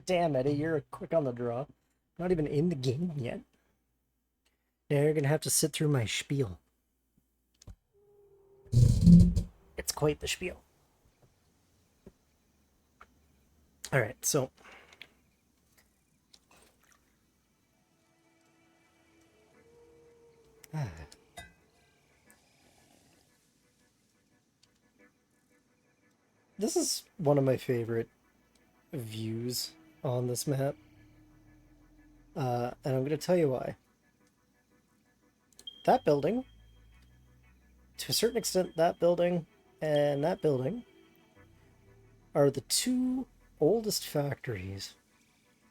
Damn, Eddie, you're quick on the draw. Not even in the game yet. Now you're gonna have to sit through my spiel. It's quite the spiel. Alright, so this is one of my favorite views on this map. And I'm gonna tell you why. That building, to a certain extent, that building and that building are the two oldest factories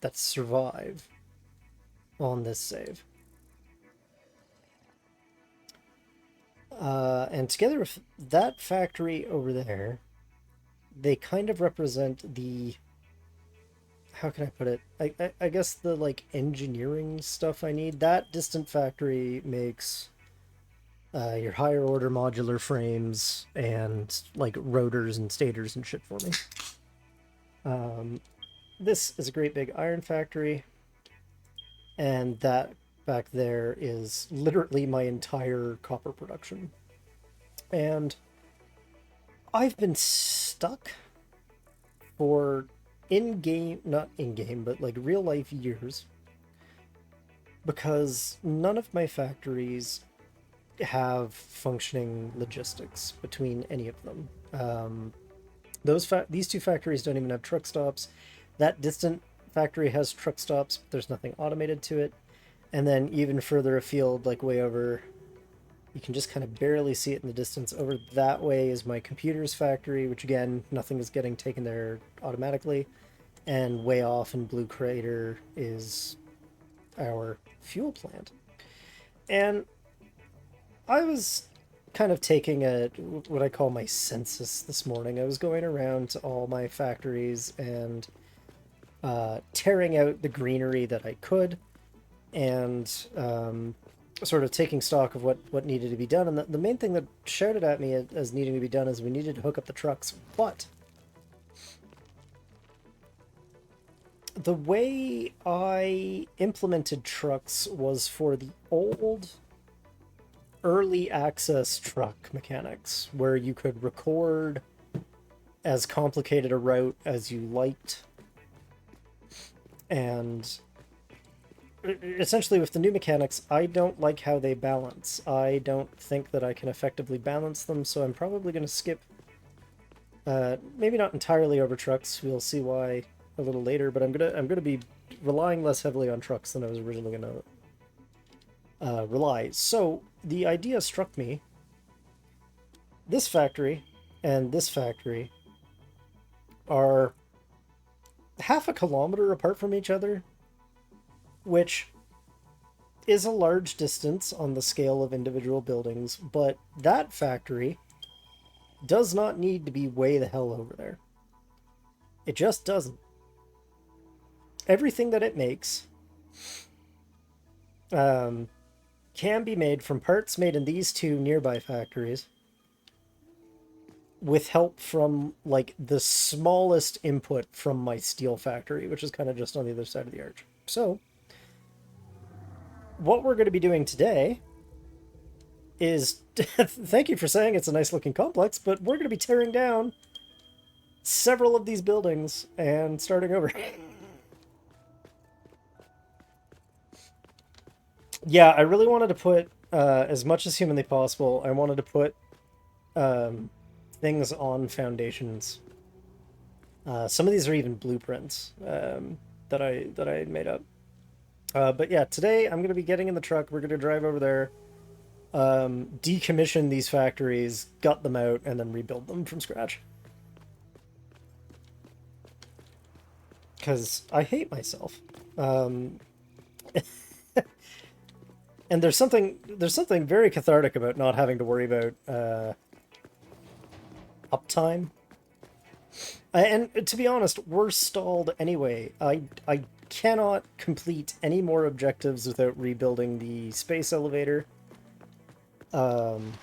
that survive on this save. And together with that factory over there, they kind of represent the, how can I put it? I guess the like engineering stuff I need. That distant factory makes your higher order modular frames and like rotors and stators and shit for me. This is a great big iron factory, and that back there is literally my entire copper production. And I've been stuck for in-game, not in-game, but like real life years, because none of my factories have functioning logistics between any of them. These two factories don't even have truck stops. That distant factory has truck stops, but there's nothing automated to it. And then even further afield, like way over, you can just kind of barely see it in the distance. Over that way is my computer's factory, which again, nothing is getting taken there automatically. And way off in Blue Crater is our fuel plant. And I was kind of taking a what I call my census this morning. I was going around to all my factories and tearing out the greenery that I could, and sort of taking stock of what needed to be done. And the main thing that shouted at me as needing to be done is we needed to hook up the trucks. But the way I implemented trucks was for the old early access truck mechanics, where you could record as complicated a route as you liked. And essentially with the new mechanics, I don't like how they balance. I don't think that I can effectively balance them, so I'm probably going to skip, maybe not entirely over trucks. We'll see why a little later, but I'm gonna be relying less heavily on trucks than I was originally going to rely. So the idea struck me. This factory and this factory are half a kilometer apart from each other, which is a large distance on the scale of individual buildings, but that factory does not need to be way the hell over there. It just doesn't. Everything that it makes can be made from parts made in these two nearby factories with help from like the smallest input from my steel factory, which is kind of just on the other side of the arch. So what we're going to be doing today is thank you for saying it's a nice looking complex, but we're going to be tearing down several of these buildings and starting over. Yeah, I really wanted to put as much as humanly possible. I wanted to put things on foundations. Some of these are even blueprints that I made up. But yeah, today I'm going to be getting in the truck. We're going to drive over there, decommission these factories, gut them out, and then rebuild them from scratch. Because I hate myself. And there's something very cathartic about not having to worry about uptime. And to be honest, we're stalled anyway. I cannot complete any more objectives without rebuilding the space elevator. And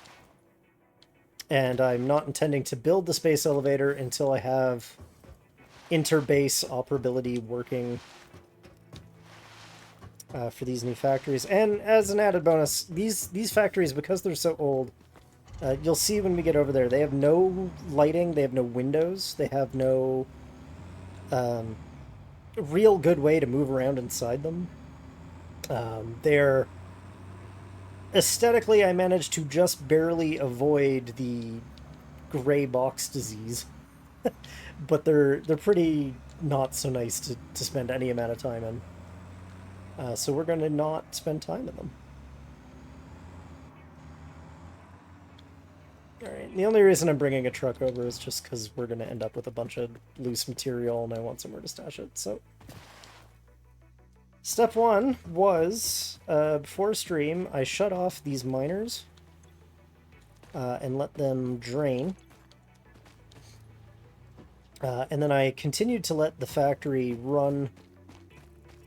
I'm not intending to build the space elevator until I have interbase operability working for these new factories. And as an added bonus, these factories, because they're so old, you'll see when we get over there, they have no lighting, they have no windows, they have no real good way to move around inside them. They're aesthetically, I managed to just barely avoid the gray box disease, but they're pretty not so nice to spend any amount of time in. So we're going to not spend time in them. Alright, the only reason I'm bringing a truck over is just because we're going to end up with a bunch of loose material and I want somewhere to stash it, so... Step one was, before stream, I shut off these miners and let them drain. And then I continued to let the factory run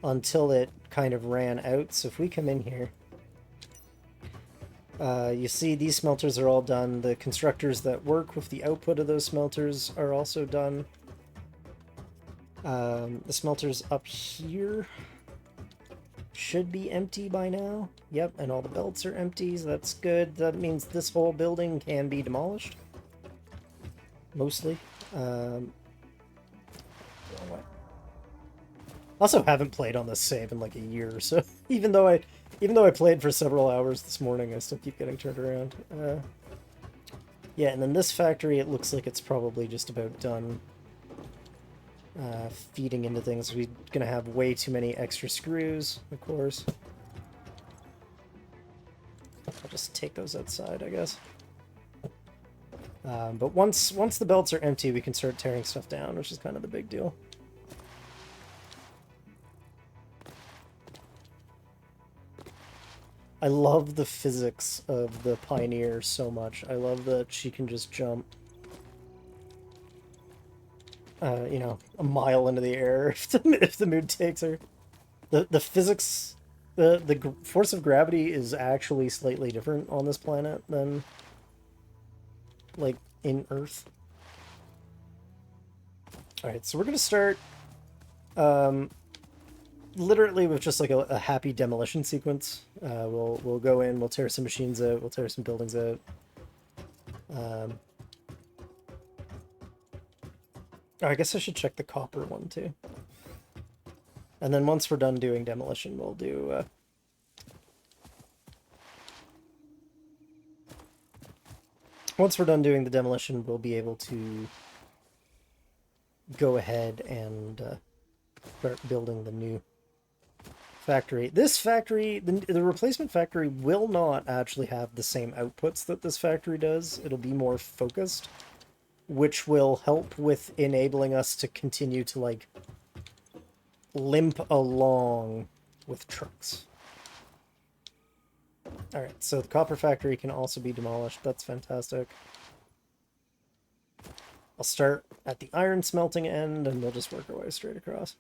until it kind of ran out. So if we come in here, you see these smelters are all done. The constructors that work with the output of those smelters are also done. The smelters up here should be empty by now. Yep, and all the belts are empty, so that's good. That means this whole building can be demolished. Mostly. Also haven't played on this save in like a year, so even though I played for several hours this morning, I still keep getting turned around. Yeah, and then this factory, it looks like it's probably just about done feeding into things. We're gonna have way too many extra screws, of course. I'll just take those outside, I guess. But once the belts are empty, we can start tearing stuff down, which is kind of the big deal. I love the physics of the Pioneer so much. I love that she can just jump, you know, a mile into the air if the mood takes her. The physics, the force of gravity is actually slightly different on this planet than, like, in Earth. Alright, so we're gonna start, literally with just like a happy demolition sequence. We'll go in, we'll tear some machines out, we'll tear some buildings out. I guess I should check the copper one too. And then once we're done doing demolition, we'll do... Once we're done doing the demolition, we'll be able to go ahead and start building the new factory. This factory, the replacement factory, will not actually have the same outputs that this factory does. It'll be more focused, which will help with enabling us to continue to, like, limp along with trucks. Alright, so the copper factory can also be demolished. That's fantastic. I'll start at the iron smelting end, and we'll just work our way straight across.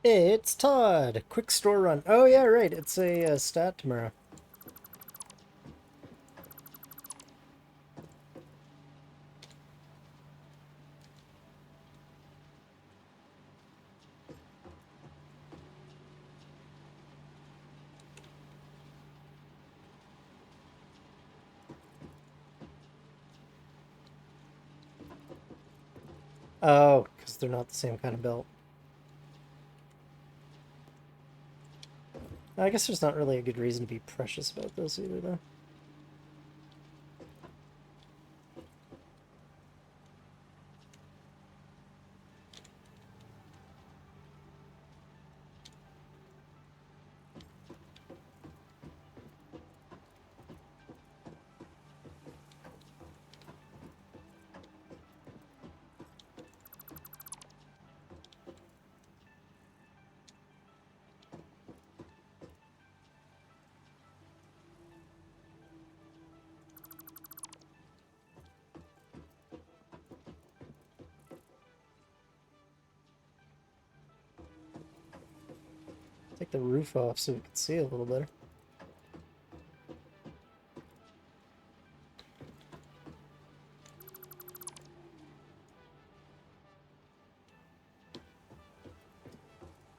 Hey, it's Todd. Quick store run. Oh yeah, right. It's a stat tomorrow. Oh, because they're not the same kind of belt. I guess there's not really a good reason to be precious about this either, though. Take the roof off so we can see a little better.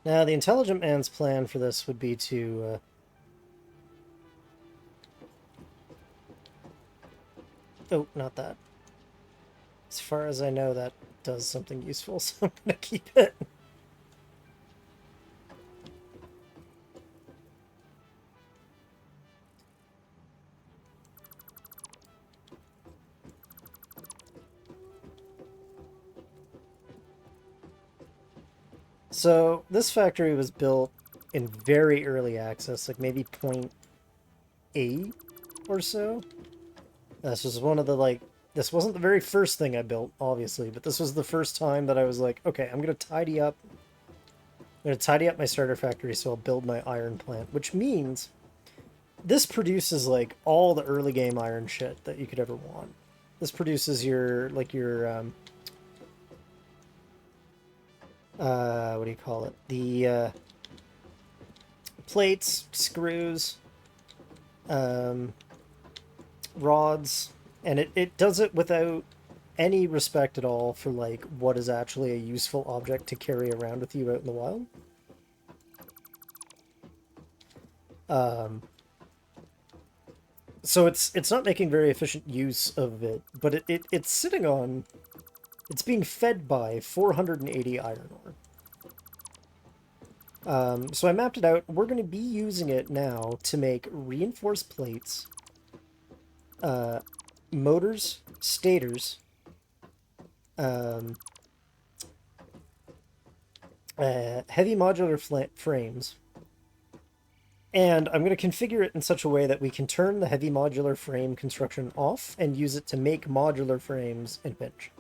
Now, the intelligent man's plan for this would be to... Oh, not that. As far as I know, that does something useful, so I'm gonna keep it. So, this factory was built in very early access, like maybe 0.8 or so. This was one of the, like, this wasn't the very first thing I built, obviously, but this was the first time that I was like, okay, I'm going to tidy up. I'm going to tidy up my starter factory so I'll build my iron plant, which means this produces, like, all the early game iron shit that you could ever want. This produces your, like, your, what do you call it? The, plates, screws, um, rods, and it does it without any respect at all for like what is actually a useful object to carry around with you out in the wild. Um, so it's not making very efficient use of it, but it's sitting on, it's being fed by 480 iron ore. So I mapped it out. We're going to be using it now to make reinforced plates, motors, stators, um, heavy modular frames, and I'm going to configure it in such a way that we can turn the heavy modular frame construction off and use it to make modular frames in pinch.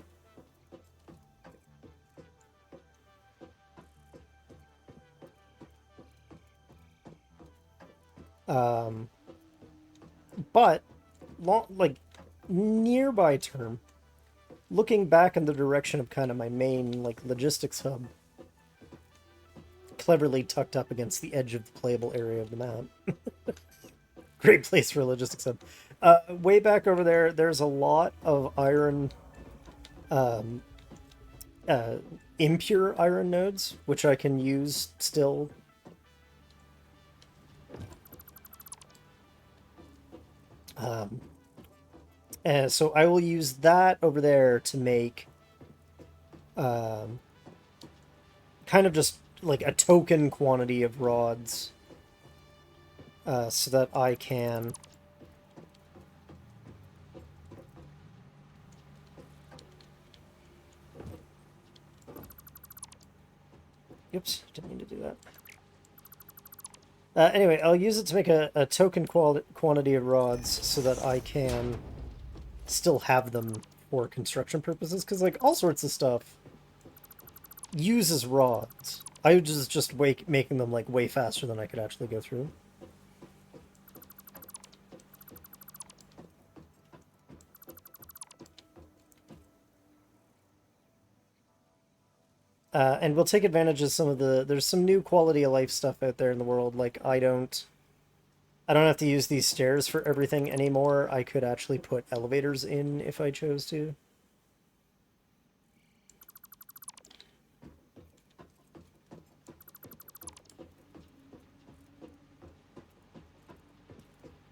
Um, but, like, nearby term, looking back in the direction of kind of my main, like, logistics hub, cleverly tucked up against the edge of the playable area of the map. Great place for a logistics hub. Way back over there, there's a lot of iron, um, impure iron nodes, which I can use still. And so I will use that over there to make um, kind of just like a token quantity of rods so that I can... Oops, didn't mean to do that. Anyway, I'll use it to make a token quantity of rods so that I can still have them for construction purposes, because like all sorts of stuff uses rods. I was just making them like way faster than I could actually go through. And we'll take advantage of some of there's some new quality of life stuff out there in the world. Like I don't have to use these stairs for everything anymore. I could actually put elevators in if I chose to.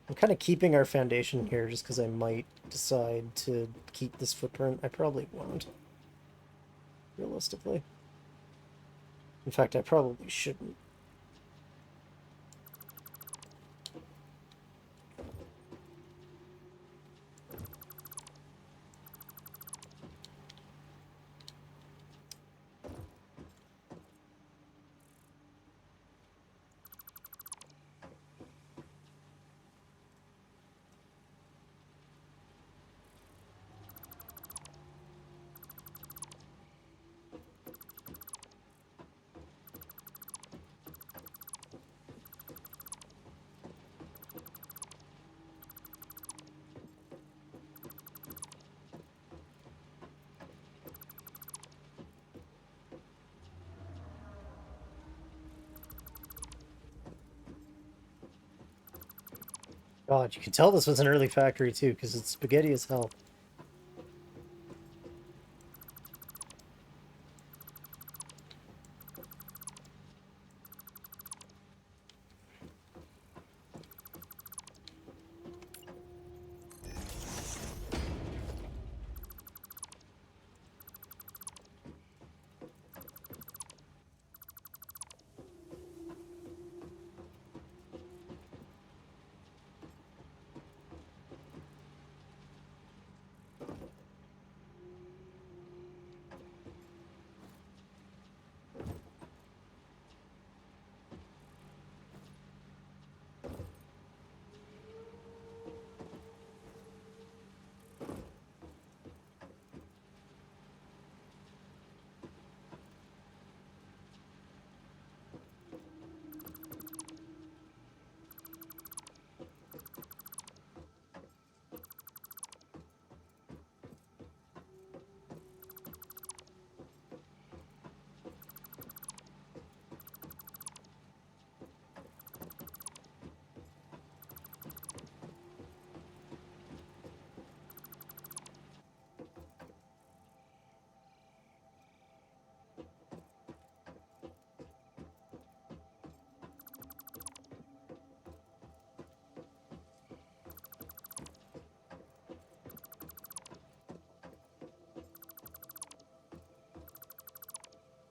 I'm kind of keeping our foundation here just because I might decide to keep this footprint. I probably won't, realistically. In fact, I probably shouldn't. God, you can tell this was an early factory too, because it's spaghetti as hell.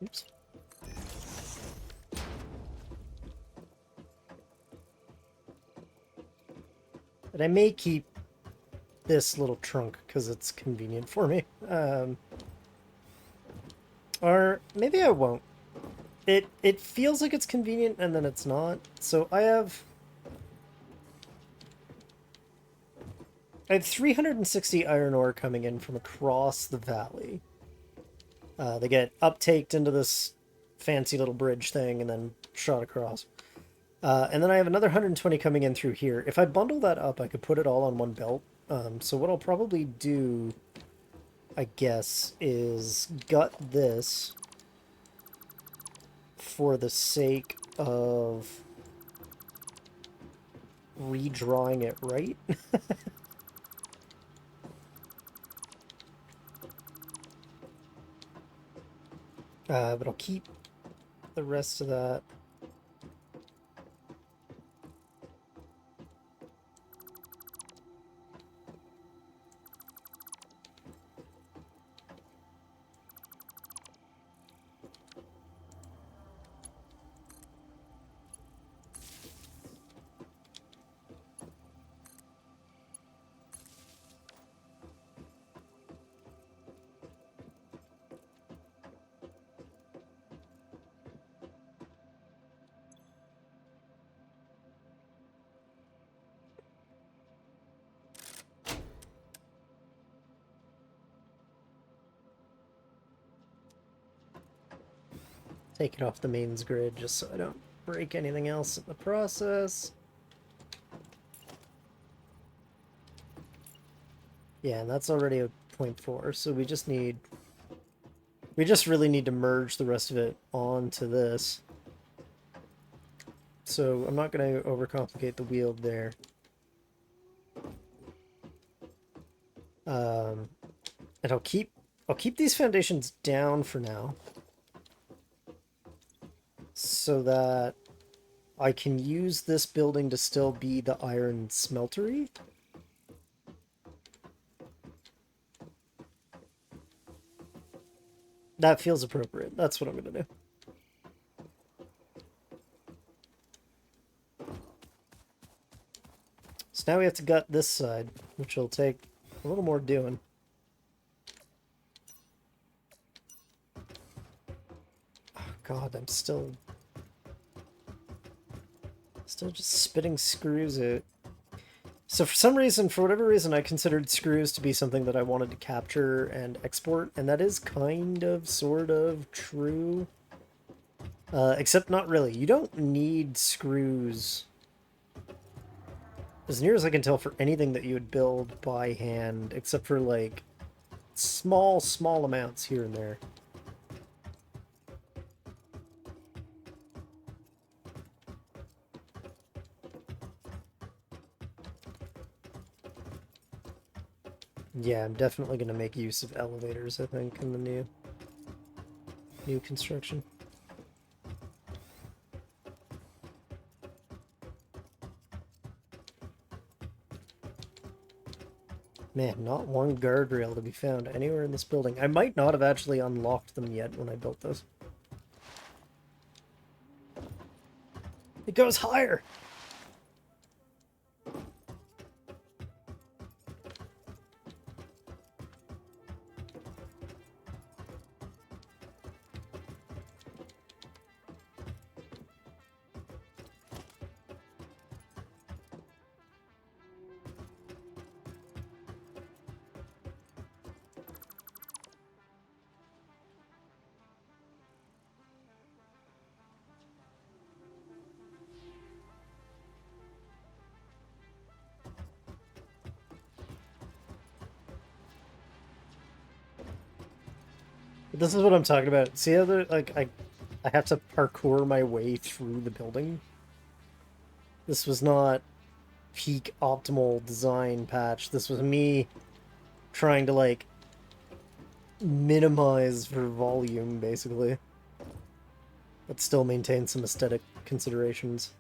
Oops. But I may keep this little trunk because it's convenient for me. Or maybe I won't. It feels like it's convenient and then it's not. So I have 360 iron ore coming in from across the valley. They get uptaked into this fancy little bridge thing and then shot across. And then I have another 120 coming in through here. If I bundle that up, I could put it all on one belt. So what I'll probably do, I guess, is gut this for the sake of redrawing it right. But I'll keep the rest of that. Take it off the mains grid just so I don't break anything else in the process. Yeah, and that's already a 0.4, so we just need We just really need to merge the rest of it onto this. So I'm not going to overcomplicate the wheel there. And I'll keep these foundations down for now, so that I can use this building to still be the iron smeltery. That feels appropriate. That's what I'm going to do. So now we have to gut this side, which will take a little more doing. Oh god, I'm still just spitting screws out. So for some reason, for whatever reason, I considered screws to be something that I wanted to capture and export, and that is kind of, sort of, true. Except not really. You don't need screws, as near as I can tell, for anything that you would build by hand, except for, like, small amounts here and there. Yeah, I'm definitely going to make use of elevators, I think, in the new construction. Man, not one guardrail to be found anywhere in this building. I might not have actually unlocked them yet when I built this. It goes higher! But this is what I'm talking about. See how I have to parkour my way through the building? This was not peak optimal design patch. This was me trying to, like, minimize for volume, basically. But still maintain some aesthetic considerations.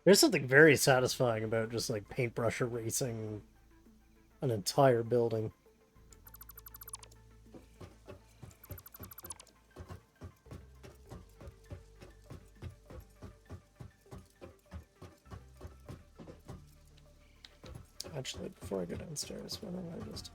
There's something very satisfying about just, like, paintbrush erasing an entire building. actually, before I go downstairs, why don't I just...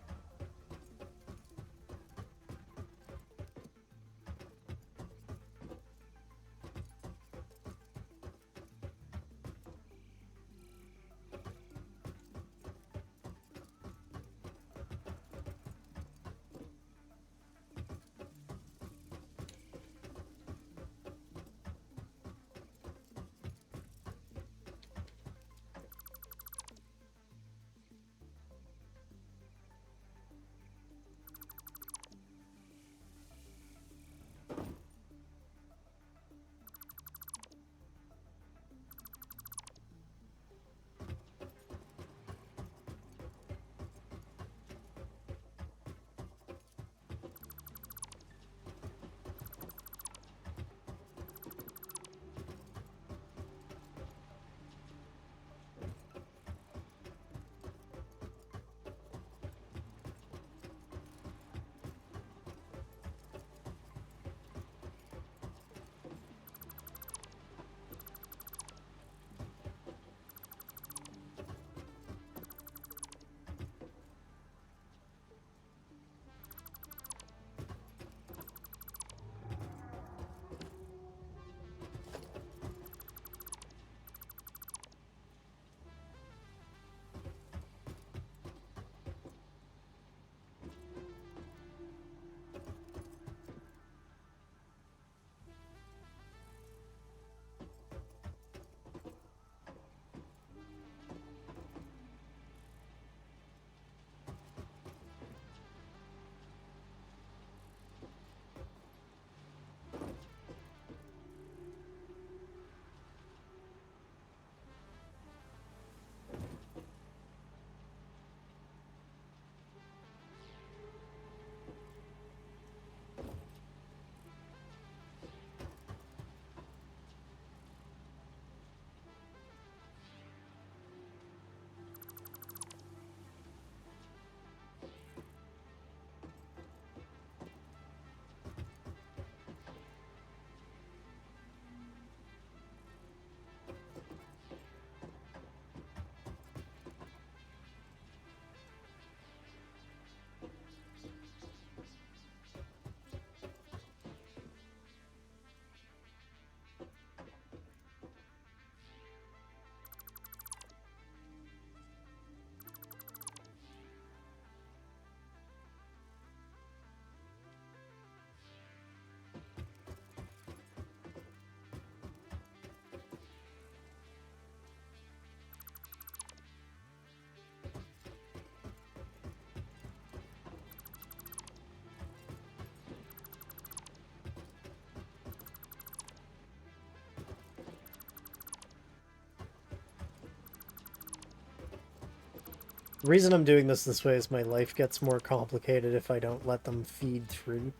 The reason I'm doing this way is my life gets more complicated if I don't let them feed through.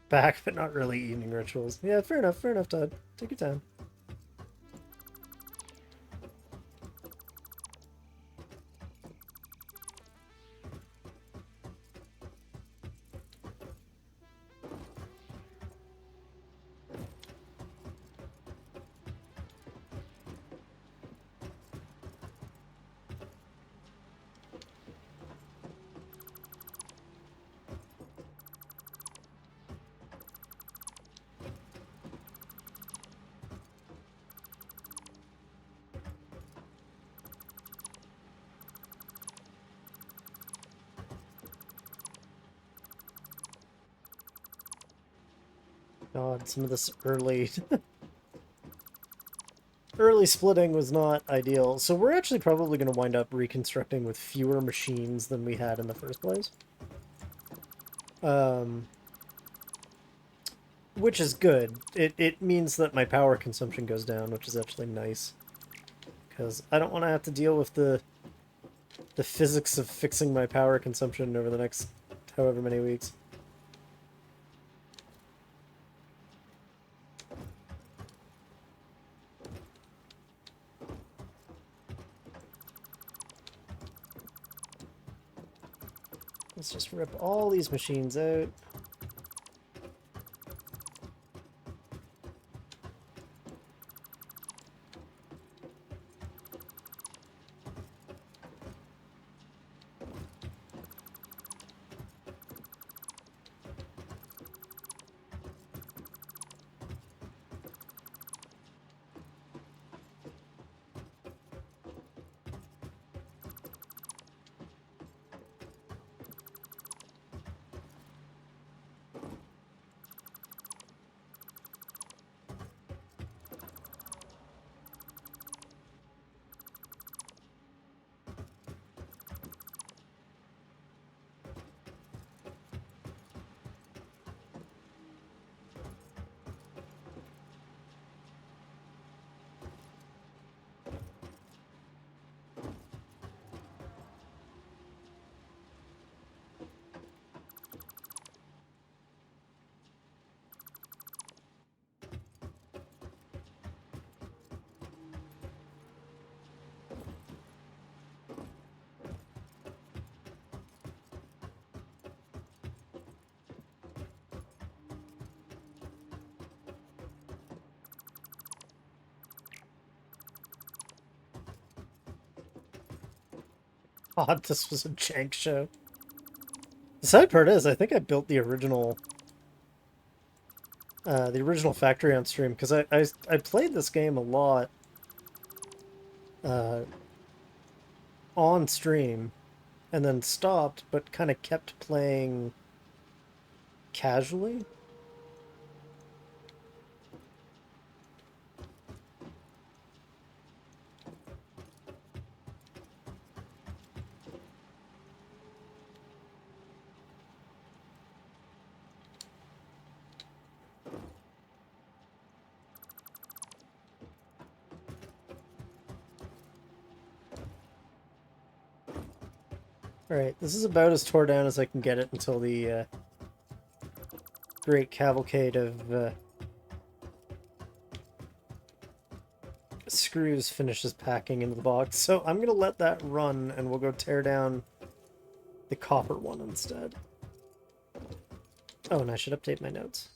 Back, but not really evening rituals. Yeah, fair enough, Todd. Take your time. God, some of this early early splitting was not ideal. So we're actually probably going to wind up reconstructing with fewer machines than we had in the first place. Which is good. It means that my power consumption goes down, which is actually nice. Because I don't want to have to deal with the physics of fixing my power consumption over the next however many weeks. Let's just rip all these machines out. God, this was a jank show. The sad part is, I think I built the original factory on stream, because I played this game a lot uh, on stream, and then stopped, but kind of kept playing casually. Alright, this is about as tore down as I can get it until the great cavalcade of screws finishes packing into the box. So I'm going to let that run, and we'll go tear down the copper one instead. Oh, and I should update my notes.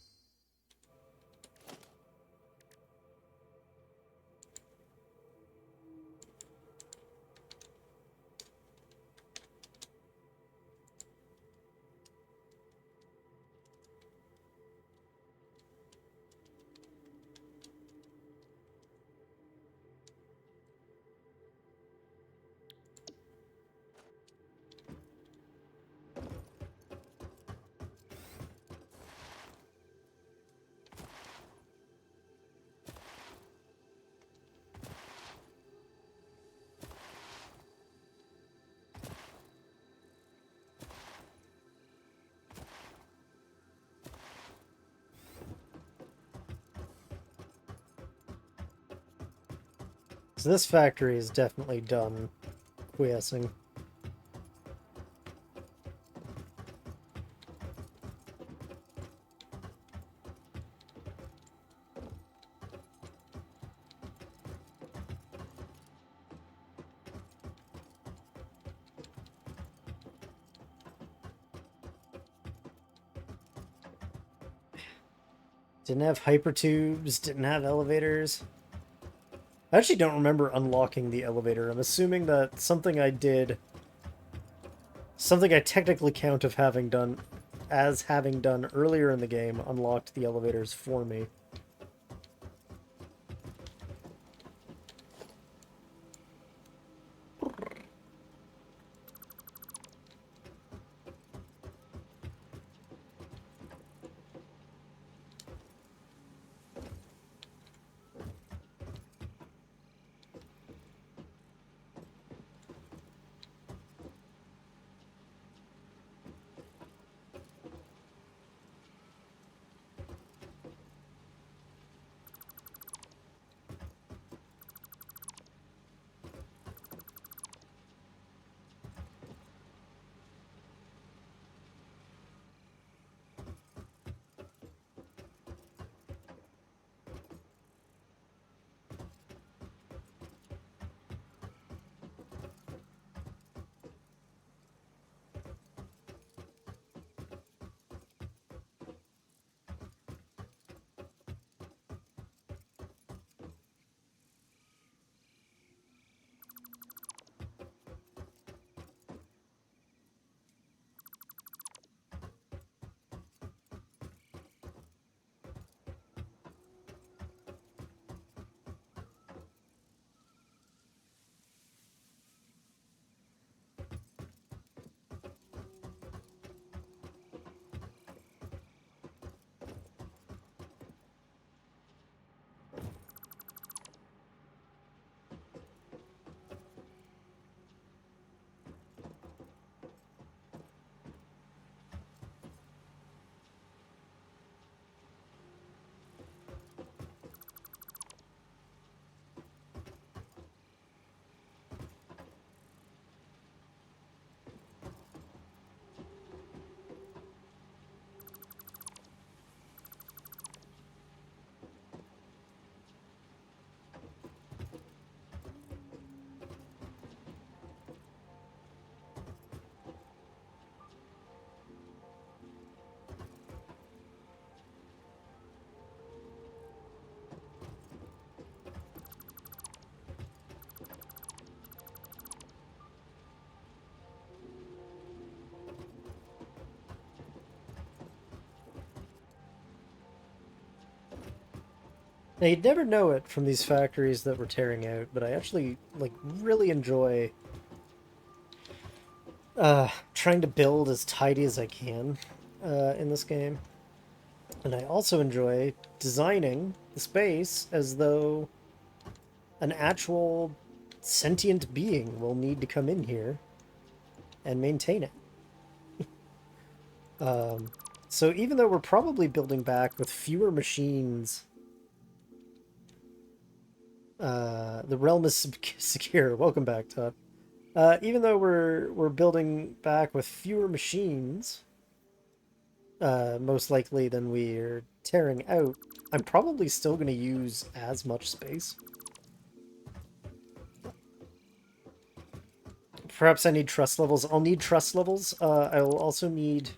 So this factory is definitely done quiescing. Didn't have hypertubes, didn't have elevators. I actually don't remember unlocking the elevator. I'm assuming that something I did, something I technically count of having done, as having done earlier in the game, unlocked the elevators for me. Now, you'd never know it from these factories that we're tearing out, but I actually, like, really enjoy trying to build as tidy as I can in this game. And I also enjoy designing the space as though an actual sentient being will need to come in here and maintain it. So even though we're probably building back with fewer machines, the realm is secure. Welcome back, Todd. Even though we're building back with fewer machines, most likely than we're tearing out, I'm probably still going to use as much space. Perhaps I need trust levels. I'll need trust levels. I will also need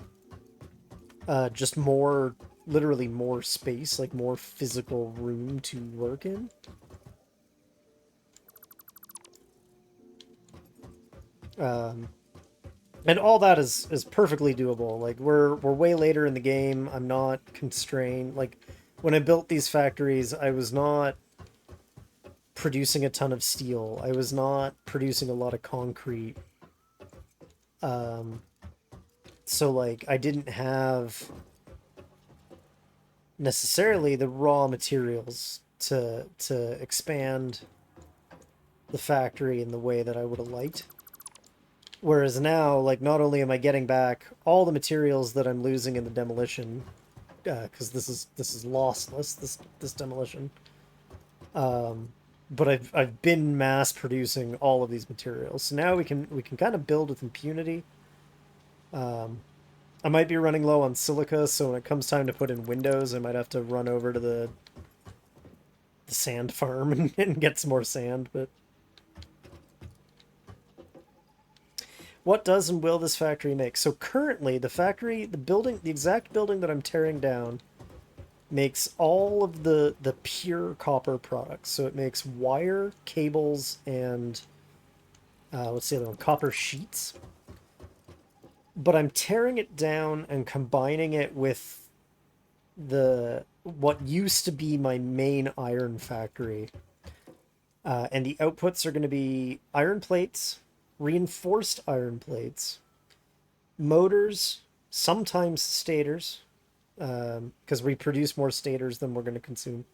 just more, literally more space, like more physical room to work in. And all that is perfectly doable. Like we're way later in the game. I'm not constrained. Like when I built these factories, I was not producing a ton of steel. I was not producing a lot of concrete. So like I didn't have necessarily the raw materials to expand the factory in the way that I would have liked. Whereas now, like, not only am I getting back all the materials that I'm losing in the demolition, because this is lossless, this demolition, but I've been mass producing all of these materials, so now we can kind of build with impunity. I might be running low on silica, so when it comes time to put in windows, I might have to run over to the sand farm and get some more sand, but what does and will this factory make? So currently, the factory, the building, the exact building that I'm tearing down, makes all of the pure copper products. So it makes wire, cables, and what's the other one? Copper sheets. But I'm tearing it down and combining it with the what used to be my main iron factory. And the outputs are going to be iron plates, reinforced iron plates, motors, sometimes stators, because we produce more stators than we're going to consume,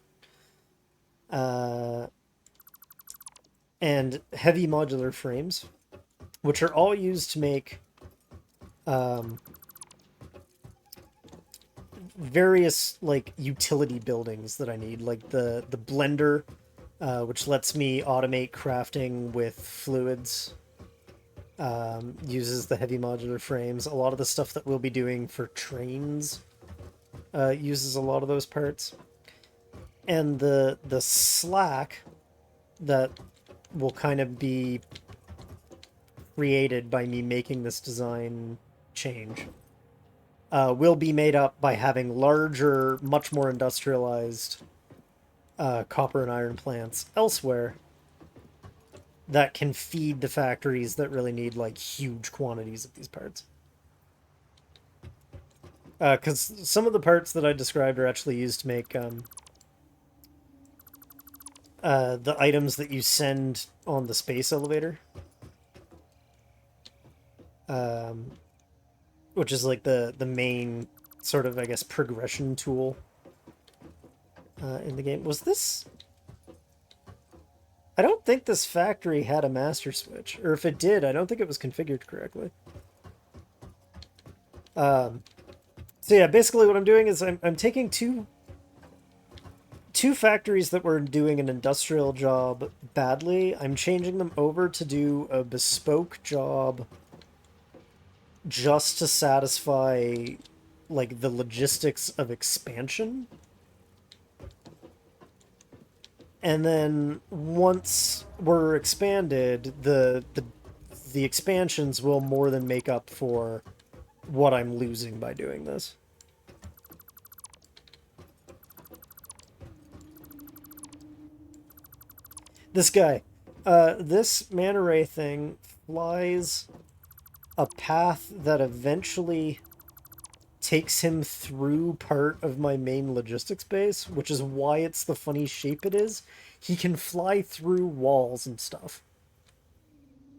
uh, and heavy modular frames, which are all used to make um, various like utility buildings that I need, like the blender, which lets me automate crafting with fluids. Uses the heavy modular frames. A lot of the stuff that we'll be doing for trains uses a lot of those parts. And the slack that will kind of be created by me making this design change will be made up by having larger, much more industrialized copper and iron plants elsewhere that can feed the factories that really need like huge quantities of these parts. Because some of the parts that I described are actually used to make the items that you send on the space elevator. Which is like the main sort of, I guess, progression tool in the game. Was this... I don't think this factory had a master switch. Or if it did, I don't think it was configured correctly. So yeah, basically what I'm doing is I'm taking two factories that were doing an industrial job badly. I'm changing them over to do a bespoke job just to satisfy like the logistics of expansion. And then once we're expanded, the expansions will more than make up for what I'm losing by doing this. This guy. This manta ray thing flies a path that eventually takes him through part of my main logistics base, which is why it's the funny shape it is. He can fly through walls and stuff.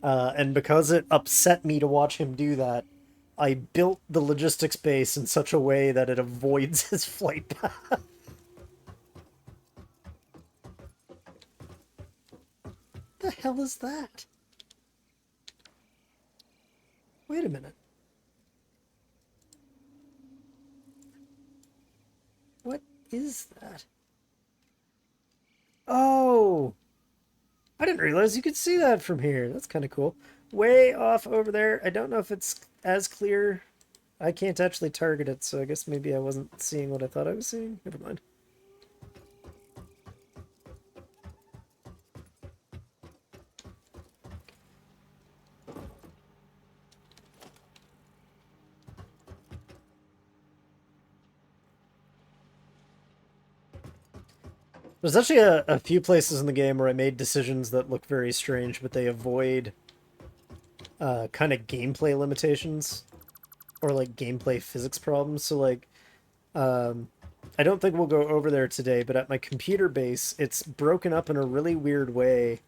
And because it upset me to watch him do that, I built the logistics base in such a way that it avoids his flight path. The hell is that? Wait a minute. What is that? Oh! I didn't realize you could see that from here. That's kind of cool. Way off over there. I don't know if it's as clear. I can't actually target it, so I guess maybe I wasn't seeing what I thought I was seeing. Never mind. There's actually a few places in the game where I made decisions that look very strange, but they avoid kind of gameplay limitations or like gameplay physics problems. So like, I don't think we'll go over there today, but at my computer base, it's broken up in a really weird way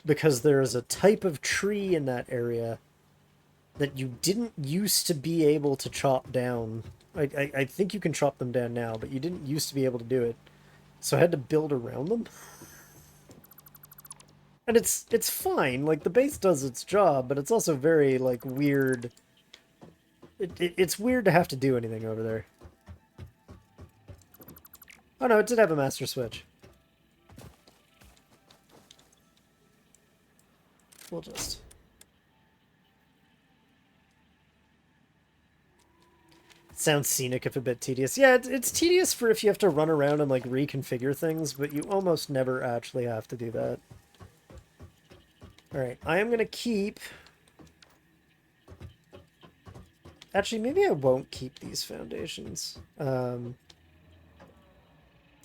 because there is a type of tree in that area that you didn't used to be able to chop down. I think you can chop them down now, but you didn't used to be able to do it. So I had to build around them. And it's fine, like the base does its job, but it's also very like weird. It's weird to have to do anything over there. Oh no, it did have a master switch. We'll just... Sounds scenic if a bit tedious. Yeah, it's tedious for if you have to run around and like reconfigure things, but you almost never actually have to do that. Alright, I am going to keep... Actually, maybe I won't keep these foundations.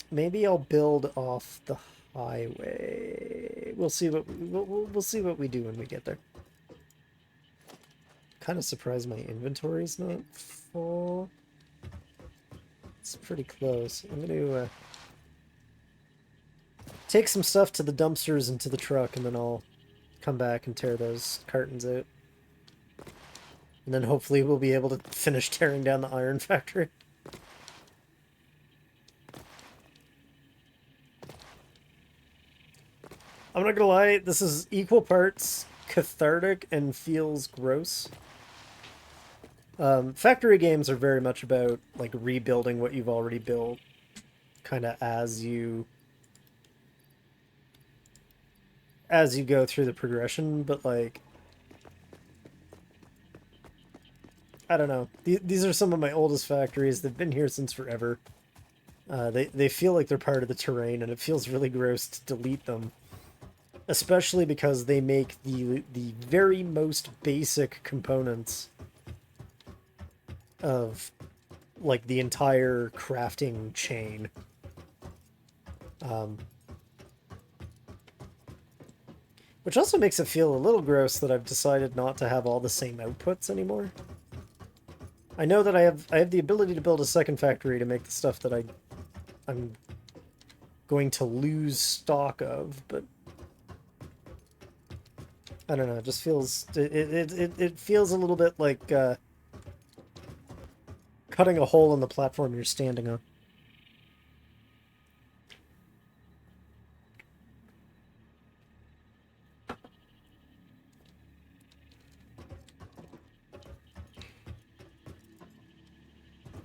Maybe I'll build off the highway. We'll see what we'll see what we do when we get there. Kind of surprised my inventory's not full. It's pretty close. I'm gonna take some stuff to the dumpsters and to the truck, and then I'll come back and tear those cartons out. And then hopefully we'll be able to finish tearing down the iron factory. I'm not gonna lie, this is equal parts cathartic and feels gross. Factory games are very much about like rebuilding what you've already built, kind of as you go through the progression. But like, I don't know. These are some of my oldest factories. They've been here since forever. They feel like they're part of the terrain, and it feels really gross to delete them. Especially because they make the very most basic components of like the entire crafting chain. Which also makes it feel a little gross that I've decided not to have all the same outputs anymore. I know that I have the ability to build a second factory to make the stuff that I'm going to lose stock of, but I don't know, it just feels it feels a little bit like cutting a hole in the platform you're standing on.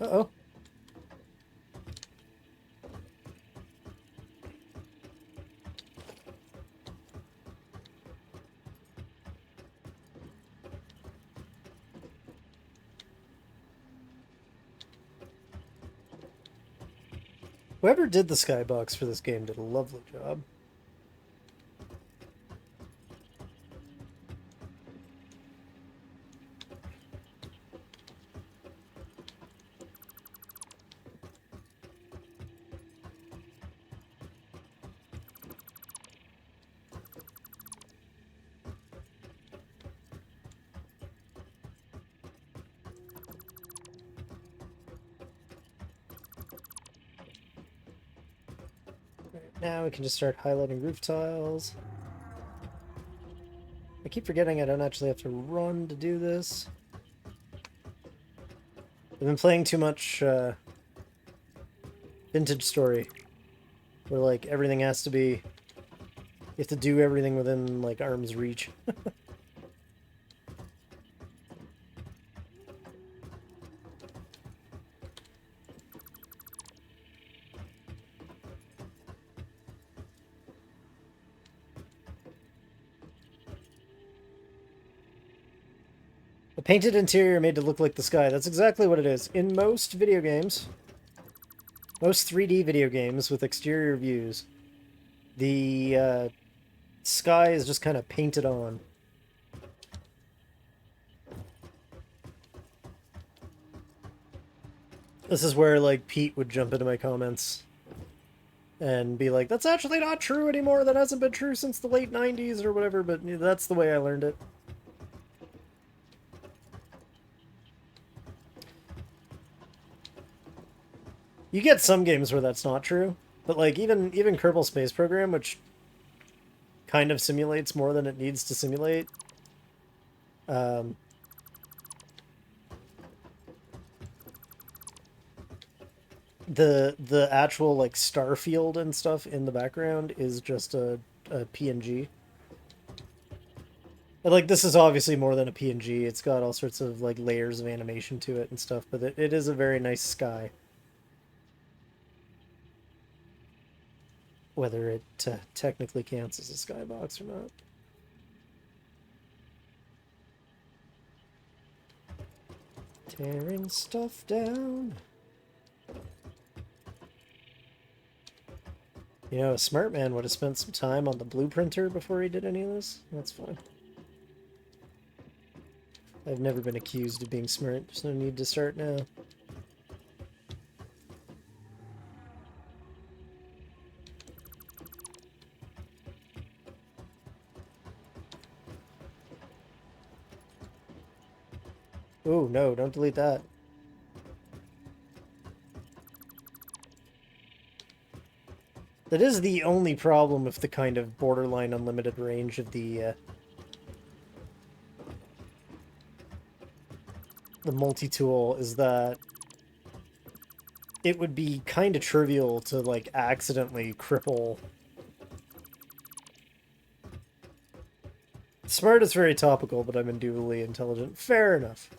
Uh-oh. Whoever did the skybox for this game did a lovely job. Now we can just start highlighting roof tiles. I keep forgetting I don't actually have to run to do this. I've been playing too much Vintage Story, where like everything has to be... You have to do everything within like arm's reach. The painted interior made to look like the sky. That's exactly what it is. In most video games, most 3D video games with exterior views, the sky is just kind of painted on. This is where, like, Pete would jump into my comments and be like, that's actually not true anymore. That hasn't been true since the late 90s or whatever, but that's the way I learned it. You get some games where that's not true, but like even Kerbal Space Program, which kind of simulates more than it needs to simulate, the actual like star field and stuff in the background is just a PNG. And, like, this is obviously more than a PNG. It's got all sorts of like layers of animation to it and stuff, but it is a very nice sky. Whether it technically counts as a skybox or not. Tearing stuff down. You know, a smart man would have spent some time on the blueprinter before he did any of this. That's fine. I've never been accused of being smart. There's no need to start now. Oh, no, don't delete that. That is the only problem with the kind of borderline unlimited range of the multi-tool, is that it would be kind of trivial to, like, accidentally cripple. Smart is very topical, but I'm indubitably intelligent. Fair enough.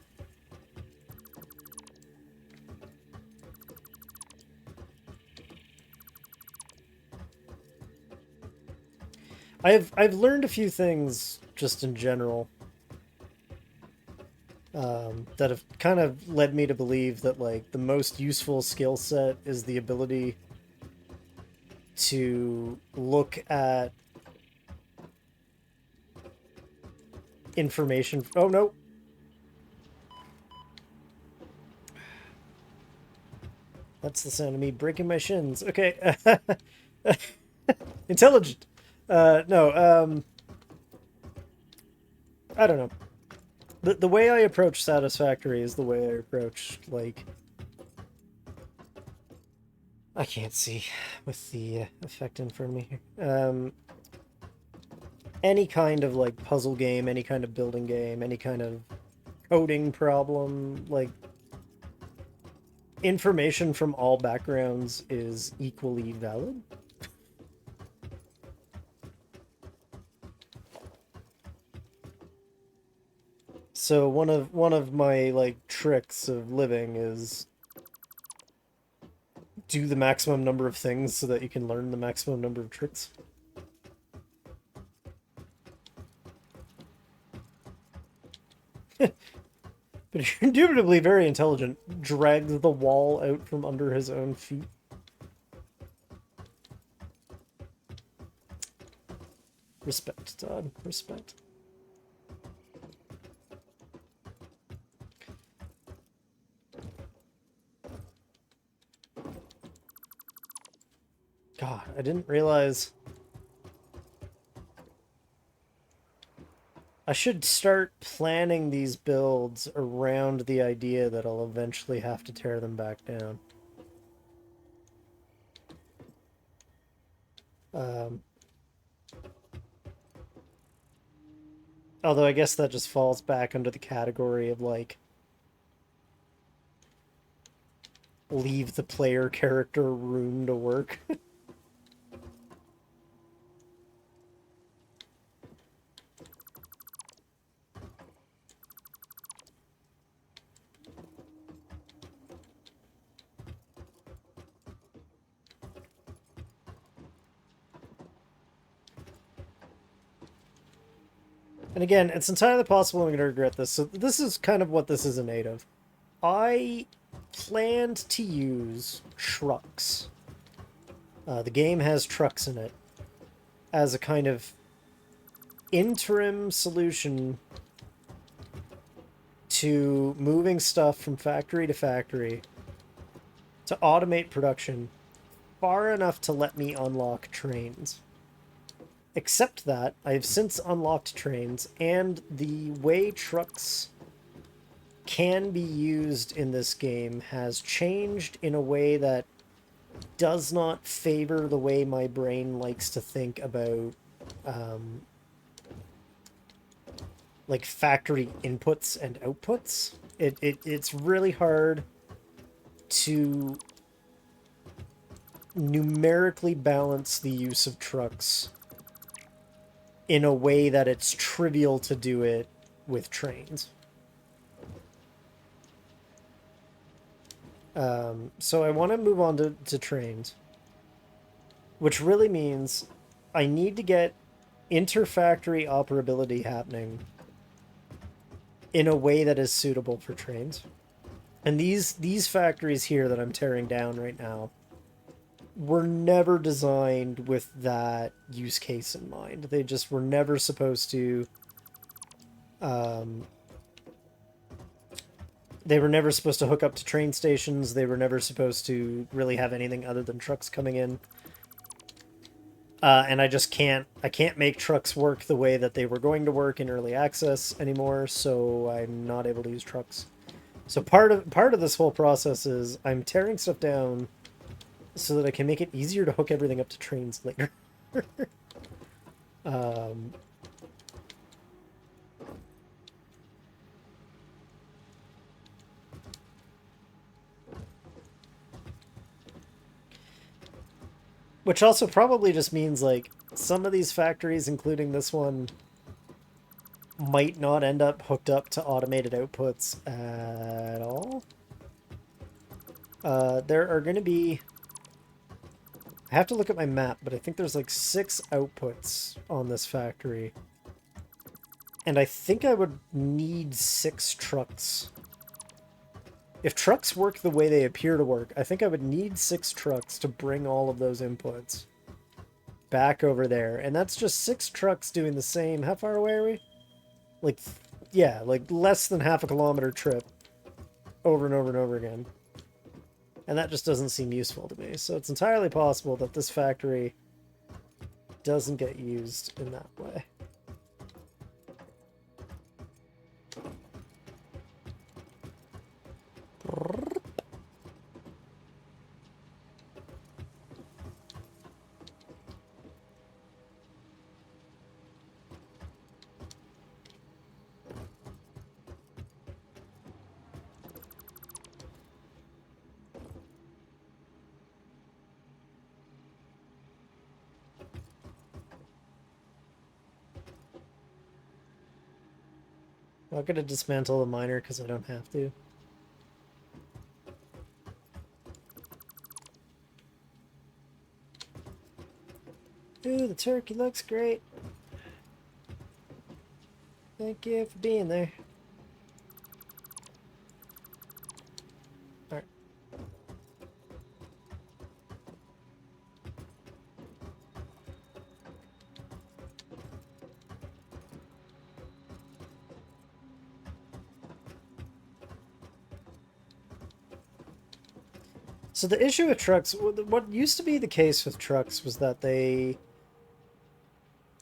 I've learned a few things just in general that have kind of led me to believe that like the most useful skill set is the ability to look at information. Oh no. That's the sound of me breaking my shins. Okay. Intelligent. No, I don't know. The way I approach Satisfactory is the way I approach, like... I can't see with the effect in front of me here. Any kind of, like, puzzle game, any kind of building game, any kind of coding problem, like... Information from all backgrounds is equally valid. So one of my like tricks of living is do the maximum number of things so that you can learn the maximum number of tricks. But you're indubitably very intelligent. Drags the wall out from under his own feet. Respect, Todd. Respect. God, I didn't realize... I should start planning these builds around the idea that I'll eventually have to tear them back down. Um, although I guess that just falls back under the category of like leave the player character room to work. And again, it's entirely possible I'm going to regret this. So this is kind of what this is innate of. I planned to use trucks. The game has trucks in it as a kind of interim solution to moving stuff from factory to factory to automate production far enough to let me unlock trains. Except that I've since unlocked trains, and the way trucks can be used in this game has changed in a way that does not favor the way my brain likes to think about like factory inputs and outputs. It's really hard to numerically balance the use of trucks in a way that it's trivial to do it with trains. So I want to move on to trains, which really means I need to get inter-factory operability happening in a way that is suitable for trains. And these factories here that I'm tearing down right now were never designed with that use case in mind. They just were never supposed to they were never supposed to hook up to train stations. They were never supposed to really have anything other than trucks coming in. And I can't make trucks work the way that they were going to work in early access anymore, so I'm not able to use trucks. So part of this whole process is I'm tearing stuff down so that I can make it easier to hook everything up to trains later. Which also probably just means, like, some of these factories, including this one, might not end up hooked up to automated outputs at all. There are going to be... I have to look at my map, but I think there's like 6 outputs on this factory. And I think I would need 6 trucks. If trucks work the way they appear to work, I think I would need 6 trucks to bring all of those inputs back over there. And that's just 6 trucks doing the same. How far away are we? Like, yeah, like less than half a kilometer trip over and over and over again. And that just doesn't seem useful to me. So it's entirely possible that this factory doesn't get used in that way. I'm not going to dismantle the miner because I don't have to. Ooh, the turkey looks great. Thank you for being there. Alright. So the issue with trucks, what used to be the case with trucks was that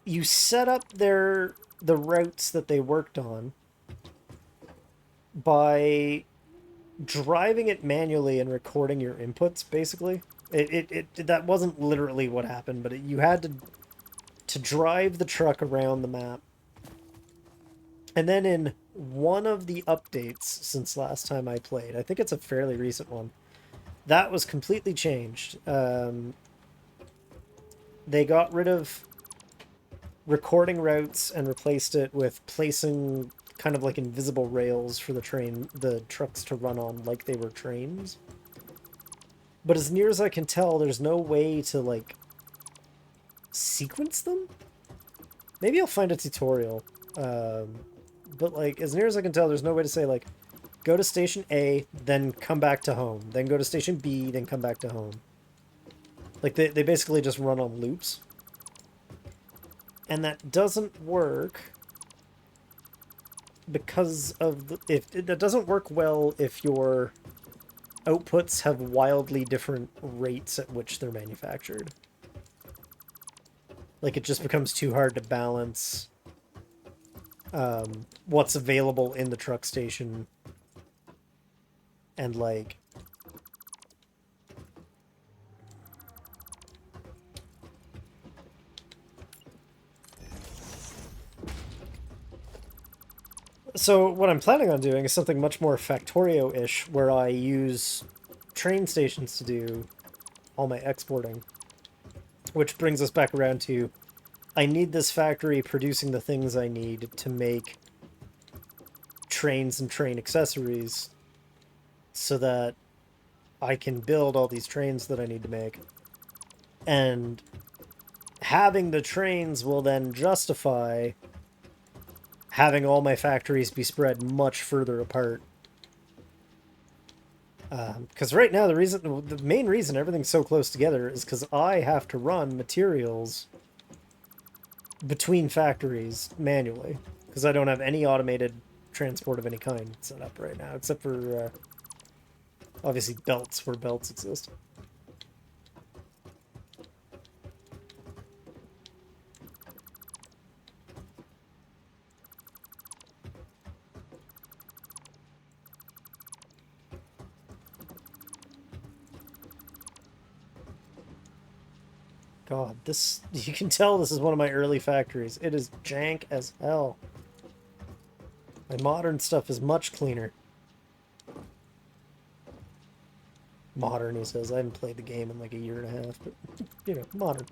you set up the routes that they worked on by driving it manually and recording your inputs, basically. That wasn't literally what happened, but you had to drive the truck around the map. And then in one of the updates since last time I played, I think it's a fairly recent one, that was completely changed. They got rid of recording routes and replaced it with placing kind of like invisible rails for the trucks to run on like they were trains. But as near as I can tell, there's no way to like sequence them? Maybe I'll find a tutorial. But like, as near as I can tell, there's no way to say like, go to station A, then come back to home. Then go to station B, then come back to home. Like, they basically just run on loops. And that doesn't work because of that doesn't work well if your outputs have wildly different rates at which they're manufactured. Like, it just becomes too hard to balance what's available in the truck station and like so what I'm planning on doing is something much more Factorio-ish, where I use train stations to do all my exporting. Which brings us back around to, I need this factory producing the things I need to make trains and train accessories so that I can build all these trains that I need to make. And having the trains will then justify having all my factories be spread much further apart. Because right now, the main reason everything's so close together is because I have to run materials between factories manually. Because I don't have any automated transport of any kind set up right now, except for, obviously, belts, where belts exist. God, this... You can tell this is one of my early factories. It is jank as hell. My modern stuff is much cleaner. Modern, he says. I haven't played the game in like a year and a half, but, you know, modern.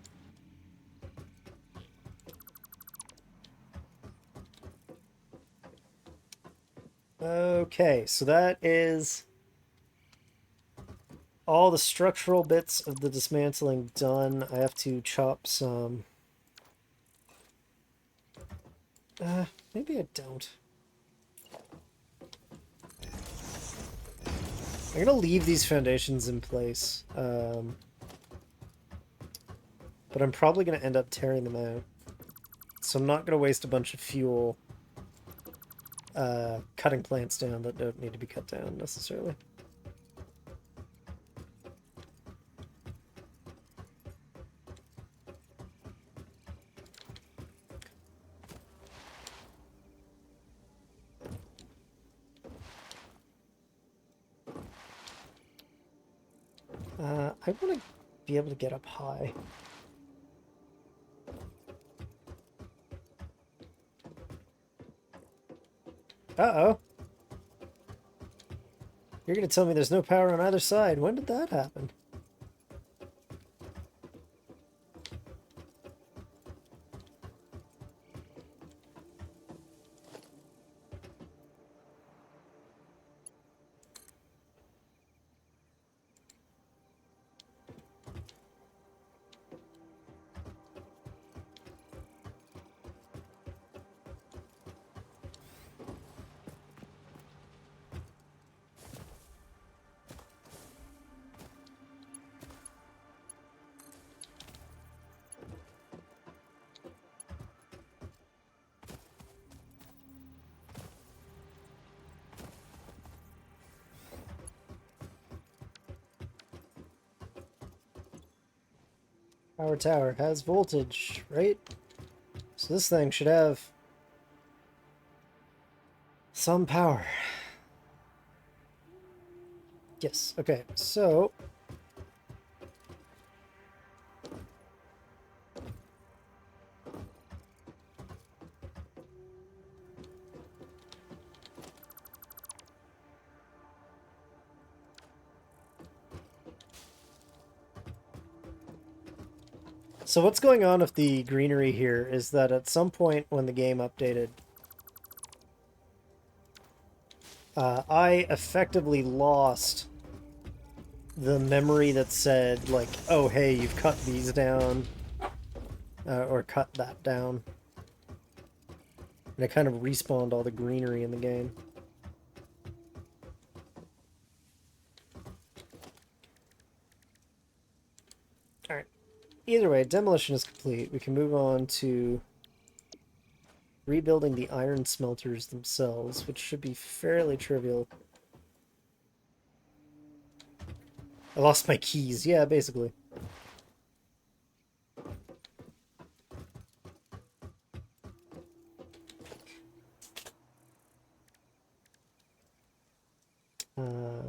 Okay, so that is all the structural bits of the dismantling done. I have to chop some... maybe I don't. I'm gonna leave these foundations in place. But I'm probably gonna end up tearing them out. So I'm not gonna waste a bunch of fuel cutting plants down that don't need to be cut down necessarily. I want to be able to get up high. Uh-oh. You're going to tell me there's no power on either side. When did that happen? Power tower has voltage, right? So this thing should have some power. Yes, okay, so So what's going on with the greenery here is that at some point when the game updated, I effectively lost the memory that said, like, oh, hey, you've cut these down, or cut that down. And it kind of respawned all the greenery in the game. Alright. Either way, demolition is complete. We can move on to rebuilding the iron smelters themselves, which should be fairly trivial. I lost my keys. Yeah, basically.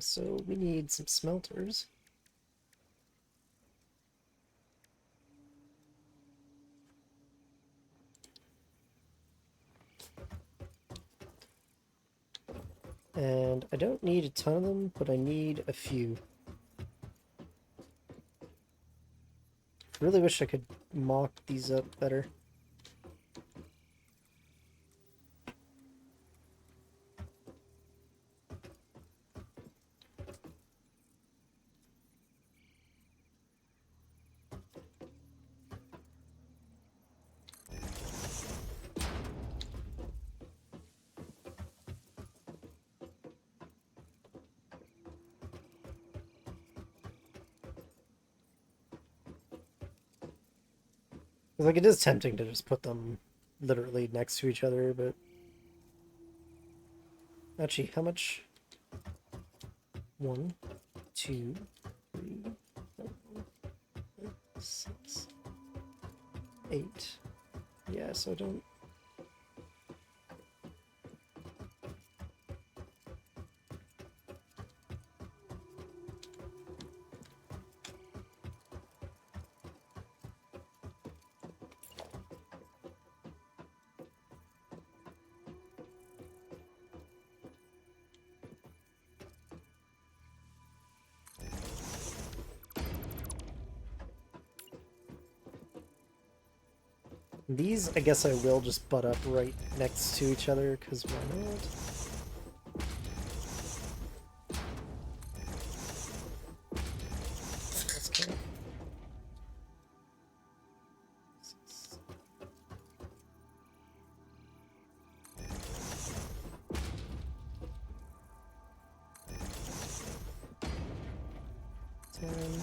So we need some smelters. And I don't need a ton of them, but I need a few. Really wish I could mock these up better. Like, it is tempting to just put them literally next to each other, but... Actually, how much? 1, 2, 3, 4, 6, 8. Yeah, so I don't... These, I guess I will just butt up right next to each other, because why not? That's good. Ten.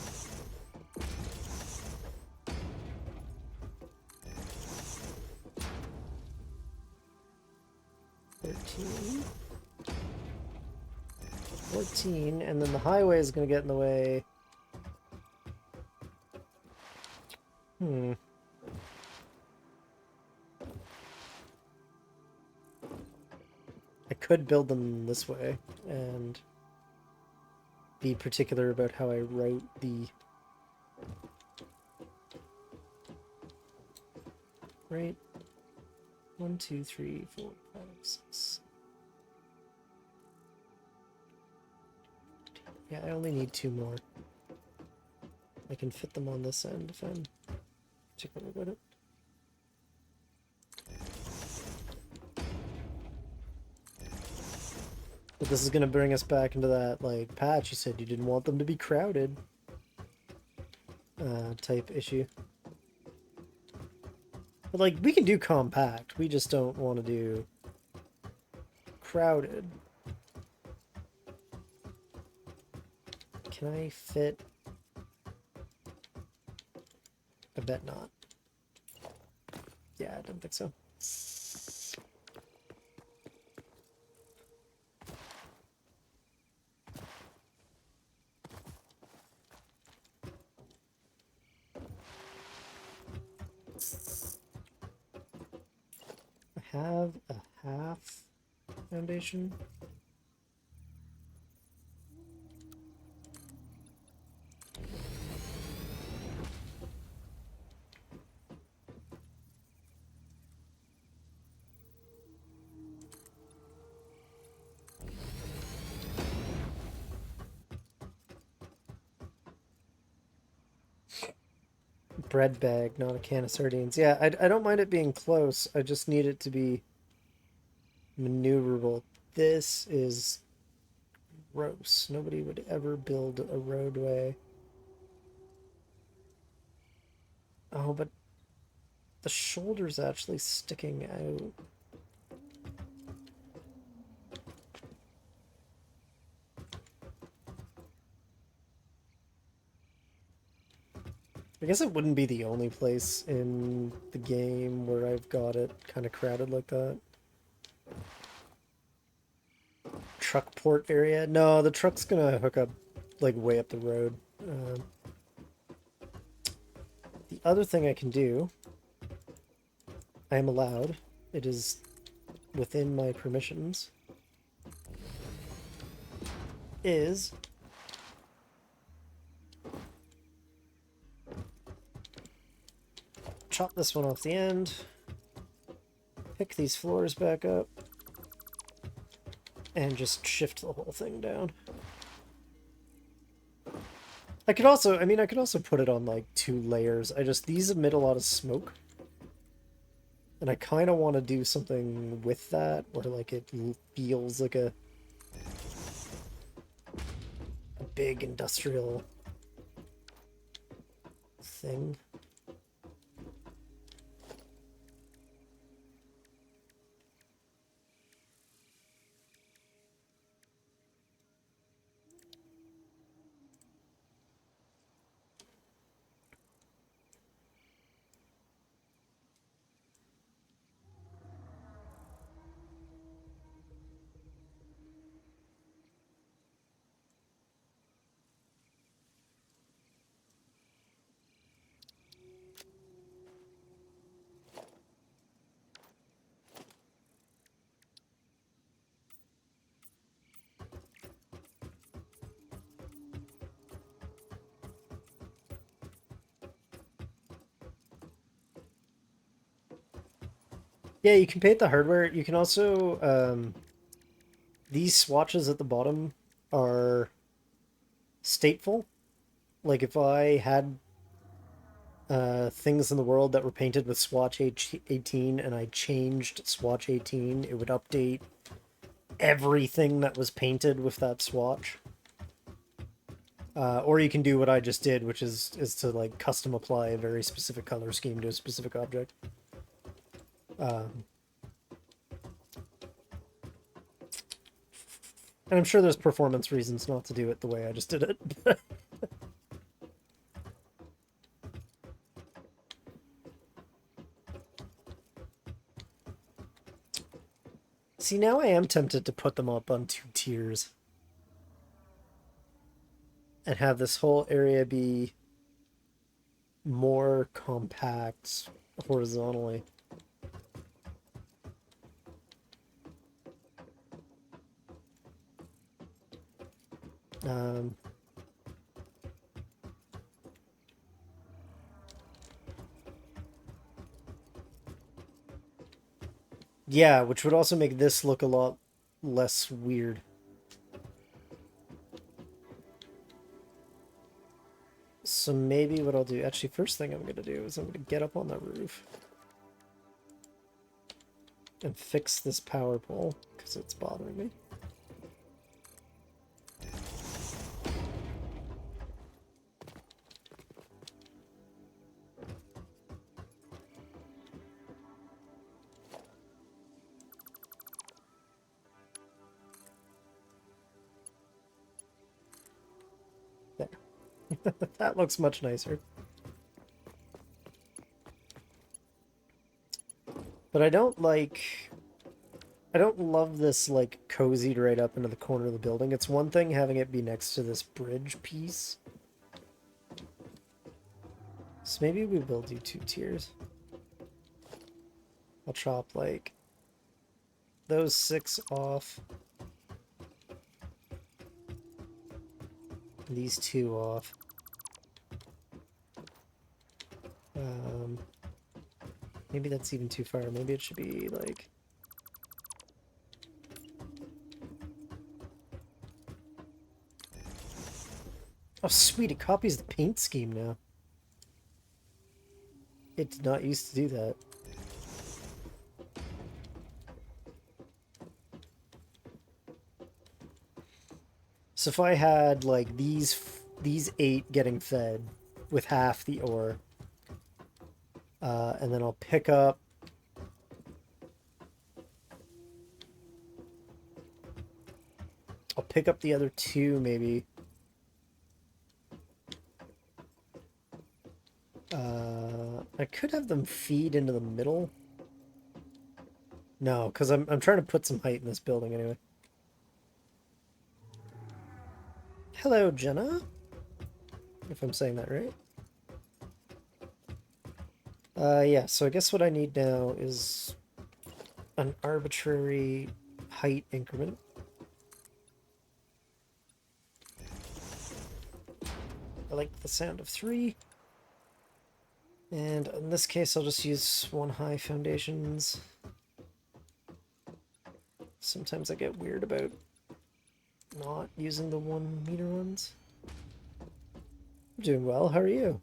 13. 14, and then the highway is going to get in the way. I could build them this way, and be particular about how I route the... Right? 1, 2, 3, 4, 5, 6. Yeah, I only need 2 more. I can fit them on this end if I'm particular about it. But this is going to bring us back into that, like, patch you said you didn't want them to be crowded type issue. But, like, we can do compact. We just don't want to do crowded. Can I fit? I bet not. Yeah, I don't think so. I have a half foundation. bread bag, not a can of sardines. Yeah, I don't mind it being close. I just need it to be maneuverable. This is gross. Nobody would ever build a roadway. Oh, but the shoulder's actually sticking out. I guess it wouldn't be the only place in the game where I've got it kind of crowded like that. Truck port area? No, the truck's gonna hook up like way up the road. The other thing I can do, I am allowed, it is within my permissions, is chop this one off the end, pick these floors back up, and just shift the whole thing down. I could also, I could also put it on like 2 layers. These emit a lot of smoke. And I kind of want to do something with that, where like it feels like a big industrial thing. Yeah, you can paint the hardware. You can also, these swatches at the bottom are stateful. Like if I had things in the world that were painted with swatch 18 and I changed swatch 18, it would update everything that was painted with that swatch. Or you can do what I just did, which is to like custom apply a very specific color scheme to a specific object. And I'm sure there's performance reasons not to do it the way I just did it. See, now I am tempted to put them up on 2 tiers. And have this whole area be more compact horizontally. Um, yeah, which would also make this look a lot less weird. So maybe what I'll do, actually, first thing I'm going to do is I'm going to get up on that roof and fix this power pole because it's bothering me. There. That looks much nicer. But I don't love this like cozied right up into the corner of the building. It's one thing having it be next to this bridge piece. So maybe we will do 2 tiers. I'll chop like those 6 off. These 2 off. Maybe that's even too far. Maybe it should be like... Oh, sweet. It copies the paint scheme now. It did not used to do that. So if I had like these 8 getting fed with half the ore, and then I'll pick up the other 2 maybe. I could have them feed into the middle. No, because I'm trying to put some height in this building anyway. Hello, Jenna. If I'm saying that right. Yeah, so I guess what I need now is an arbitrary height increment. I like the sound of 3. And in this case, I'll just use 1 high foundations. Sometimes I get weird about not using the 1 meter ones. I'm doing well, how are you?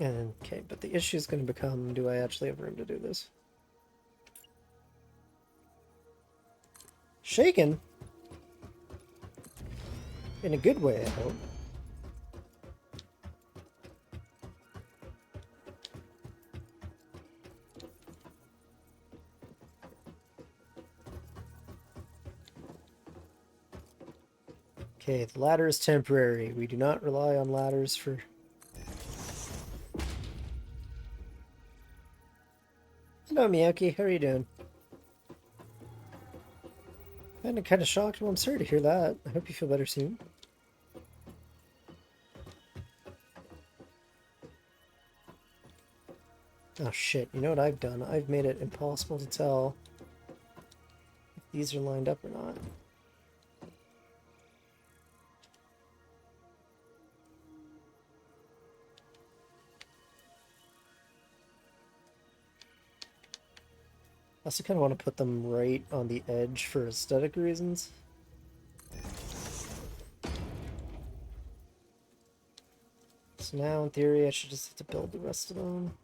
And, okay, but the issue is going to become, do I actually have room to do this? Shaken? In a good way, I hope. Okay, the ladder is temporary. We do not rely on ladders for... Hello, Miyaki. How are you doing? I'm kind of shocked. Well, I'm sorry to hear that. I hope you feel better soon. Oh shit, you know what I've done? I've made it impossible to tell if these are lined up or not. I also kind of want to put them right on the edge for aesthetic reasons. So now, in theory, I should just have to build the rest of them.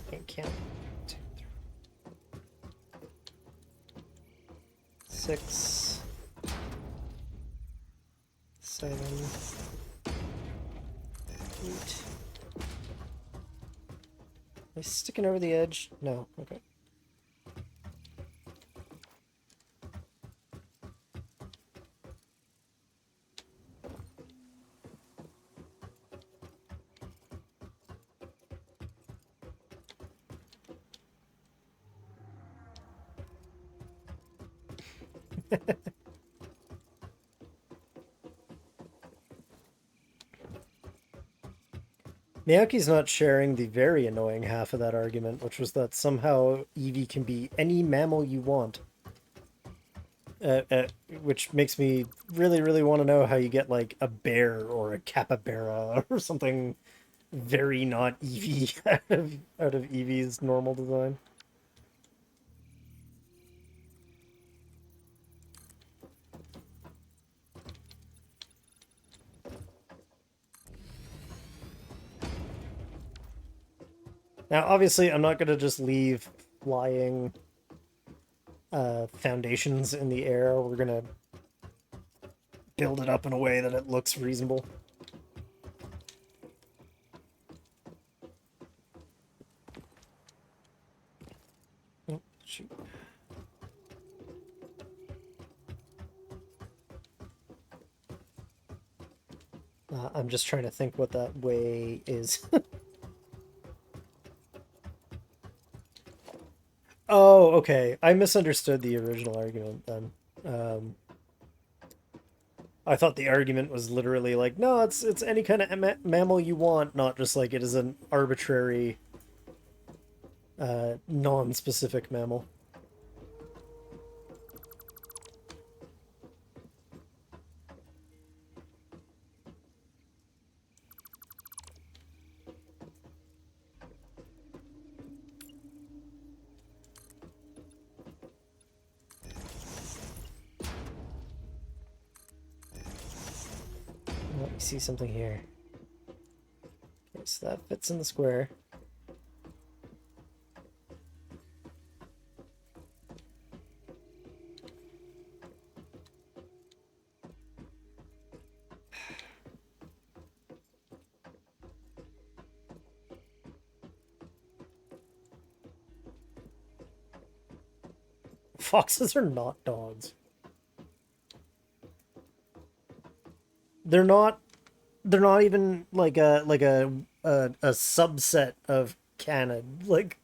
Can't count. 2, 3, 6, 7, 8. Am I sticking over the edge? No. Okay. Miyaki's not sharing the very annoying half of that argument, which was that somehow Eevee can be any mammal you want. Which makes me really, really want to know how you get, like, a bear or a capybara or something very not Eevee out of Eevee's normal design. Now, obviously, I'm not going to just leave flying foundations in the air. We're going to build it up in a way that it looks reasonable. Oh, shoot. I'm just trying to think what that way is. Oh, okay. I misunderstood the original argument then. I thought the argument was literally like, no, it's any kind of mammal you want, not just like it is an arbitrary, non-specific mammal. Oh, I see something here. Okay, so that fits in the square. Foxes are not dogs. They're not. They're not even like a subset of canid. Like,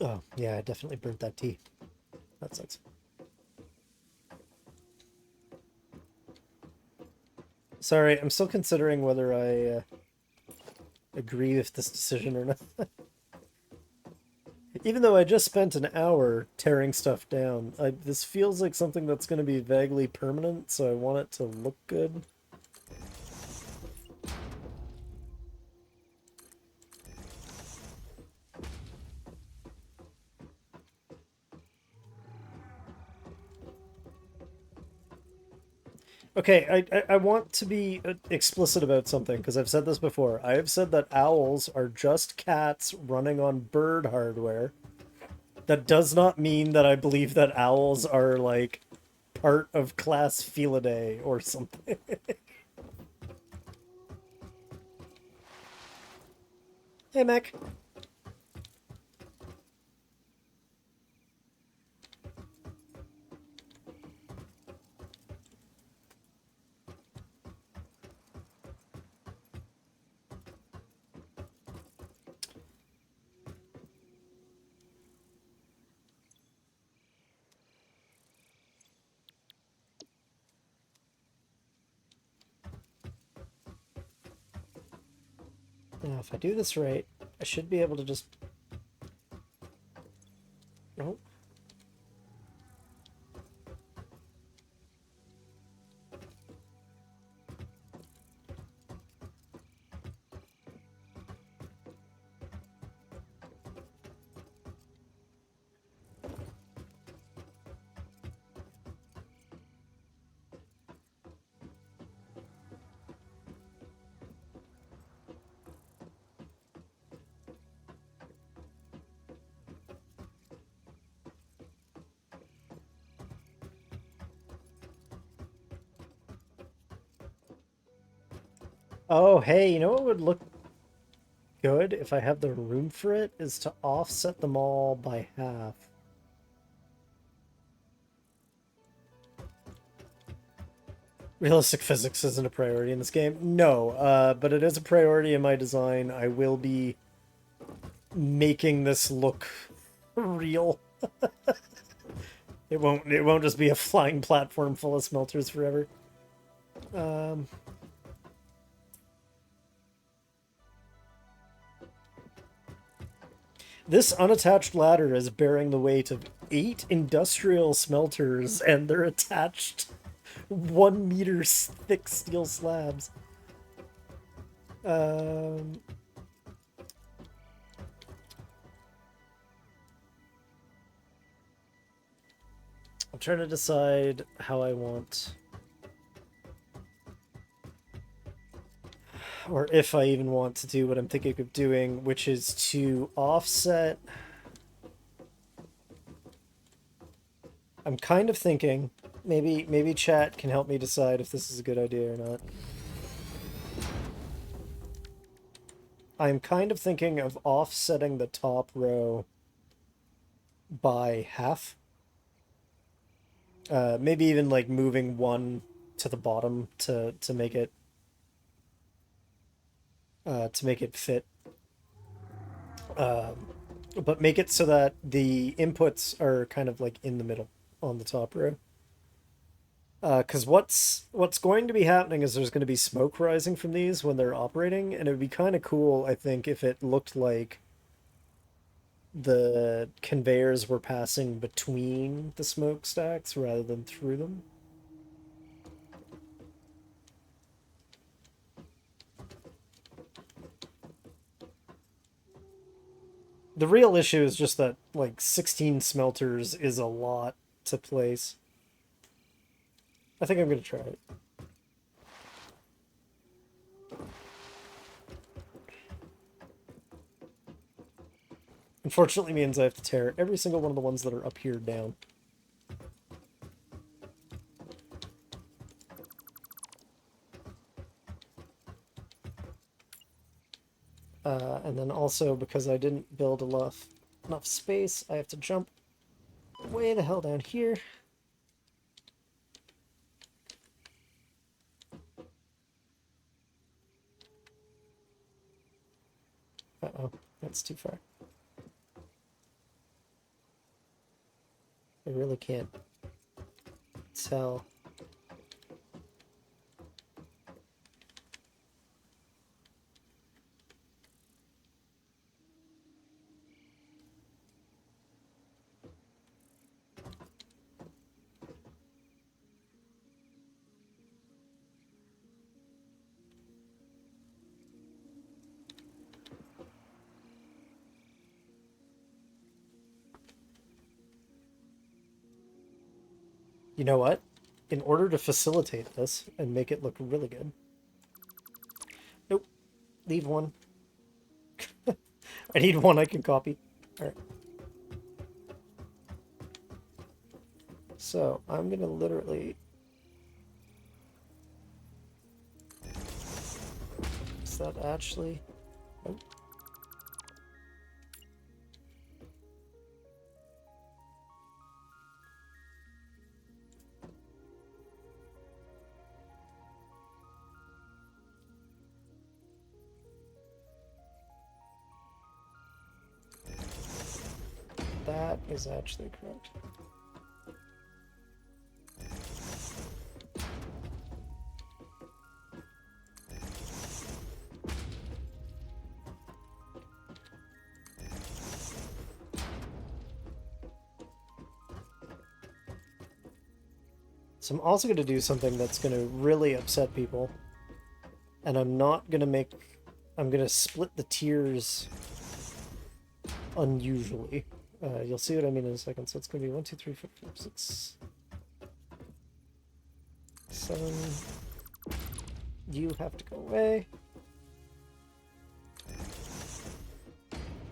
oh yeah, I definitely burnt that tea. That sucks. Sorry, I'm still considering whether I agree with this decision or not. Even though I just spent an hour tearing stuff down, this feels like something that's going to be vaguely permanent, so I want it to look good. Okay, I want to be explicit about something, because I've said this before. I have said that owls are just cats running on bird hardware. That does not mean that I believe that owls are, like, part of class Felidae or something. Hey, Mac. Now, if I do this right, I should be able to just... Nope. Oh, hey, you know what would look good if I have the room for it? Is to offset them all by half. Realistic physics isn't a priority in this game. No, but it is a priority in my design. I will be making this look real. It won't just be a flying platform full of smelters forever. Um, this unattached ladder is bearing the weight of 8 industrial smelters, and they're attached 1 meter thick steel slabs. Um, I'm trying to decide how I want, or if I even want to do what I'm thinking of doing, which is to offset. I'm kind of thinking, maybe chat can help me decide if this is a good idea or not. I'm kind of thinking of offsetting the top row by half. Maybe even like moving one to the bottom to make it fit. But make it so that the inputs are kind of like in the middle on the top row. Because what's going to be happening is there's going to be smoke rising from these when they're operating, and it would be kind of cool, I think, if it looked like the conveyors were passing between the smokestacks rather than through them. The real issue is just that, like, 16 smelters is a lot to place. I think I'm going to try it. Unfortunately means I have to tear every single one of the ones that are up here down. And then also, because I didn't build enough space, I have to jump way the hell down here. Uh-oh, that's too far. I really can't tell. You know what? In order to facilitate this and make it look really good. Nope. Leave one. I need one I can copy. Alright. So, I'm gonna literally... Is that actually... Nope. That is actually correct. So I'm also going to do something that's going to really upset people. And I'm not going to make... I'm going to split the tiers unusually. You'll see what I mean in a second. So it's going to be 1, 2, 3, 4, 5, 6, 7. You have to go away.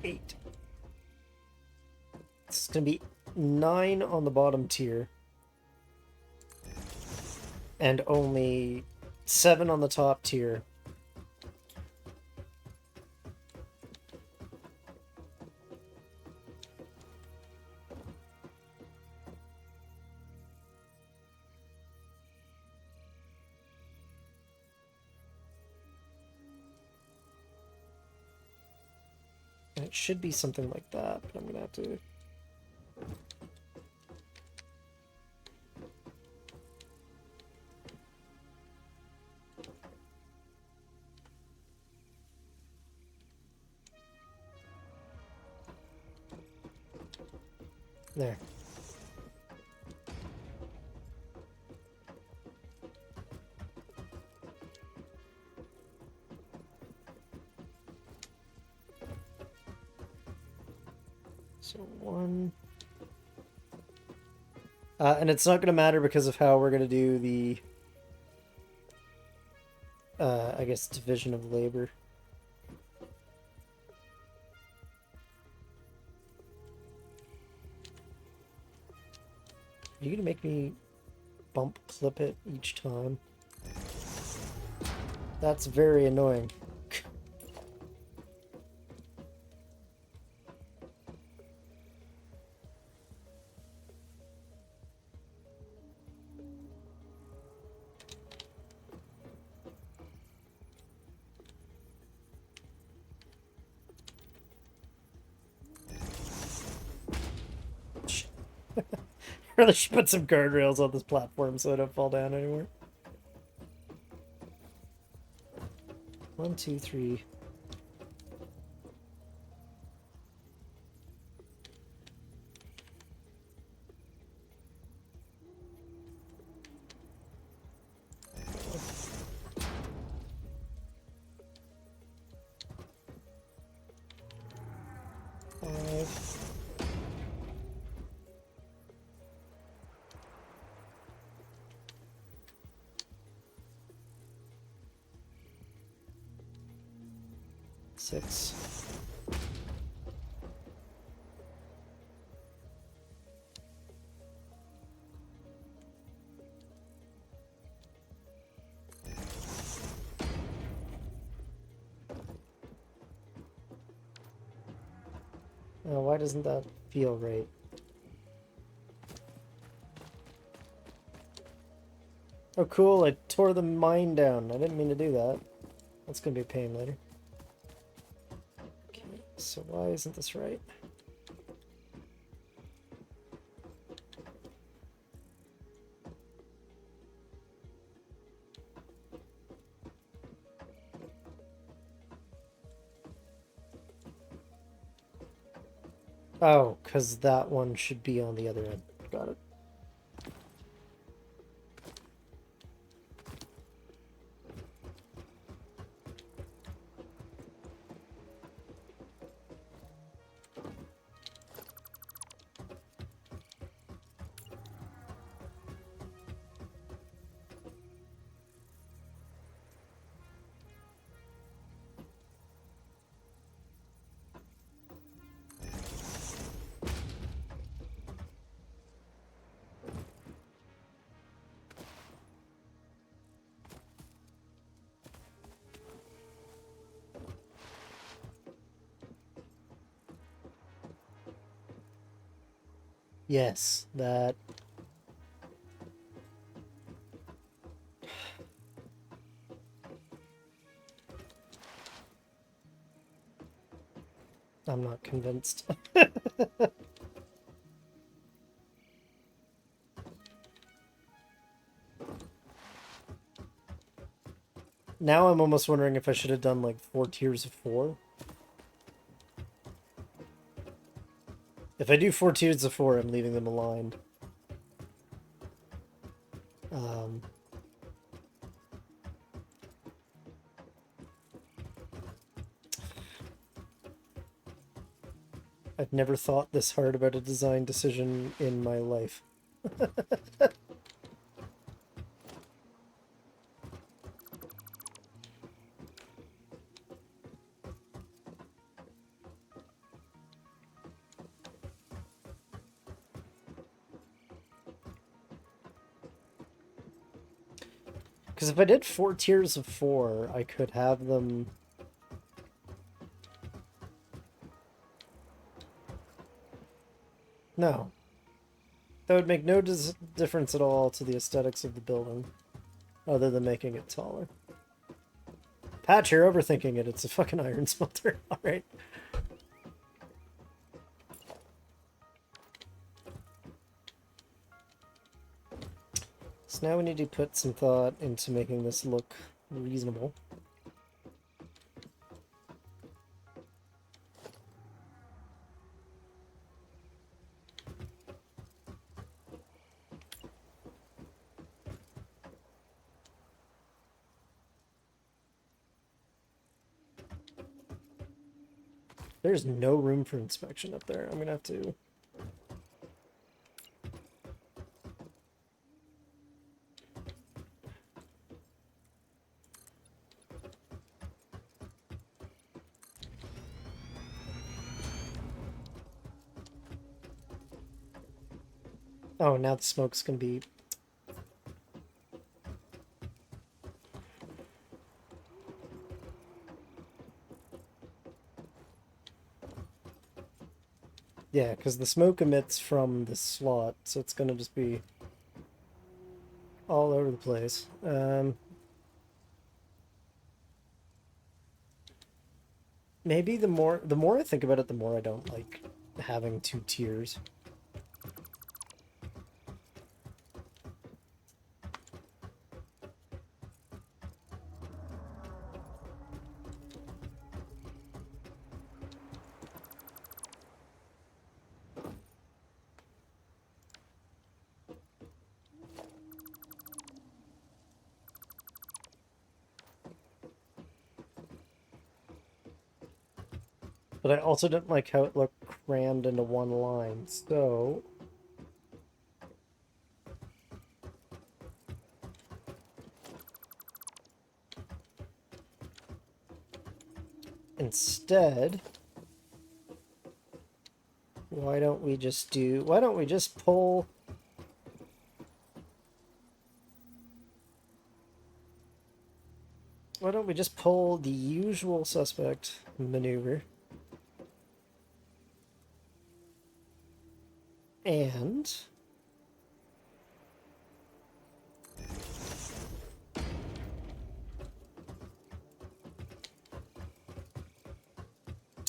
8. It's going to be 9 on the bottom tier. And only 7 on the top tier. And it should be something like that, but I'm going to have to... There. So 1. And it's not going to matter because of how we're going to do the, I guess, division of labor. Are you going to make me bump clip it each time? That's very annoying. Really should put some guardrails on this platform so I don't fall down anymore. 1, 2, 3. Five. 6. Oh, why doesn't that feel right? Oh, cool, I tore the mine down. I didn't mean to do that. That's gonna be a pain later. Okay, so why isn't this right? Oh, because that one should be on the other end. Got it. Yes, that. I'm not convinced. Now I'm almost wondering if I should have done like 4 tiers of 4. If I do 4 tiers of 4, I'm leaving them aligned. I've never thought this hard about a design decision in my life. Because if I did 4 tiers of 4, I could have them... No. That would make no difference at all to the aesthetics of the building, other than making it taller. Patch, you're overthinking it. It's a fucking iron smelter. Alright. So now we need to put some thought into making this look reasonable. There's no room for inspection up there. I'm gonna have to... Oh, now the smoke's gonna be... Yeah, because the smoke emits from the slot, so it's gonna just be all over the place. Maybe the more I think about it, the more I don't like having 2 tiers. But I also didn't like how it looked crammed into one line, so... instead, why don't we just pull... Why don't we just pull the usual suspect maneuver? And...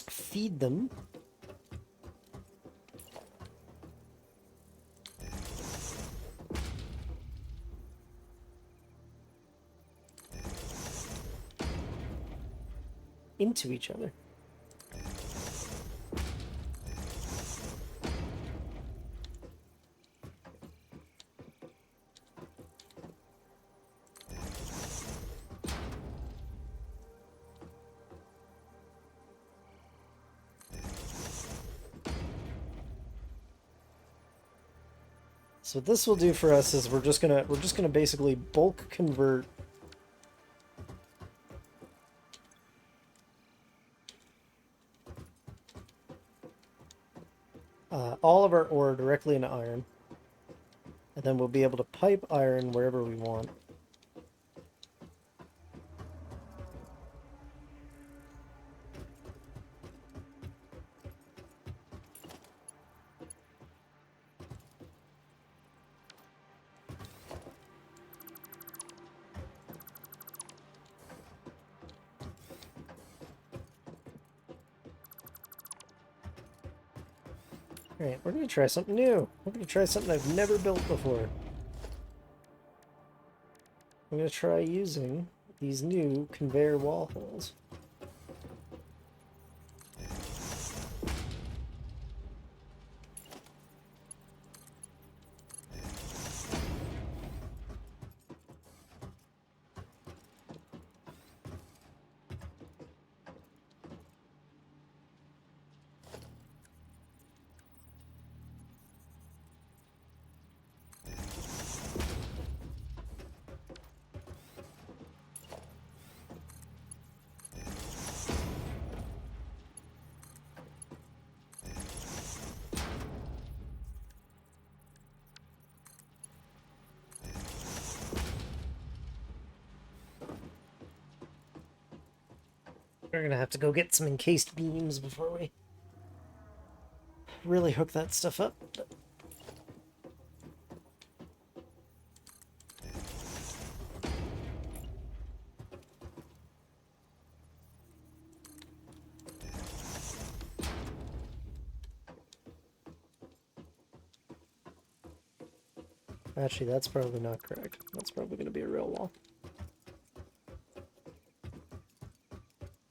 feed them into each other. So what this will do for us is we're just gonna basically bulk convert all of our ore directly into iron, and then we'll be able to pipe iron wherever we want. Alright, we're going to try something new. We're going to try something I've never built before. I'm going to try using these new conveyor wall holes. We're gonna have to go get some encased beams before we really hook that stuff up. Actually, that's probably not correct. That's probably gonna be a real wall.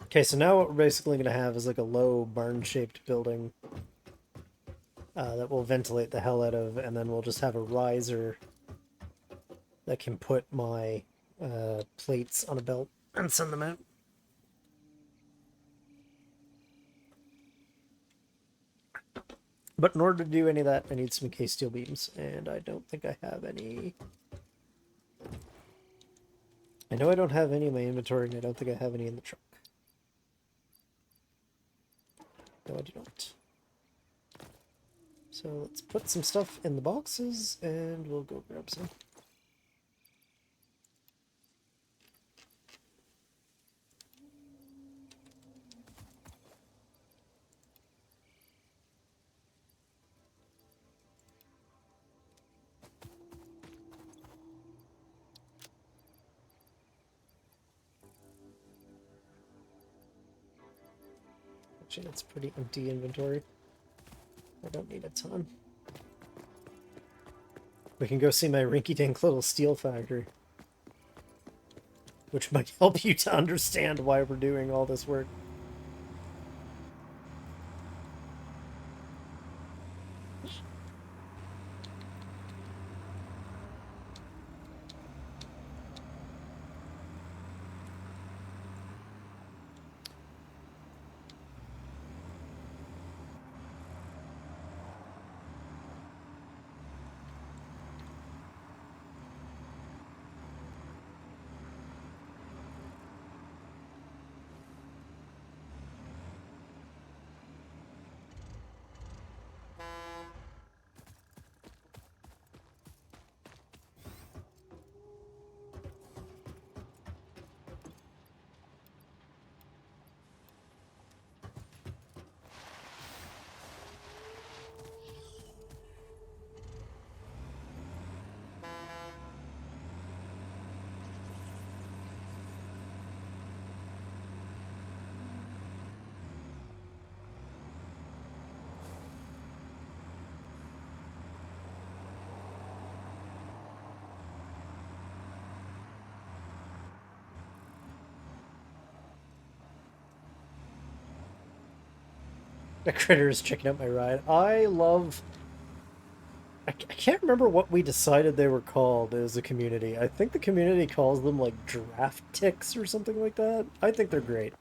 Okay, so now what we're basically going to have is like a low barn-shaped building that we'll ventilate the hell out of, and then we'll just have a riser that can put my plates on a belt and send them out. But in order to do any of that, I need some encased steel beams, and I don't think I have any. I know I don't have any in my inventory, and I don't think I have any in the truck. No, I do not. So let's put some stuff in the boxes, and we'll go grab some. Actually, that's pretty empty inventory. I don't need a ton. We can go see my rinky-dink little steel factory, which might help you to understand why we're doing all this work. A critter is checking out my ride. I love... I can't remember what we decided they were called as a community. I think the community calls them like draft ticks or something like that. I think they're great.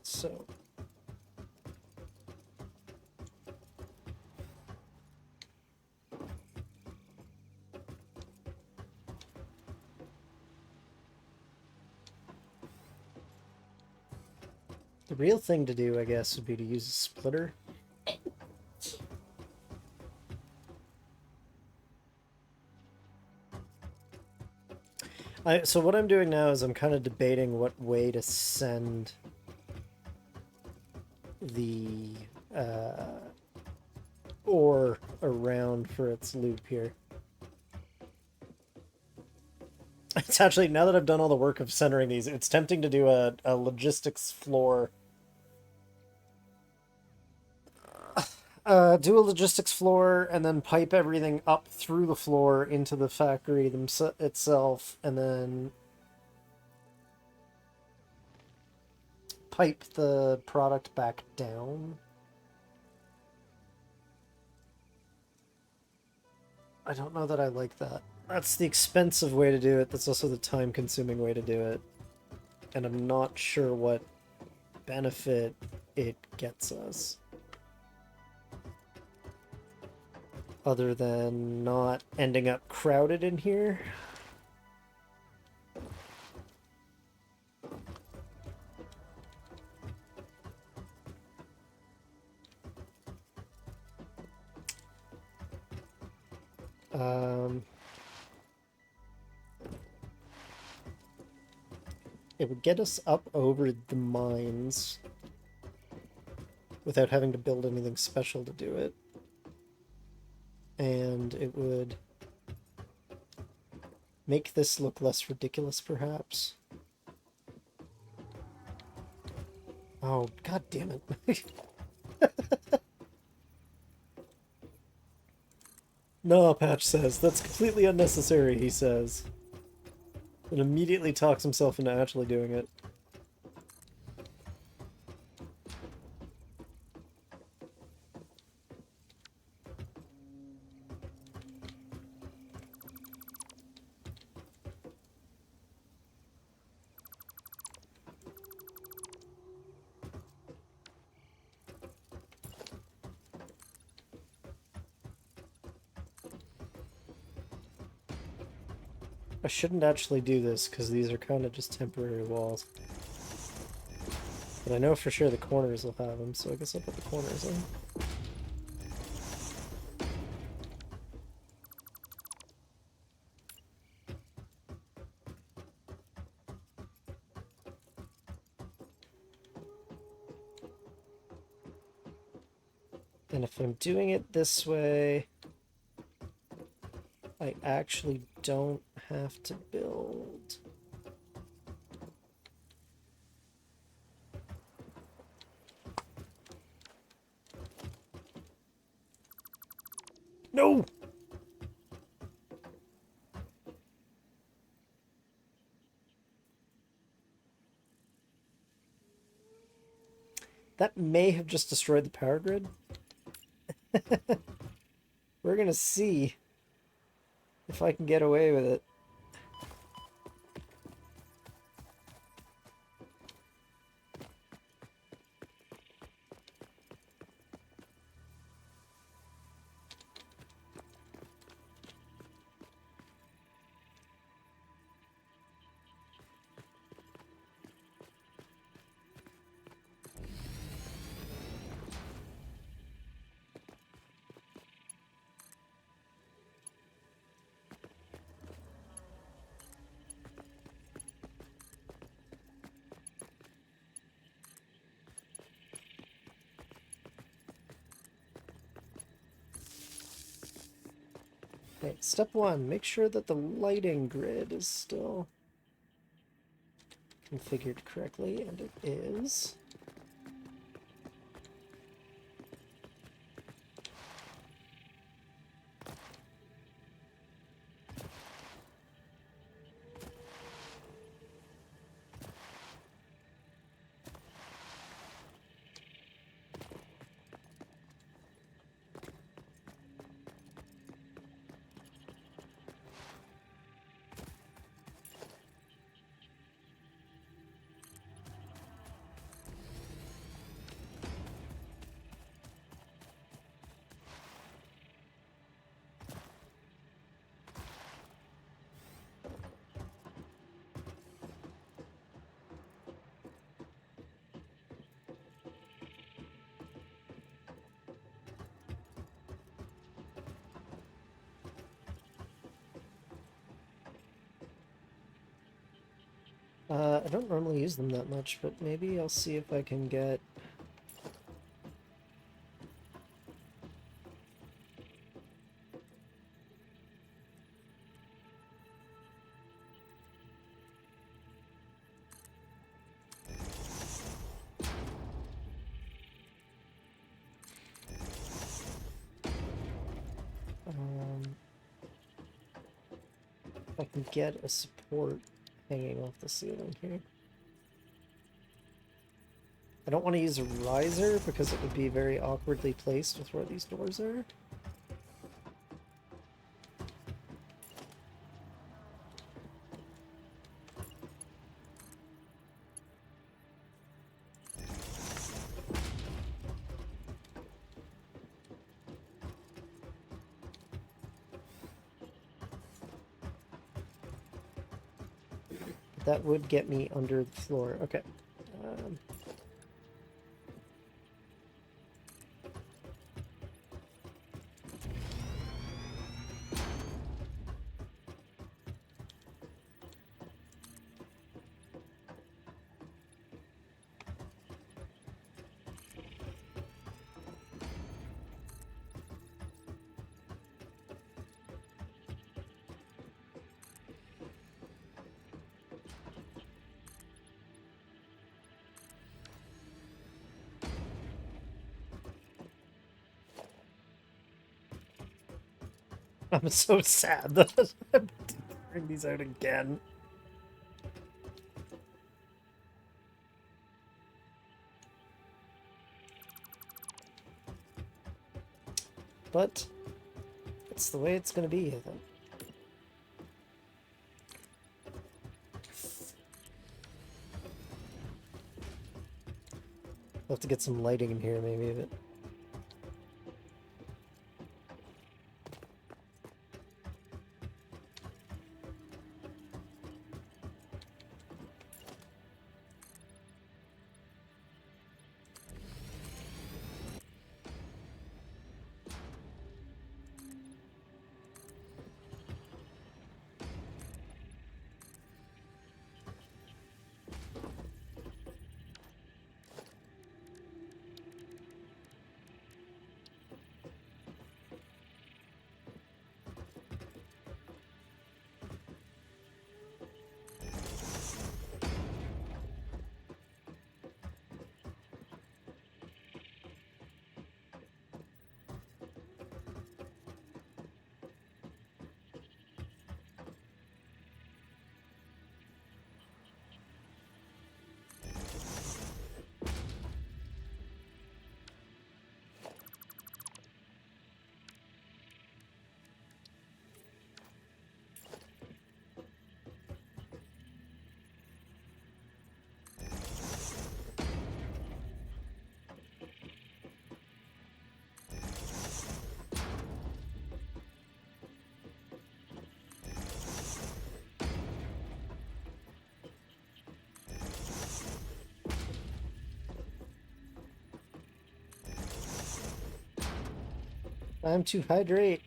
So... the real thing to do, I guess, would be to use a splitter. So what I'm doing now is I'm kind of debating what way to send the ore around for its loop here. It's actually, now that I've done all the work of centering these, it's tempting to do a logistics floor. Do a logistics floor and then pipe everything up through the floor into the factory itself, and then pipe the product back down. I don't know that I like that. That's the expensive way to do it. That's also the time-consuming way to do it. And I'm not sure what benefit it gets us. Other than not ending up crowded in here. It would get us up over the mines without having to build anything special to do it. And it would make this look less ridiculous, perhaps. Oh, god damn it. No, Patch says. That's completely unnecessary, he says. And immediately talks himself into actually doing it. I shouldn't actually do this, because these are kind of just temporary walls. But I know for sure the corners will have them, so I guess I'll put the corners in. And if I'm doing it this way, I actually don't have to build. No! That may have just destroyed the power grid. We're gonna see if I can get away with it. Okay, step one, make sure that the lighting grid is still configured correctly, and it is. I don't normally use them that much, but maybe I'll see if I can get... if I can get a support hanging off the ceiling here. I don't want to use a riser because it would be very awkwardly placed with where these doors are. That would get me under the floor. Okay. I'm so sad that I'm bring these out again. But it's the way it's going to be, I think. I'll have to get some lighting in here, maybe, but... Time to hydrate.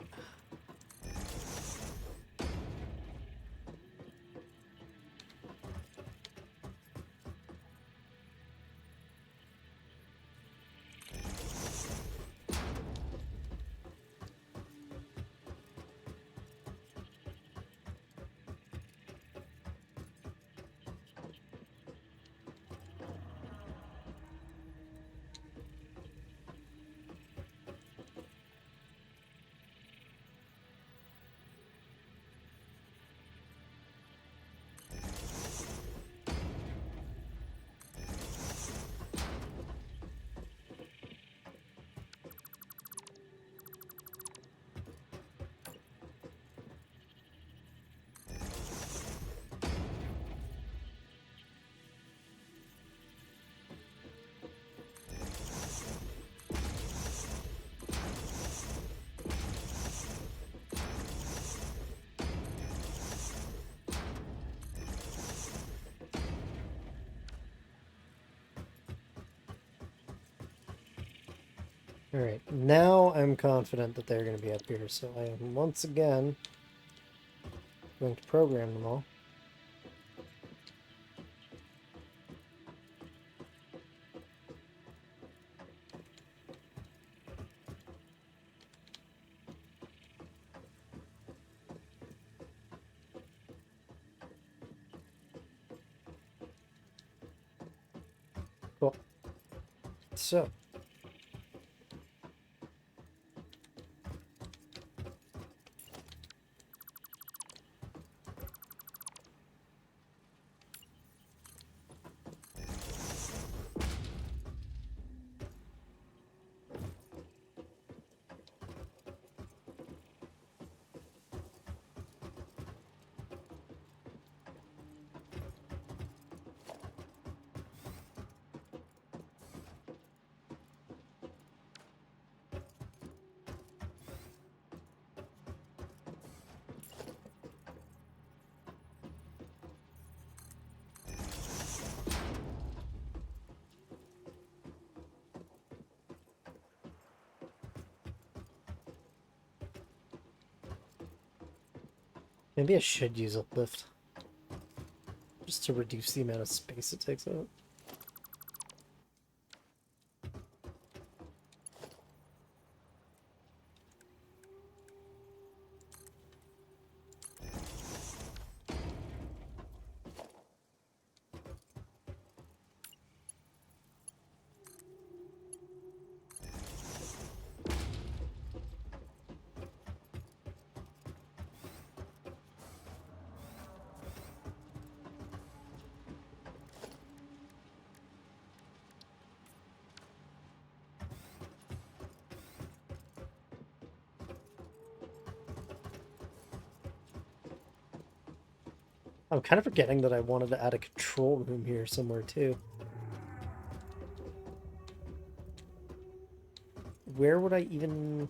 Alright, now I'm confident that they're going to be up here, so I am once again going to program them all. Cool. So, maybe I should use a lift, just to reduce the amount of space it takes up. I'm kind of forgetting that I wanted to add a control room here somewhere too. Where would I even...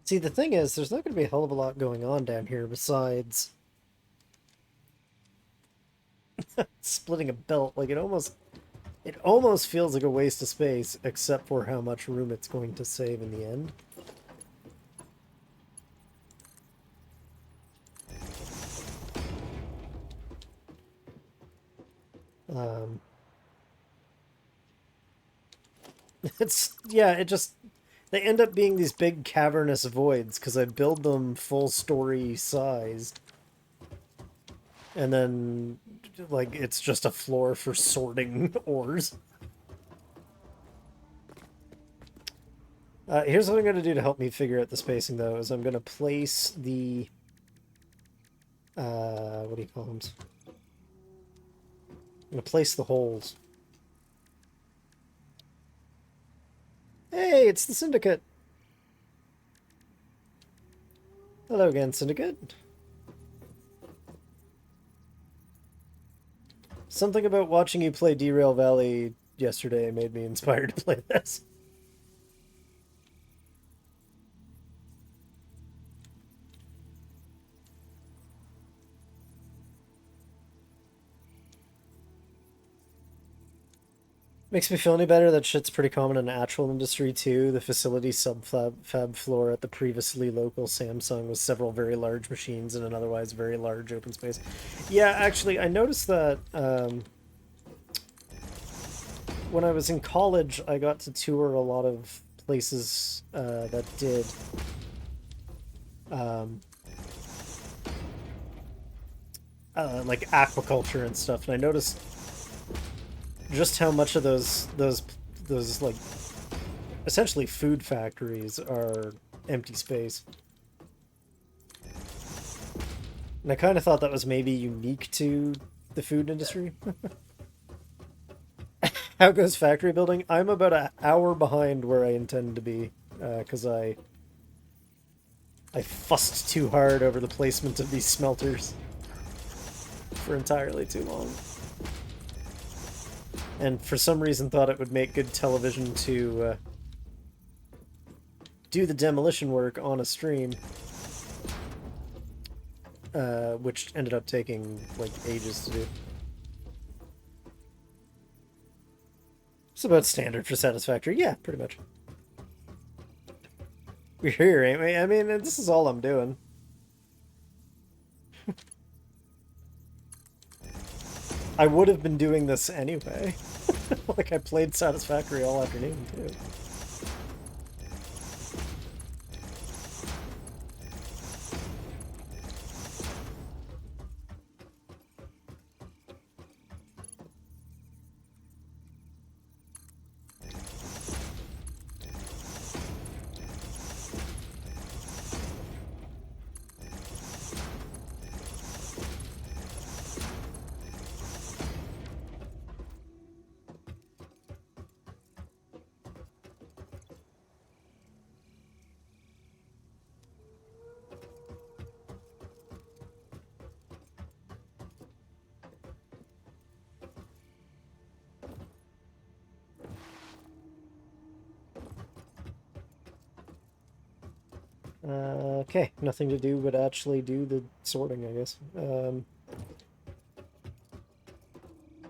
See, the thing is, there's not going to be a hell of a lot going on down here besides splitting a belt. Like, it almost feels like a waste of space, except for how much room it's going to save in the end. Um, yeah, they end up being these big cavernous voids because I build them full story sized. And then, like, it's just a floor for sorting ores. Here's what I'm going to do to help me figure out the spacing, though, is I'm going to place the... what do you call them? I'm going to place the holes. Hey, it's the Syndicate! Hello again, Syndicate. Something about watching you play Derail Valley yesterday made me inspired to play this. Makes me feel any better that shit's pretty common in the actual industry too. The facility sub-fab floor at the previously local Samsung was several very large machines in an otherwise very large open space. Yeah, actually, I noticed that when I was in college, I got to tour a lot of places that did um, like aquaculture and stuff, and I noticed just how much of those like essentially food factories are empty space. And I kind of thought that was maybe unique to the food industry. How goes factory building? I'm about an hour behind where I intend to be, because I fussed too hard over the placement of these smelters for entirely too long. And for some reason thought it would make good television to do the demolition work on a stream, which ended up taking like ages to do. It's about standard for Satisfactory. Yeah, pretty much. We're here, ain't we? I mean, this is all I'm doing. I would have been doing this anyway. Like, I played Satisfactory all afternoon, too. Okay, nothing to do but actually do the sorting, I guess.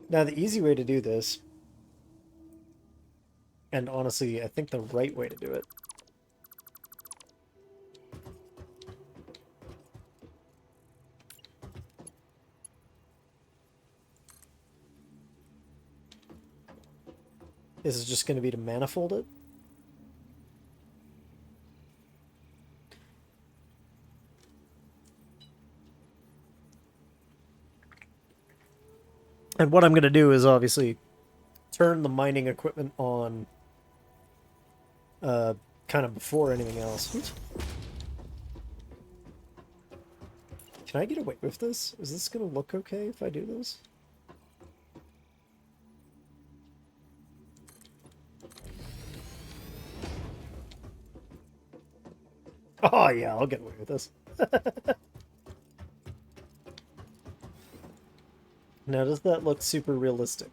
Now, the easy way to do this, and honestly, I think the right way to do it, is just going to be to manifold it. And what I'm going to do is obviously turn the mining equipment on kind of before anything else. Can I get away with this? Is this going to look okay if I do this? Oh yeah, I'll get away with this. Now, does that look super realistic?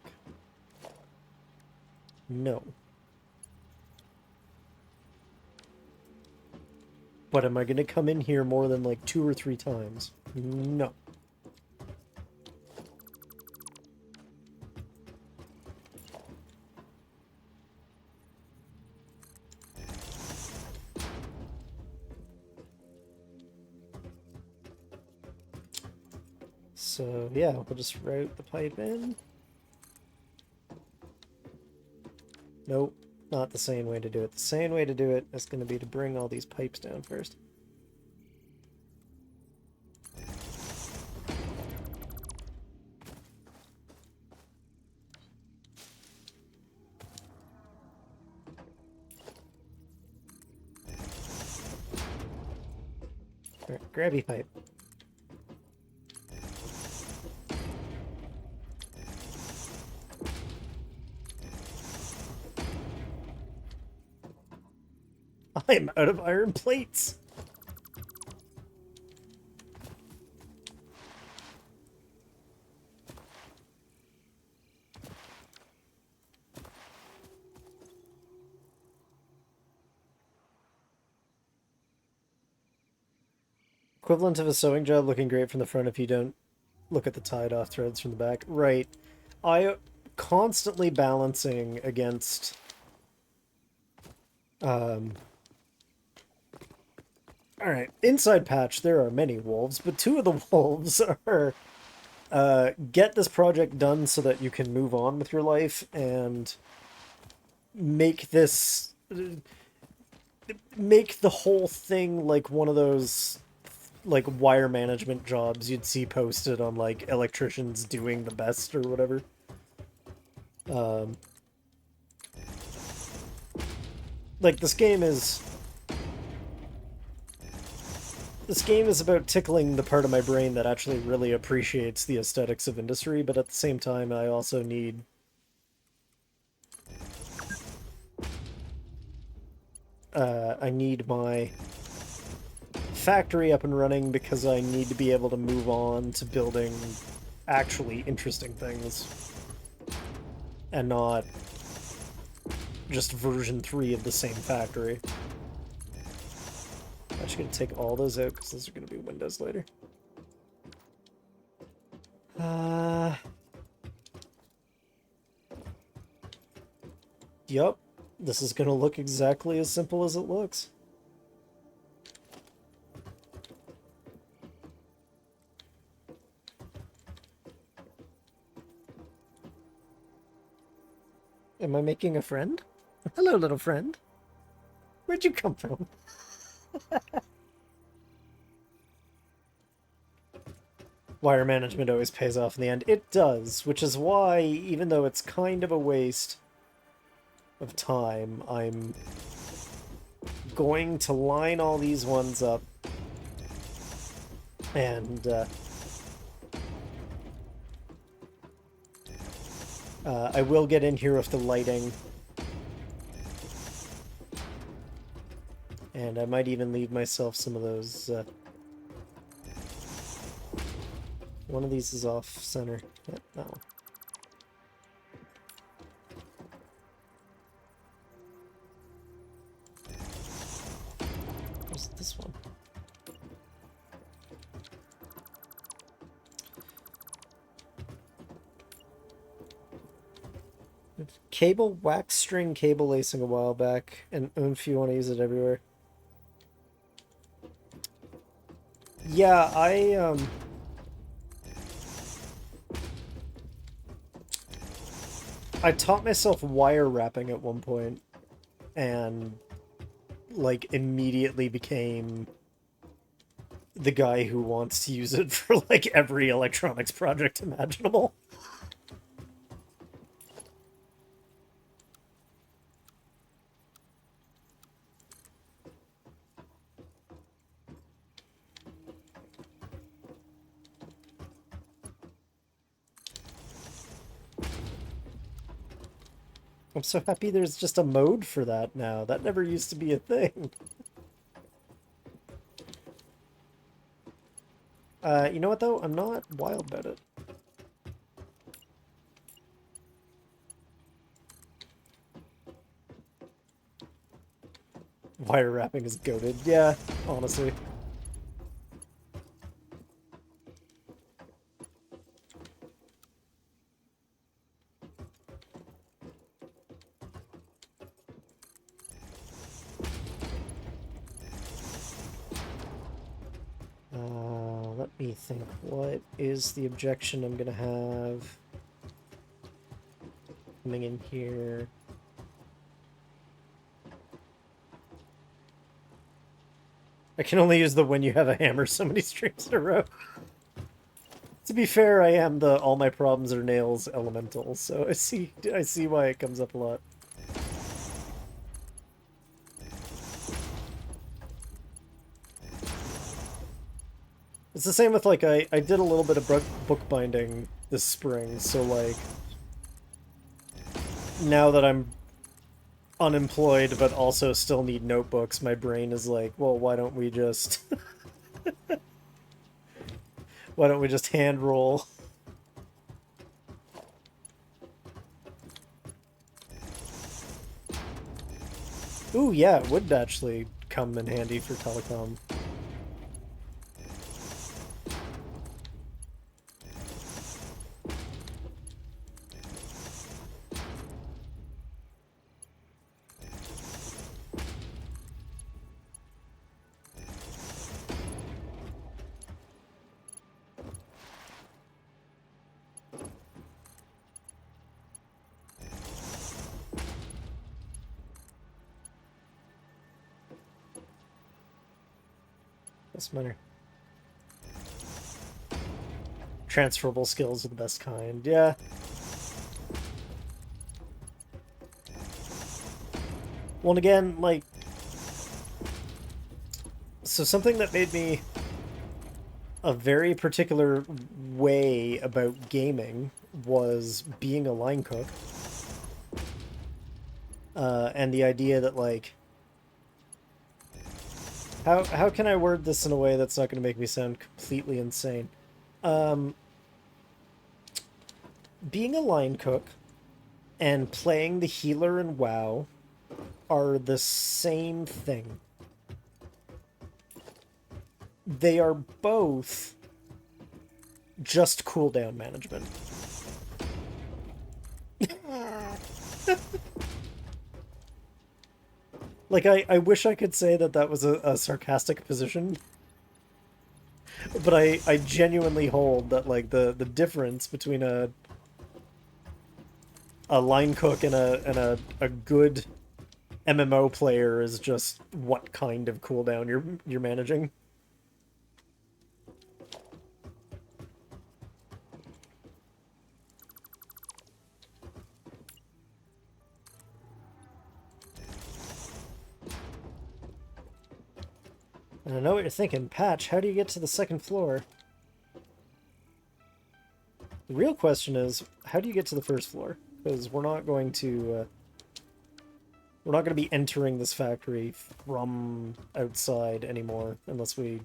No. But am I going to come in here more than like 2 or 3 times? No. So yeah, we'll just route the pipe in. Nope, not the same way to do it. The same way to do it is going to be to bring all these pipes down first. Alright, grabby pipe. I'm out of iron plates! Equivalent of a sewing job looking great from the front if you don't look at the tied-off threads from the back. Right. I constantly balancing against Alright, inside patch there are many wolves, but 2 of the wolves are Get this project done so that you can move on with your life and make this make the whole thing like one of those like wire management jobs you'd see posted on like electricians doing the best or whatever. Um, like this game is about tickling the part of my brain that actually really appreciates the aesthetics of industry, but at the same time I also need I need my factory up and running because I need to be able to move on to building actually interesting things and not just version 3 of the same factory. I'm actually going to take all those out because those are going to be windows later. Yup. This is going to look exactly as simple as it looks. Am I making a friend? Hello, little friend. Where'd you come from? Wire management always pays off in the end. It does, which is why, even though it's kind of a waste of time, I'm going to line all these ones up and I will get in here with the lighting, and I might even leave myself some of those one of these is off center. Yep, that one. Where's this one? Cable, wax string cable lacing a while back, and if you want to use it everywhere. Yeah, I taught myself wire wrapping at one point, and like immediately became the guy who wants to use it for like every electronics project imaginable. I'm so happy there's just a mode for that now. That never used to be a thing. You know what though? I'm not wild about it. Wire wrapping is goated. Yeah, honestly. Let me think. What is the objection I'm gonna have coming in here? I can only use the when you have a hammer so many streams in a row. To be fair, I am the all my problems are nails elemental, so I see why it comes up a lot. It's the same with like I did a little bit of bookbinding this spring, so like now that I'm unemployed but also still need notebooks, my brain is like, well, why don't we just why don't we just hand roll? Ooh, yeah, it would actually come in handy for telecom. This minor. Transferable skills are the best kind. Yeah. Well, and again, like... So something that made me a very particular way about gaming was being a line cook. And the idea that, like... How can I word this in a way that's not going to make me sound completely insane? Being a line cook and playing the healer in WoW are the same thing. They are both just cooldown management. Like, I wish I could say that that was a sarcastic position, but I genuinely hold that, like, the difference between a line cook and a good MMO player is just what kind of cooldown you're managing. And I know what you're thinking, Patch, how do you get to the second floor? The real question is, how do you get to the first floor? Because we're not going to be entering this factory from outside anymore, unless we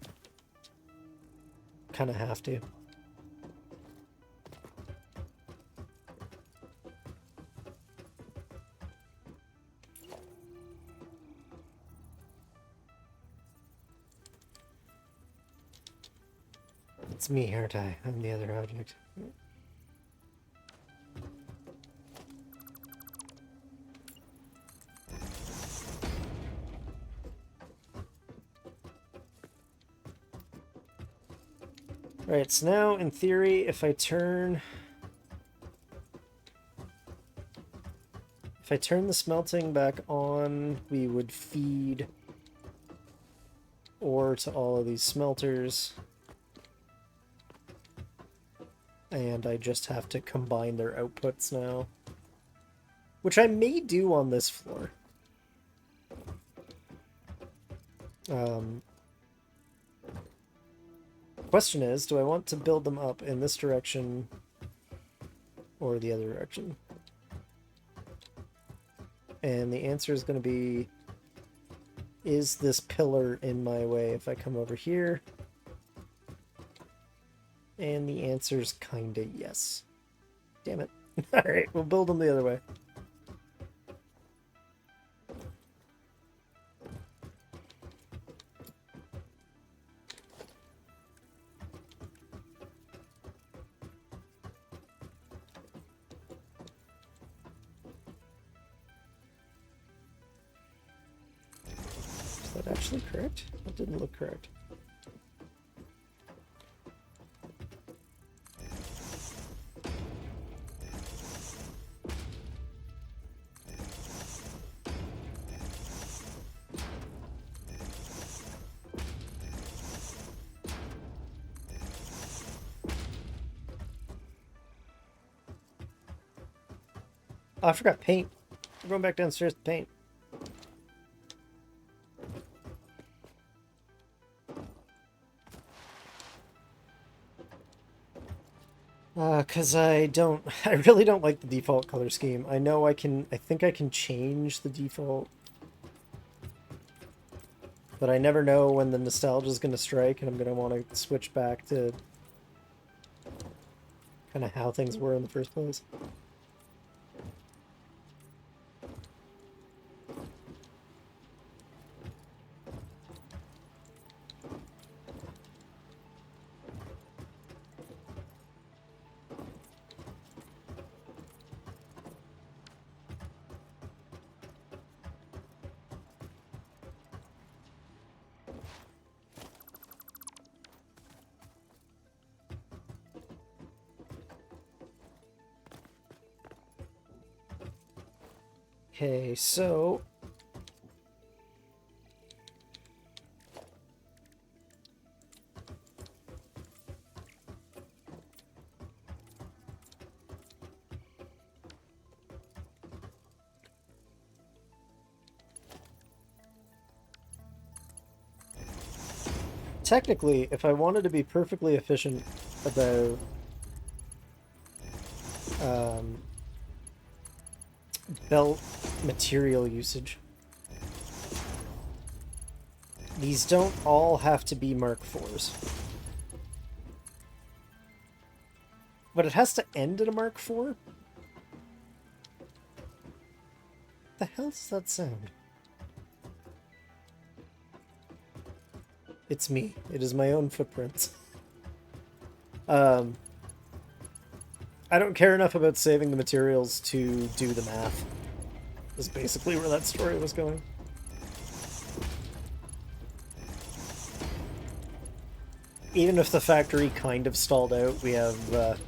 kind of have to. It's me, aren't I? I'm the other object. Alright, so now, in theory, if I turn the smelting back on, we would feed ore to all of these smelters. And I just have to combine their outputs now. Which I may do on this floor. Question is, do I want to build them up in this direction or the other direction? And the answer is going to be, is this pillar in my way if I come over here? And the answer's kinda yes. Damn it. Alright, we'll build them the other way. Is that actually correct? That didn't look correct. Oh, I forgot paint. We're going back downstairs to paint. Cause I really don't like the default color scheme. I think I can change the default, but I never know when the nostalgia is going to strike and I'm going to want to switch back to kind of how things were in the first place. Okay, so technically, if I wanted to be perfectly efficient about belt material usage, these don't all have to be Mark IVs. But it has to end at a Mark IV? The hell does that sound? It's me. It is my own footprints. I don't care enough about saving the materials to do the math. Is basically where that story was going. Even if the factory kind of stalled out, we have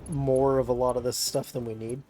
more of a lot of this stuff than we need.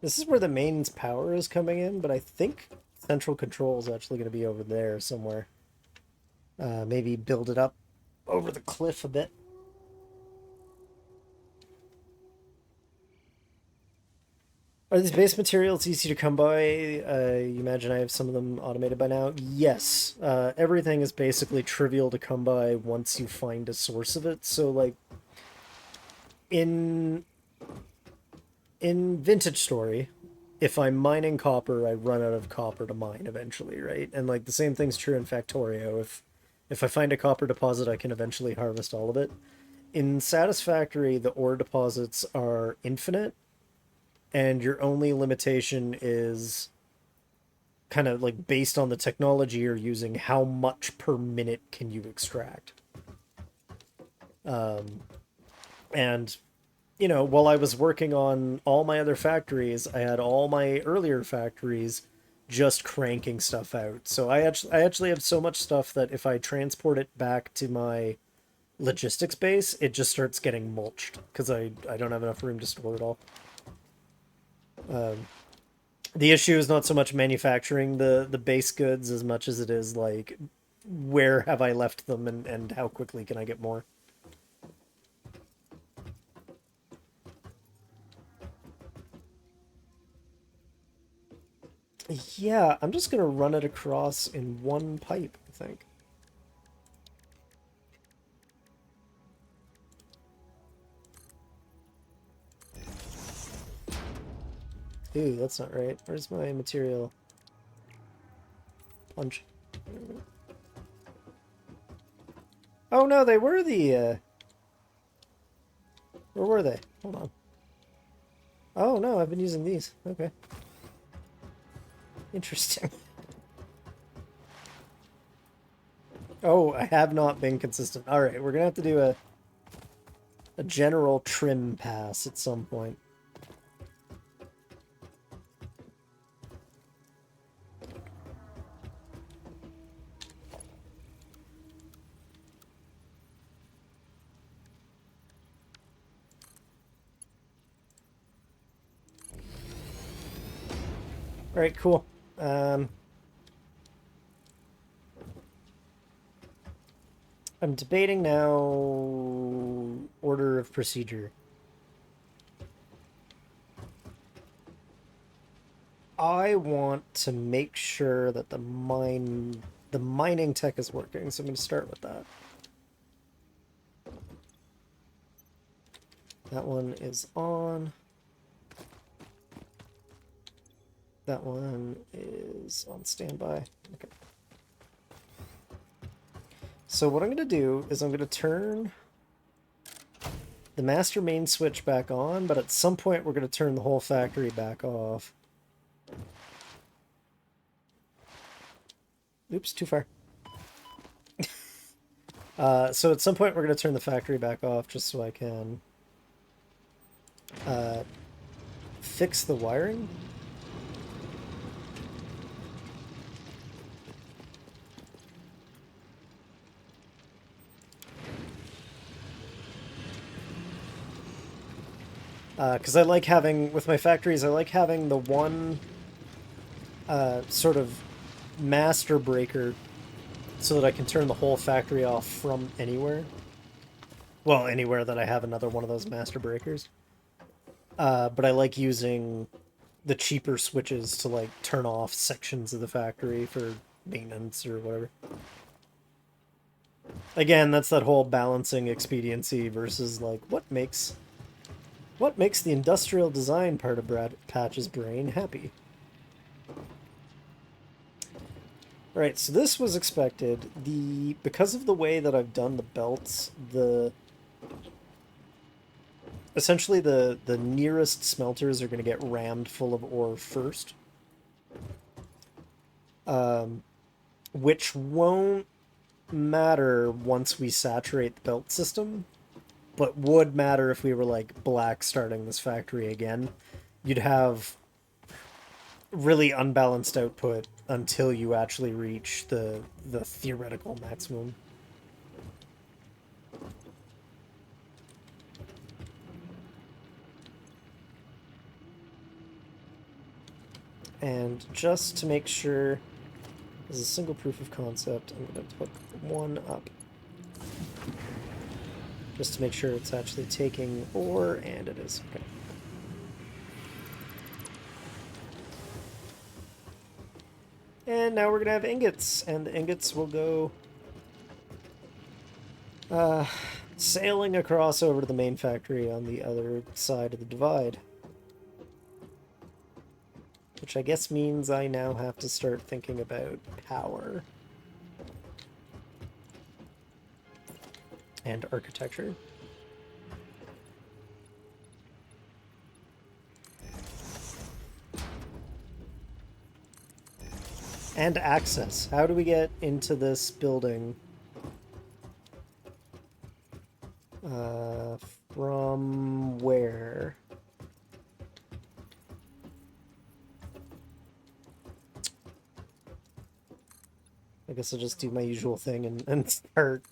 This is where the mains power is coming in, but I think central control is actually going to be over there somewhere. Maybe build it up over the cliff a bit. Are these base materials easy to come by? You imagine I have some of them automated by now? Yes. Everything is basically trivial to come by once you find a source of it. So, like, in Vintage Story, if I'm mining copper, I run out of copper to mine eventually, right? And, like, the same thing's true in Factorio. If I find a copper deposit, I can eventually harvest all of it. In Satisfactory, the ore deposits are infinite, and your only limitation is kind of like based on the technology you're using, how much per minute can you extract. And you know, while I was working on all my other factories, I had all my earlier factories just cranking stuff out. So I actually have so much stuff that if I transport it back to my logistics base, it just starts getting mulched because I don't have enough room to store it all. The issue is not so much manufacturing the base goods as much as it is like where have I left them and how quickly can I get more. Yeah, I'm just gonna run it across in one pipe, I think. Ooh, that's not right. Where's my material? Punch. Oh no, they were the, where were they? Hold on. Oh no, I've been using these. Okay. Interesting. Oh, I have not been consistent. Alright, we're gonna have to do a general trim pass at some point. Alright, cool. I'm debating now order of procedure. I want to make sure that the mining tech is working, so I'm going to start with that. That one is on. That one is on standby. Okay. So what I'm going to do is I'm going to turn the master main switch back on, but at some point we're going to turn the whole factory back off. Oops, too far. So at some point we're going to turn the factory back off just so I can fix the wiring. Because I like having, with my factories, I like having the one sort of master breaker so that I can turn the whole factory off from anywhere. Well, anywhere that I have another one of those master breakers. But I like using the cheaper switches to like turn off sections of the factory for maintenance or whatever. Again, that's that whole balancing expediency versus like what makes the industrial design part of Brad Patch's brain happy. Right, so this was expected. Because of the way that I've done the belts, essentially the nearest smelters are going to get rammed full of ore first, which won't matter once we saturate the belt system, but would matter if we were like black starting this factory again. You'd have really unbalanced output until you actually reach the theoretical maximum. And just to make sure this is a single proof of concept, I'm going to put one up. Just to make sure it's actually taking ore, and it is. Okay. And now we're going to have ingots, and the ingots will go sailing across over to the main factory on the other side of the divide. Which I guess means I now have to start thinking about power. And architecture. And access. How do we get into this building? From where? I guess I'll just do my usual thing and start...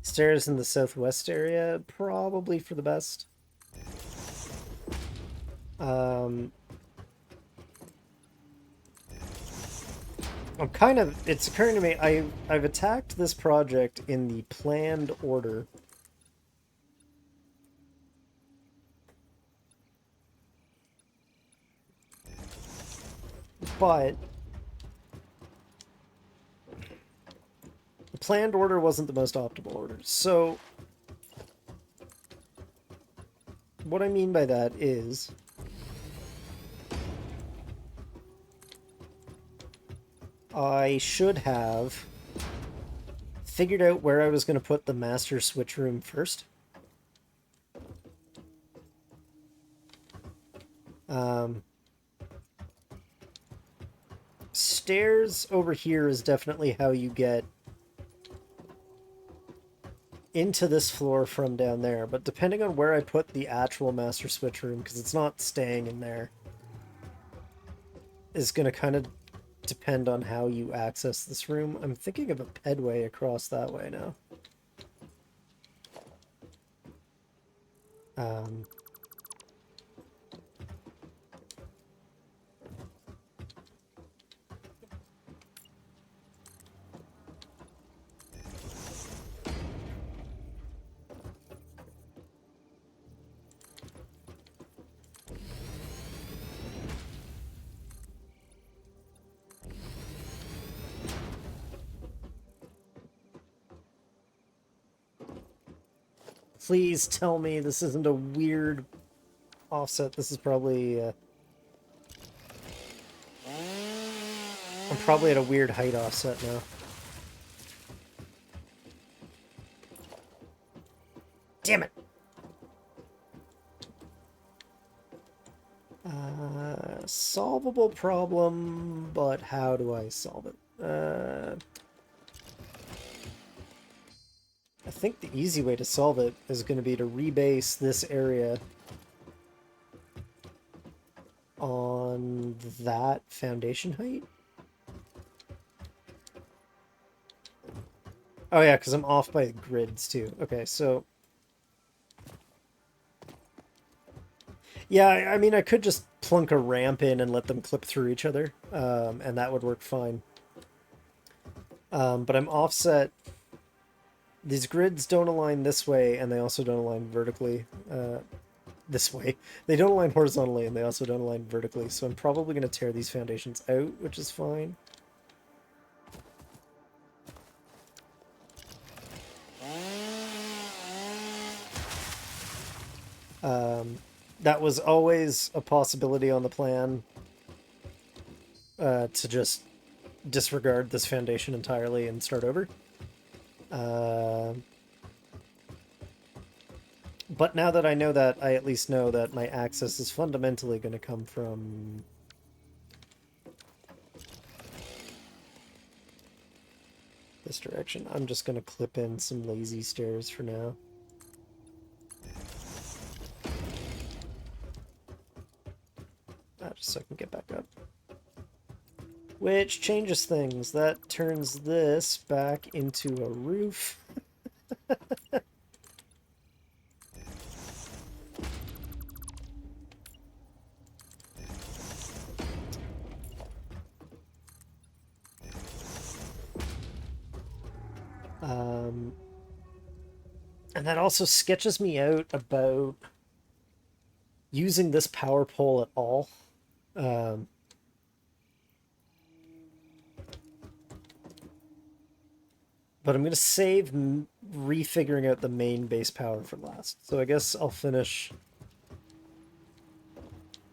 Stairs in the southwest area, probably for the best. It's occurring to me, I've attacked this project in the planned order. But the planned order wasn't the most optimal order. So what I mean by that is I should have figured out where I was going to put the master switch room first. Stairs over here is definitely how you get into this floor from down there, but depending on where I put the actual master switch room, because it's not staying in there, is going to kind of depend on how you access this room. I'm thinking of a pedway across that way now. Please tell me this isn't a weird offset. This is probably... I'm probably at a weird height offset now. Damn it! Solvable problem, but how do I solve it? I think the easy way to solve it is going to be to rebase this area on that foundation height. Oh yeah, because I'm off by grids too. Okay, so... Yeah, I mean, I could just plunk a ramp in and let them clip through each other, and that would work fine. But I'm offset. These grids don't align this way, and they also don't align vertically this way. They don't align horizontally, and they also don't align vertically, so I'm probably going to tear these foundations out, which is fine. That was always a possibility on the plan, to just disregard this foundation entirely and start over. But now that I know that, I at least know that my access is fundamentally going to come from... this direction. I'm just going to clip in some lazy stairs for now. Just so I can get back up. Which changes things. That turns this back into a roof. And that also sketches me out about using this power pole at all. But I'm going to save refiguring out the main base power for last. So I guess I'll finish...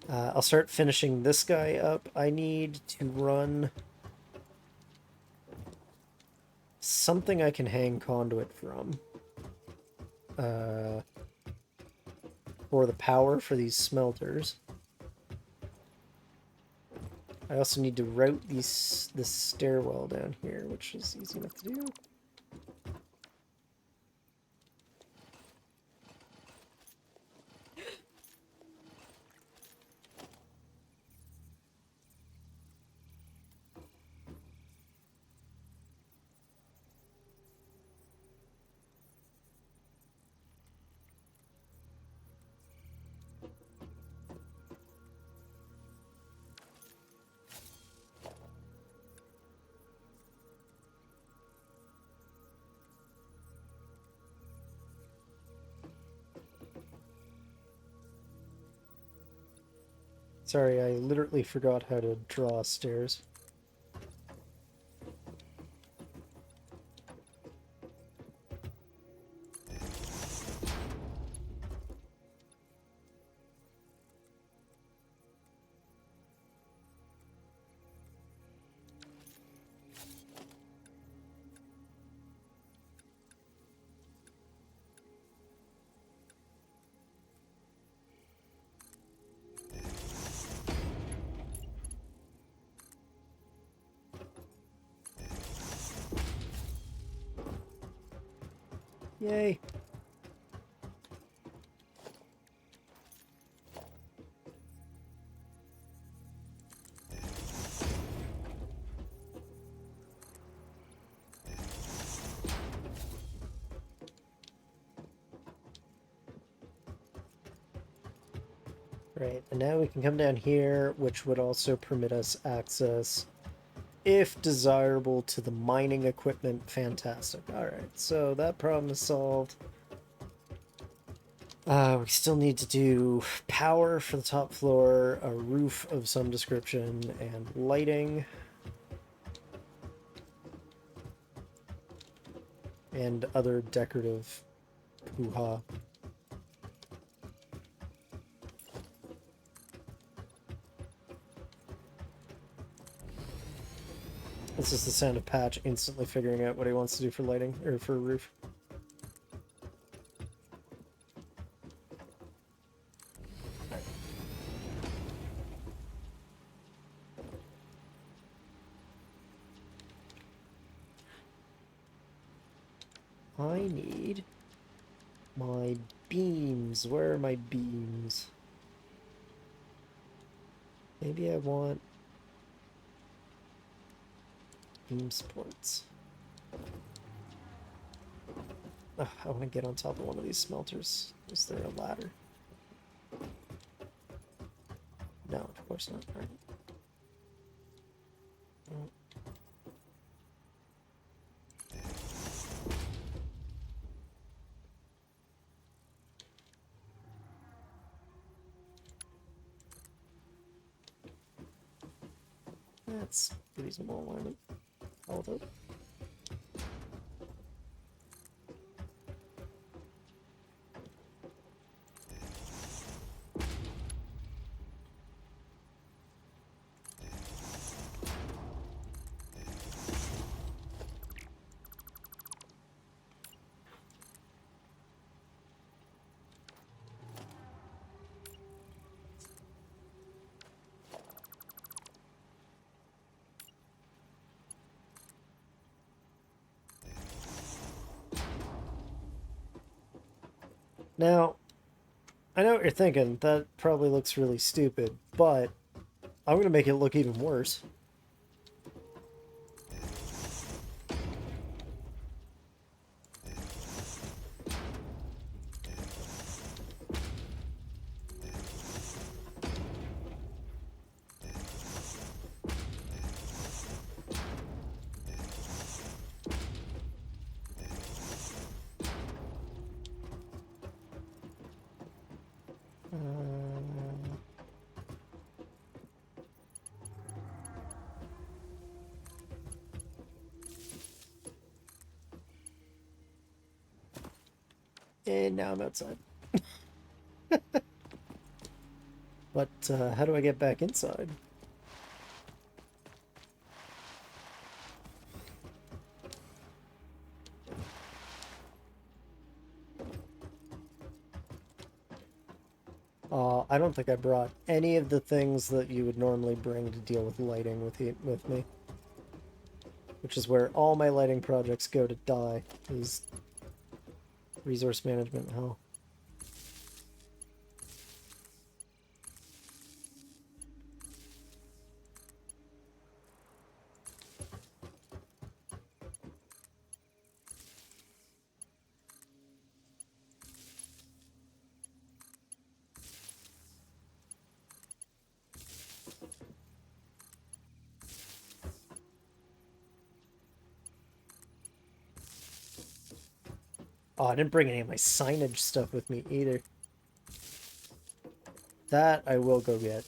I'll start finishing this guy up. I need to run something I can hang conduit from. For the power for these smelters. I also need to route this stairwell down here, which is easy enough to do. Sorry, I literally forgot how to draw stairs. Yay. Right, and now we can come down here, which would also permit us access, if desirable, to the mining equipment. Fantastic. Alright, so that problem is solved. We still need to do power for the top floor, a roof of some description, and lighting. And other decorative hoo-ha. This is the sound of Patch instantly figuring out what he wants to do for lighting, or for roof. I need my beams. Where are my beams? Maybe I want beam supports. Ugh, I want to get on top of one of these smelters. Is there a ladder? No, of course not. All right. That's a reasonable alignment. Although. Now, I know what you're thinking. That probably looks really stupid, but I'm going to make it look even worse. And now I'm outside. But how do I get back inside? I don't think I brought any of the things that you would normally bring to deal with lighting with me. Which is where all my lighting projects go to die, is resource management hell. Oh, I didn't bring any of my signage stuff with me either. That I will go get.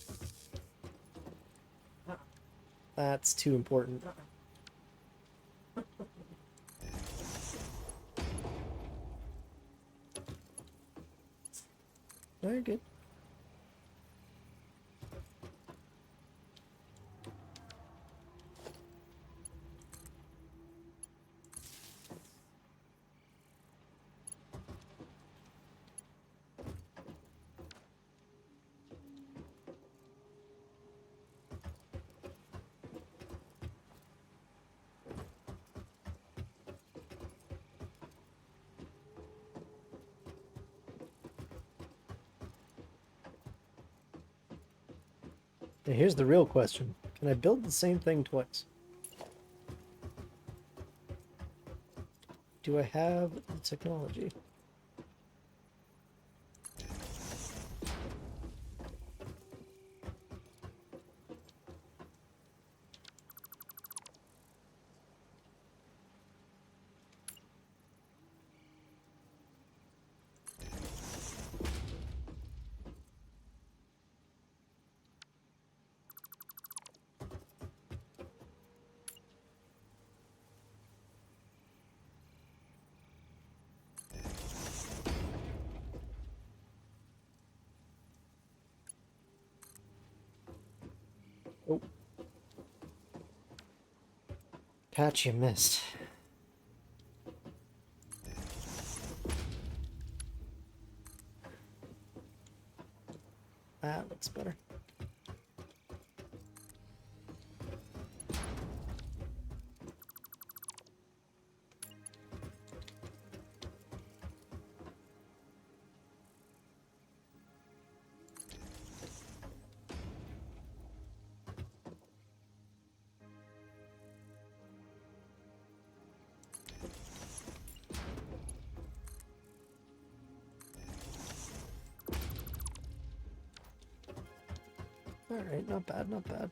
That's too important. Very good. Now here's the real question. Can I build the same thing twice? Do I have the technology? Oh. Patch, you missed. That looks better. Alright, not bad, not bad.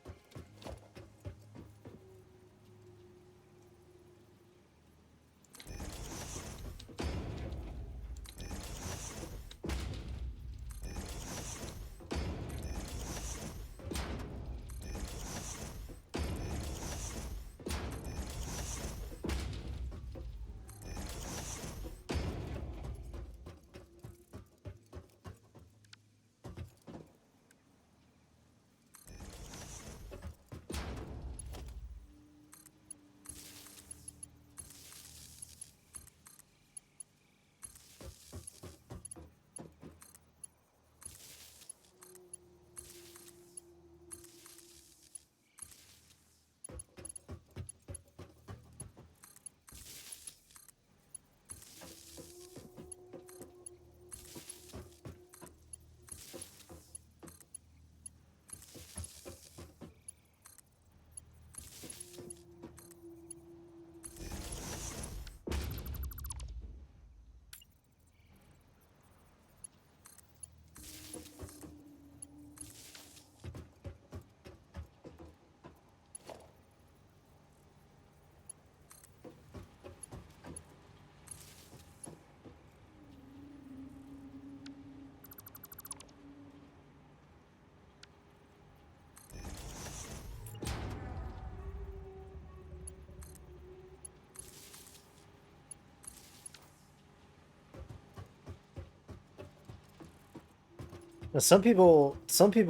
Now some people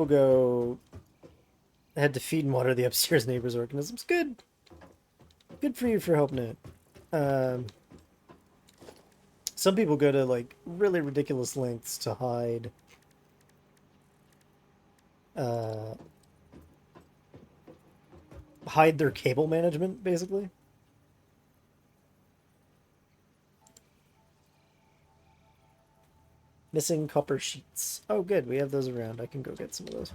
go had to feed and water the upstairs neighbors' organisms. Good. Good for you for helping it. Um, some people go to like really ridiculous lengths to uh, hide their cable management, basically. Missing copper sheets. Oh, good. We have those around. I can go get some of those.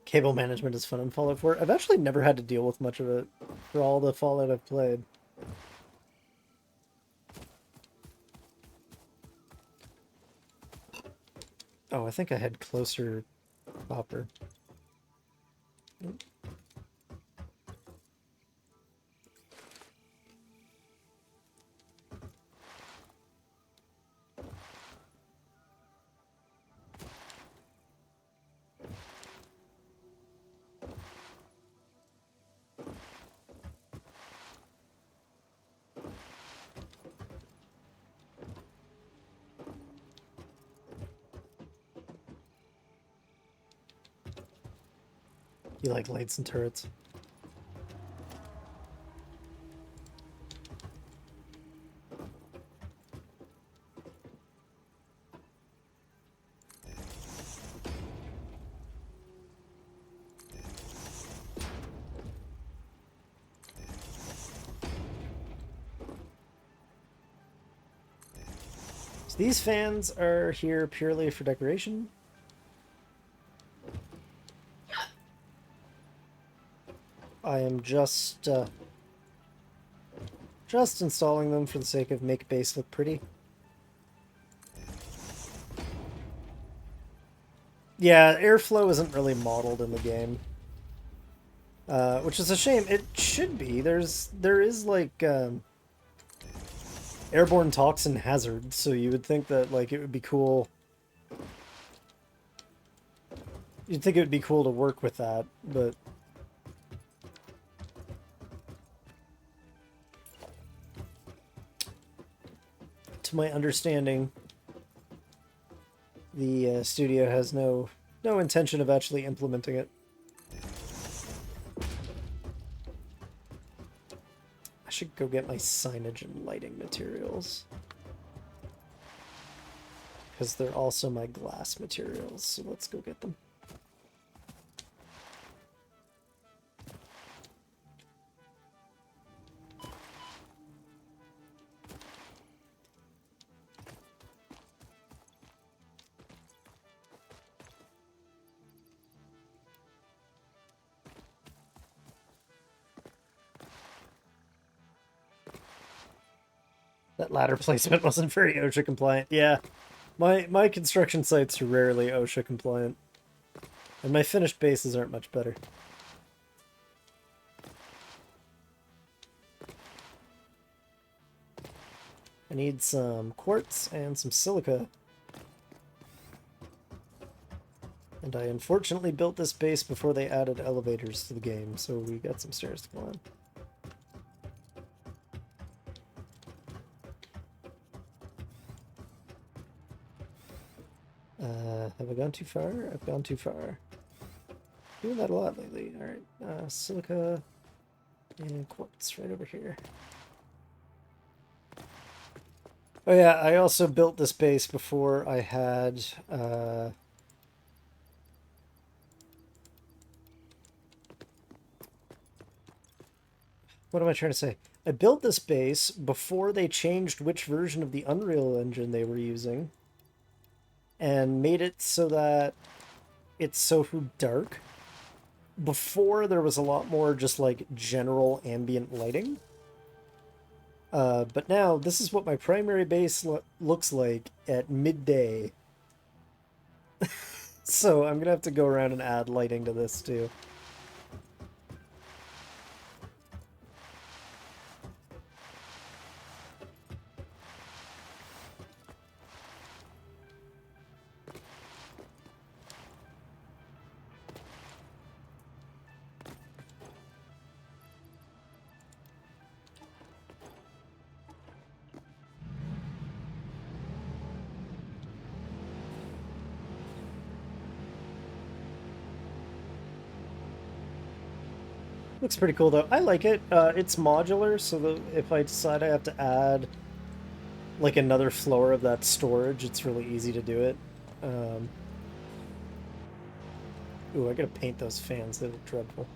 Cable management is fun in Fallout 4. I've actually never had to deal with much of it for all the Fallout I've played. Oh, I think I had closer copper. You like lights and turrets. So these fans are here purely for decoration. I am just installing them for the sake of make base look pretty. Yeah, airflow isn't really modeled in the game, which is a shame. It should be. There is like airborne toxin hazard, so you would think that like it would be cool. You'd think it would be cool to work with that, but to my understanding, the studio has no intention of actually implementing it. I should go get my signage and lighting materials, because they're also my glass materials, so let's go get them. That ladder placement wasn't very OSHA compliant. Yeah, my construction sites are rarely OSHA compliant. And my finished bases aren't much better. I need some quartz and some silica. And I unfortunately built this base before they added elevators to the game, so we got some stairs to climb. Have I gone too far? I've gone too far. Doing that a lot lately. Alright, silica and quartz right over here. Oh yeah, I also built this base before I had, what am I trying to say? I built this base before they changed which version of the Unreal Engine they were using, and made it so that it's so dark. Before, there was a lot more just like general ambient lighting. But now, this is what my primary base looks like at midday. So I'm gonna have to go around and add lighting to this too. Looks pretty cool though. I like it. It's modular, so that if I decide I have to add like another floor of that storage, it's really easy to do it. Ooh, I gotta paint those fans. They look dreadful.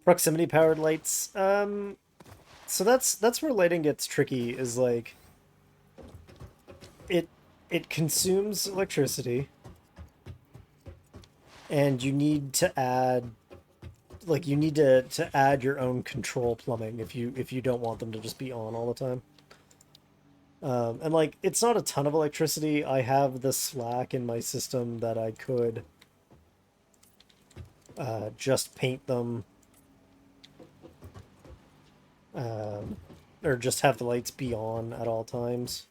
Proximity powered lights. So that's where lighting gets tricky. Is like it consumes electricity, and you need to add you need to add your own control plumbing if you don't want them to just be on all the time. And like it's not a ton of electricity. I have the slack in my system that I could just paint them, or just have the lights be on at all times.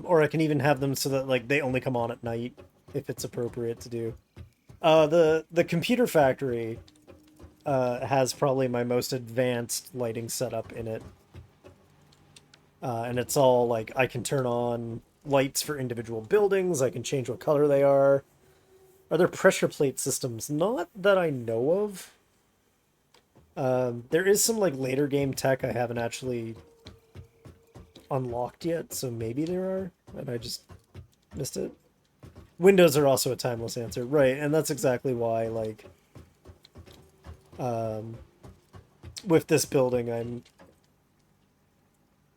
Or I can even have them so that like they only come on at night if it's appropriate to do. The computer factory has probably my most advanced lighting setup in it. And it's all like I can turn on lights for individual buildings, I can change what color they are. Are there pressure plate systems? Not that I know of. There is some like later game tech I haven't actually unlocked yet, so maybe there are, and I just missed it. Windows are also a timeless answer, right? And that's exactly why, like, with this building,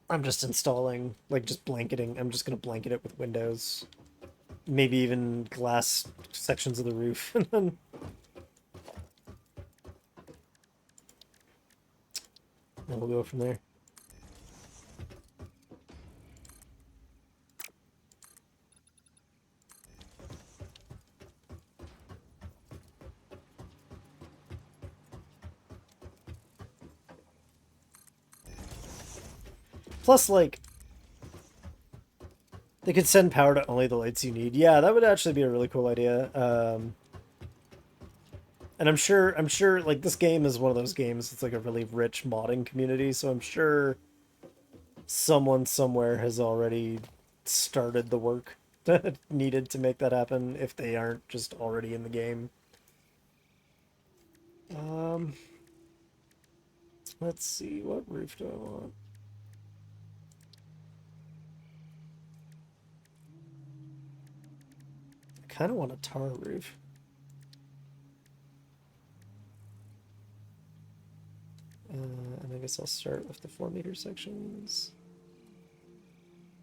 I'm just installing, like, just blanketing. I'm just gonna blanket it with windows, maybe even glass sections of the roof, and then we'll go from there. Plus, like, they could send power to only the lights you need. Yeah, that would actually be a really cool idea. And I'm sure, like, this game is one of those games. It's like a really rich modding community, so I'm sure someone somewhere has already started the work that needed to make that happen if they aren't just already in the game. Let's see, what roof do I want? I kind of want a tar roof. And I guess I'll start with the 4-meter sections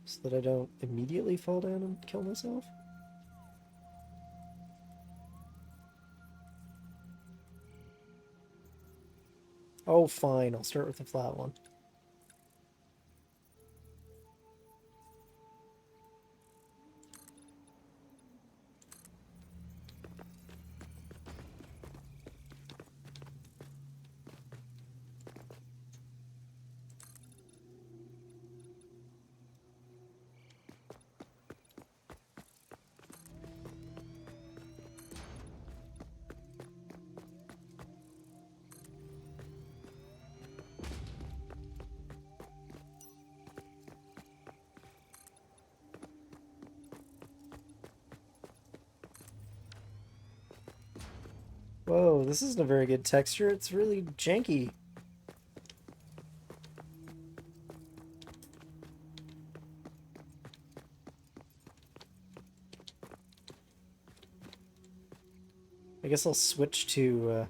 so that I don't immediately fall down and kill myself. Oh, fine. I'll start with the flat one. Whoa, this isn't a very good texture. It's really janky. I guess I'll switch to...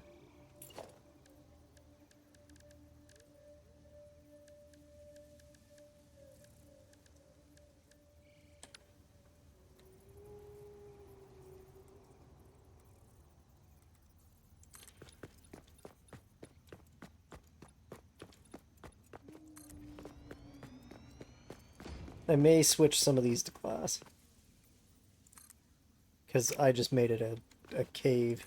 I may switch some of these to glass. Because I just made it a cave.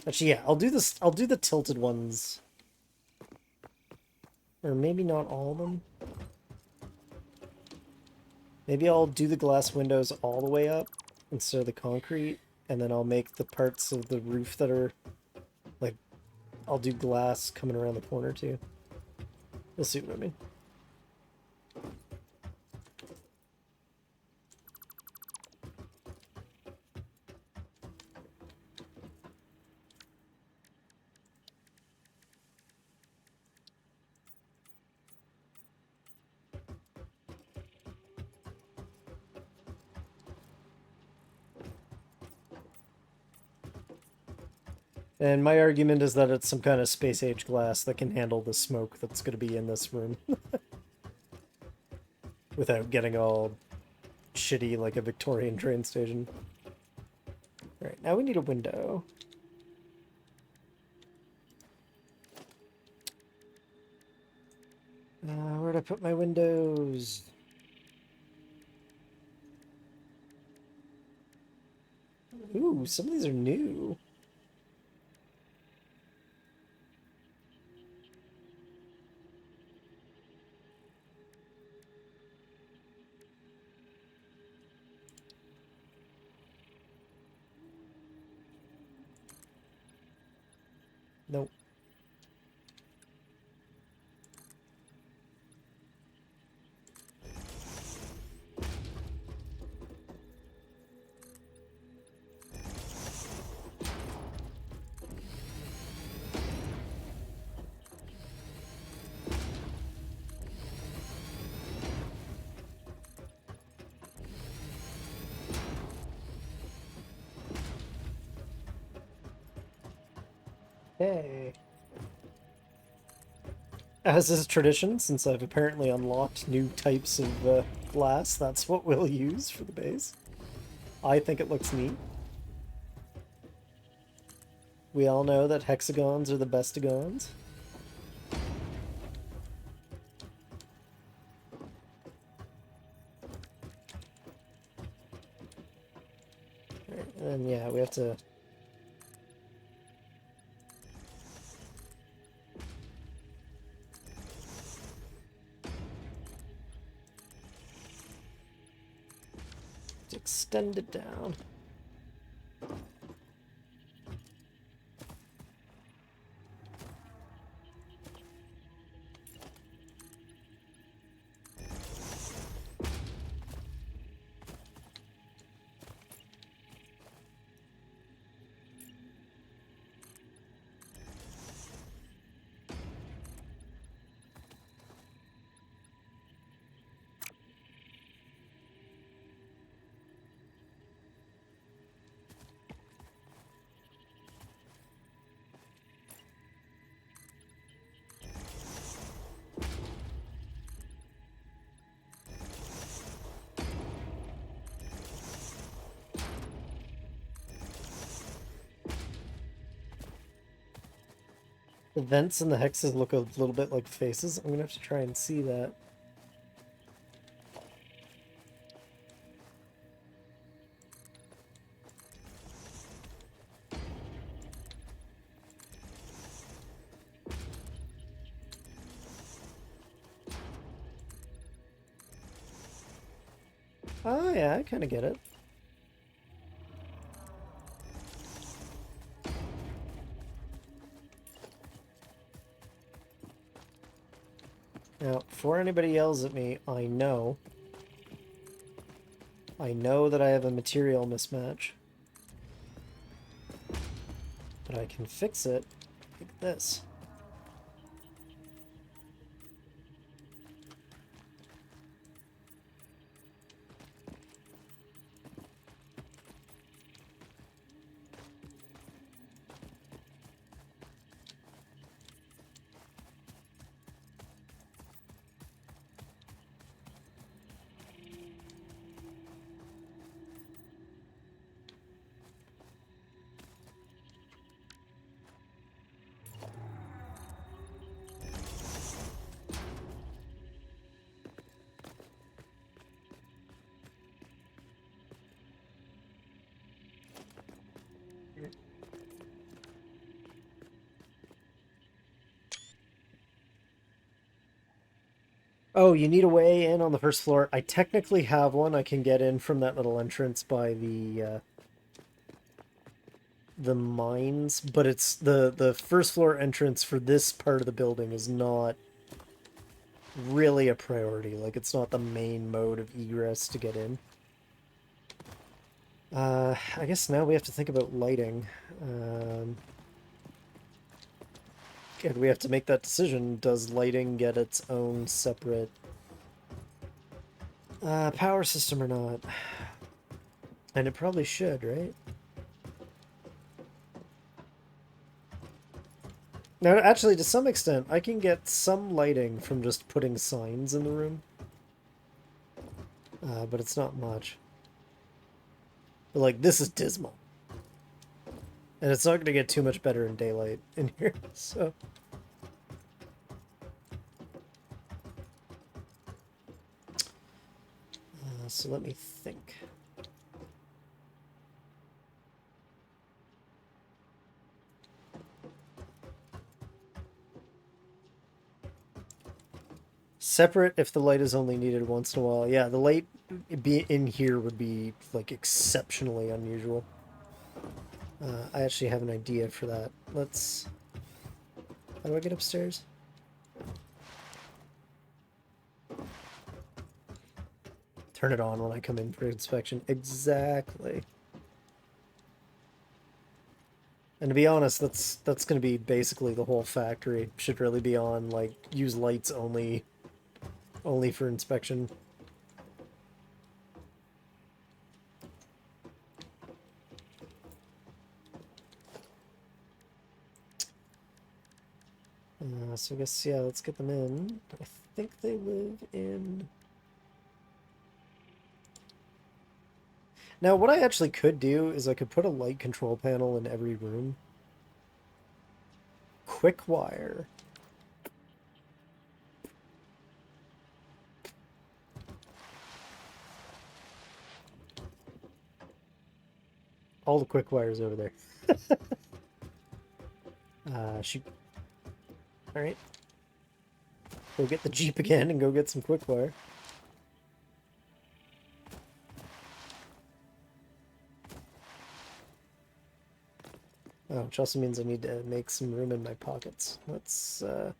Actually, yeah, I'll do this. I'll do the tilted ones. Or maybe not all of them. Maybe I'll do the glass windows all the way up instead of the concrete, and then I'll make the parts of the roof that are, like, I'll do glass coming around the corner too. You'll see what I mean. And my argument is that it's some kind of space-age glass that can handle the smoke that's going to be in this room. Without getting all shitty like a Victorian train station. Alright, now we need a window. Where'd I put my windows? Ooh, some of these are new. Nope. Hey. As is tradition, since I've apparently unlocked new types of glass, that's what we'll use for the base. I think it looks neat. We all know that hexagons are the bestagons. Right, and yeah, we have to... extend it down. The vents and the hexes look a little bit like faces. I'm gonna have to try and see that. Oh yeah, I kind of get it. Now, before anybody yells at me, I know that I have a material mismatch. But I can fix it like this. Oh, you need a way in on the first floor. I technically have one. I can get in from that little entrance by the mines, but it's the first floor entrance for this part of the building is not really a priority. Like, it's not the main mode of egress to get in. I guess now we have to think about lighting. And we have to make that decision. Does lighting get its own separate power system or not? And it probably should, right? Now, actually, to some extent, I can get some lighting from just putting signs in the room. But it's not much. But, like, this is dismal. And it's not going to get too much better in daylight in here, so... so let me think. Separate if the light is only needed once in a while. Yeah, the light be in here would be, like, exceptionally unusual. I actually have an idea for that. Let's... How do I get upstairs? Turn it on when I come in for inspection. Exactly. And to be honest, that's going to be basically the whole factory. Should really be on, like, use lights only for inspection. So I guess, yeah, let's get them in. I think they live in... Now, what I actually could do is I could put a light control panel in every room. Quick wire. All the quick wires over there. Shoot. Alright. Go get the Jeep again and go get some quick wire. Oh, which also means I need to make some room in my pockets. Let's, I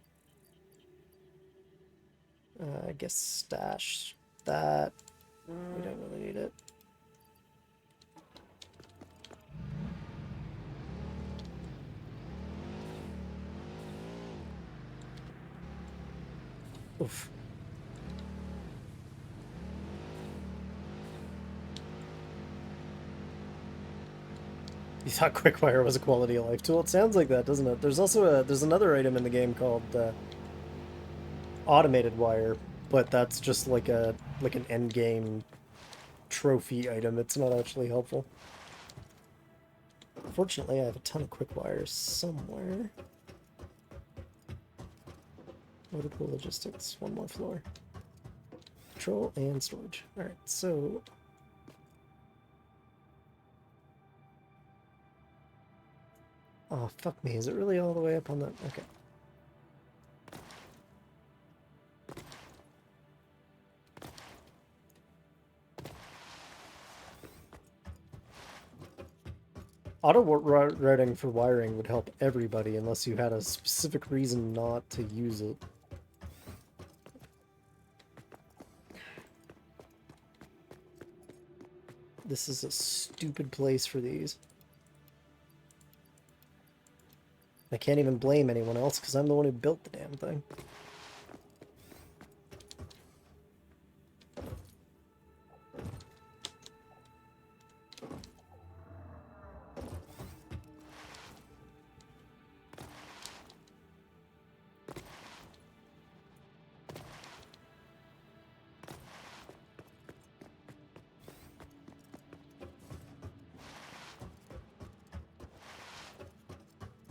guess stash that. We don't really need it. Oof. You thought quickfire was a quality of life tool? It sounds like that, doesn't it? There's also there's another item in the game called automated wire, but that's just like an end game trophy item. It's not actually helpful. Fortunately, I have a ton of quick wires somewhere. Motor pool logistics, one more floor. Control and storage. Alright, so... Oh, fuck me. Is it really all the way up on the... Okay. Auto routing for wiring would help everybody unless you had a specific reason not to use it. This is a stupid place for these. I can't even blame anyone else because I'm the one who built the damn thing.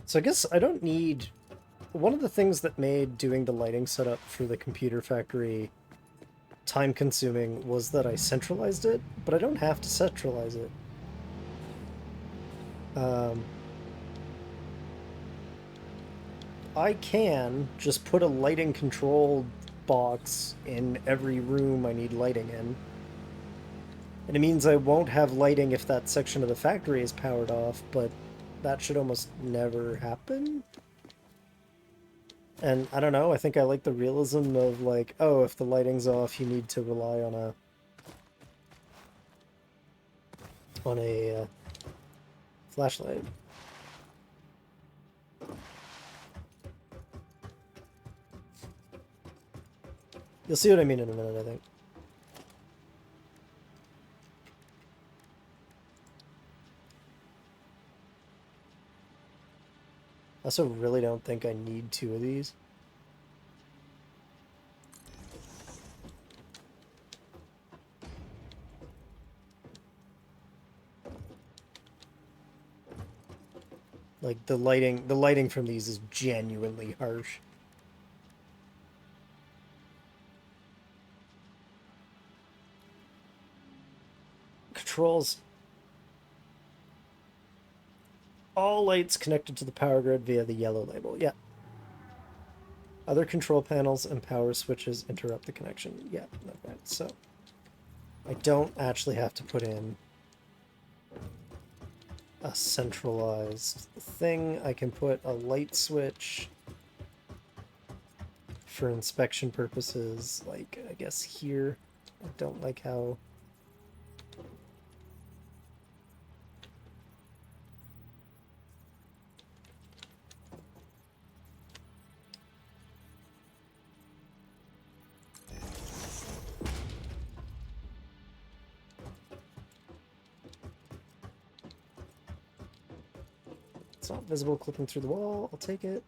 So I guess I don't need... One of the things that made doing the lighting setup for the computer factory time-consuming was that I centralized it, but I don't have to centralize it. I can just put a lighting control box in every room I need lighting in. And it means I won't have lighting if that section of the factory is powered off, but that should almost never happen. And I don't know, I think I like the realism of like, oh, if the lighting's off, you need to rely on a flashlight. You'll see what I mean in a minute, I think. I also really don't think I need two of these. Like the lighting from these is genuinely harsh. Controls all lights connected to the power grid via the yellow label. Yeah. Other control panels and power switches interrupt the connection. Yeah, okay. So I don't actually have to put in a centralized thing. I can put a light switch for inspection purposes, like I guess here. I don't like how it's not visible clipping through the wall. I'll take it.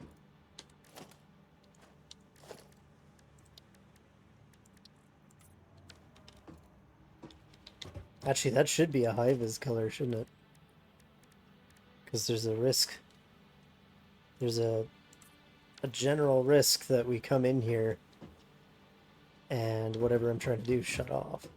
Actually, that should be a high-vis color, shouldn't it? Because there's a risk. There's a general risk that we come in here and whatever I'm trying to do shut off.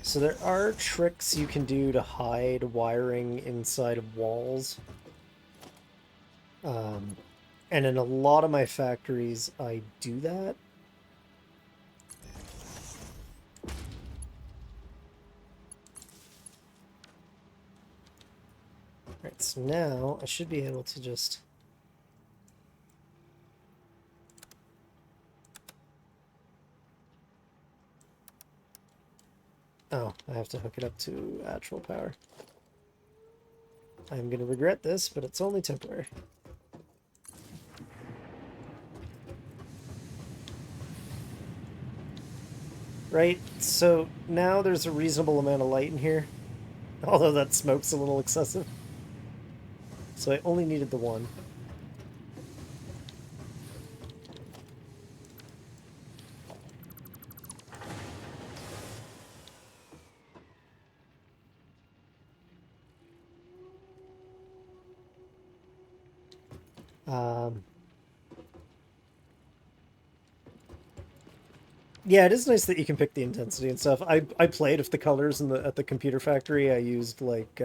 So there are tricks you can do to hide wiring inside of walls. And in a lot of my factories, I do that. Alright, so now I should be able to just... Oh, I have to hook it up to actual power. I'm going to regret this, but it's only temporary. Right, so now there's a reasonable amount of light in here, although that smoke's a little excessive. So I only needed the one. Um, yeah, it is nice that you can pick the intensity and stuff. I played with the colors in the at the computer factory. I used like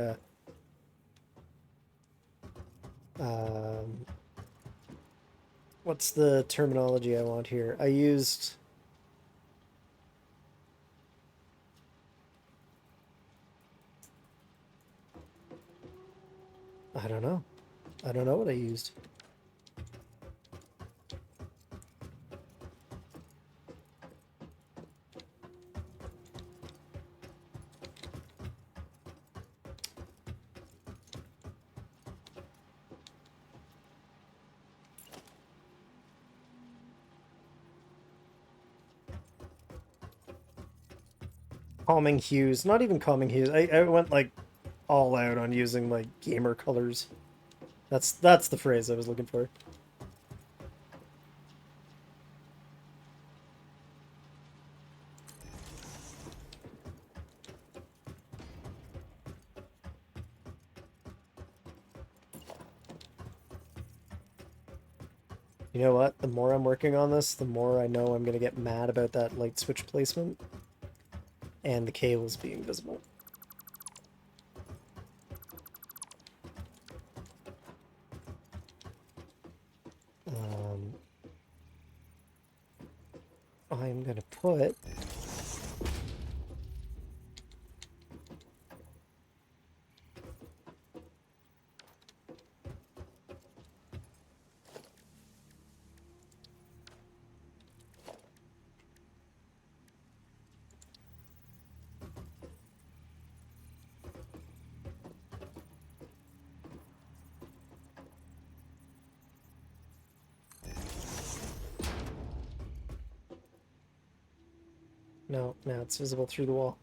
um, what's the terminology I want here? I used I don't know. I don't know what I used. Calming hues, not even calming hues. I went like all out on using like gamer colors. That's the phrase I was looking for. You know what? The more I'm working on this, the more I know I'm going to get mad about that light switch placement and the cables being visible. Um, I'm going to put... No, now it's visible through the wall.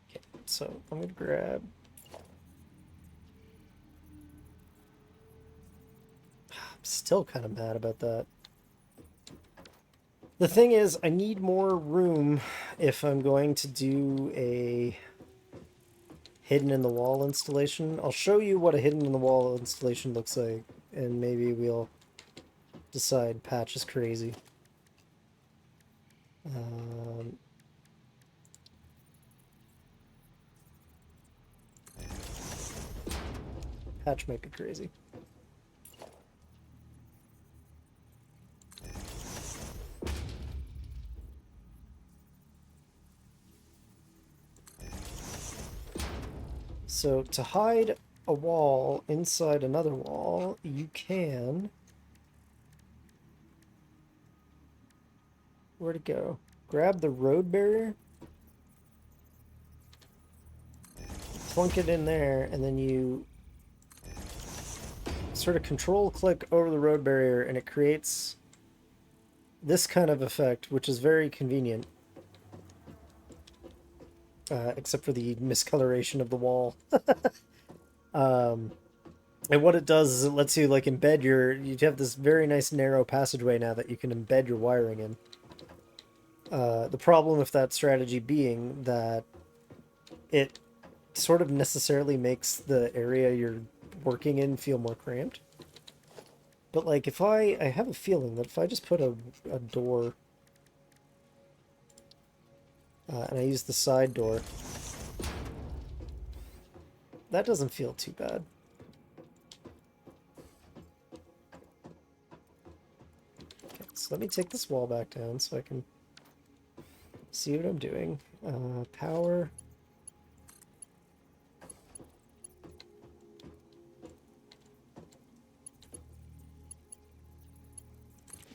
Okay, so I'm going to grab... I'm still kind of mad about that. The thing is, I need more room if I'm going to do a hidden in the wall installation. I'll show you what a hidden in the wall installation looks like, and maybe we'll decide patch is crazy. Patch might be crazy. So to hide a wall inside another wall, you can... Where'd it go? Grab the road barrier, plunk it in there, and then you sort of control click over the road barrier and it creates this kind of effect, which is very convenient. Except for the miscoloration of the wall. And what it does is it lets you like embed you have this very nice narrow passageway now that you can embed your wiring in. The problem with that strategy being that it sort of necessarily makes the area you're working in feel more cramped. But like if I have a feeling that if I just put a door and I use the side door, that doesn't feel too bad. Okay, so let me take this wall back down so I can see what I'm doing. Power.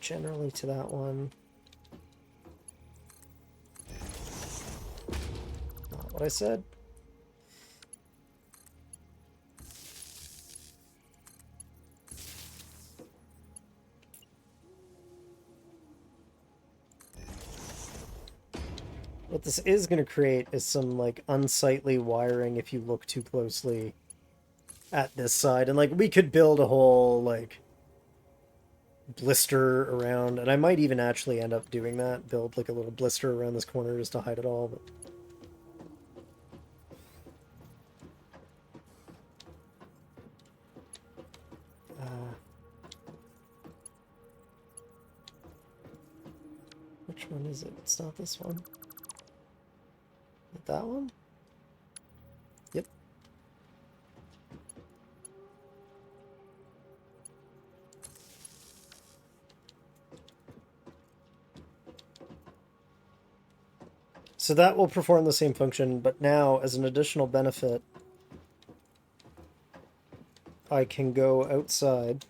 Generally to that one. what I said? What this is going to create is some, like, unsightly wiring if you look too closely at this side. And, like, we could build a whole, like, blister around, and I might even actually end up doing that. Build, like, a little blister around this corner just to hide it all, but... which one is it? It's not this one. That one? Yep. So that will perform the same function, but now, as an additional benefit, I can go outside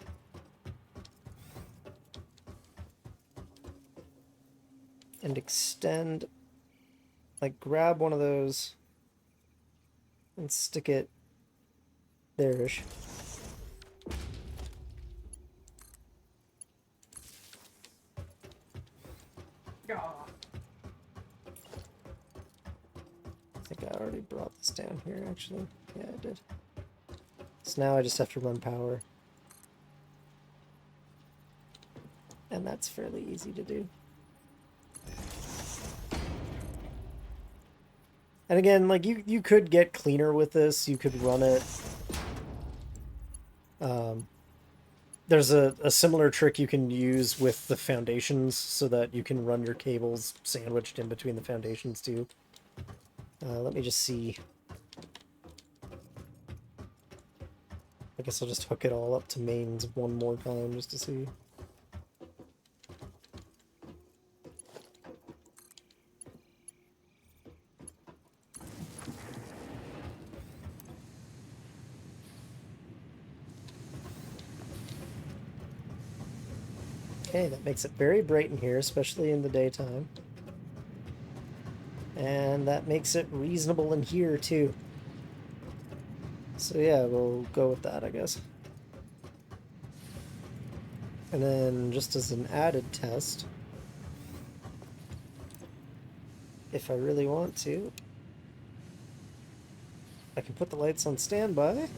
and extend, like, grab one of those and stick it there-ish. I think I already brought this down here, actually. Yeah, I did. So now I just have to run power. And that's fairly easy to do. And again, like, you could get cleaner with this. You could run it. There's a similar trick you can use with the foundations so that you can run your cables sandwiched in between the foundations too. Let me just see. I guess I'll just hook it all up to mains one more time just to see. Okay, that makes it very bright in here, especially in the daytime. And that makes it reasonable in here, too. So yeah, we'll go with that, I guess. And then, just as an added test, if I really want to, I can put the lights on standby.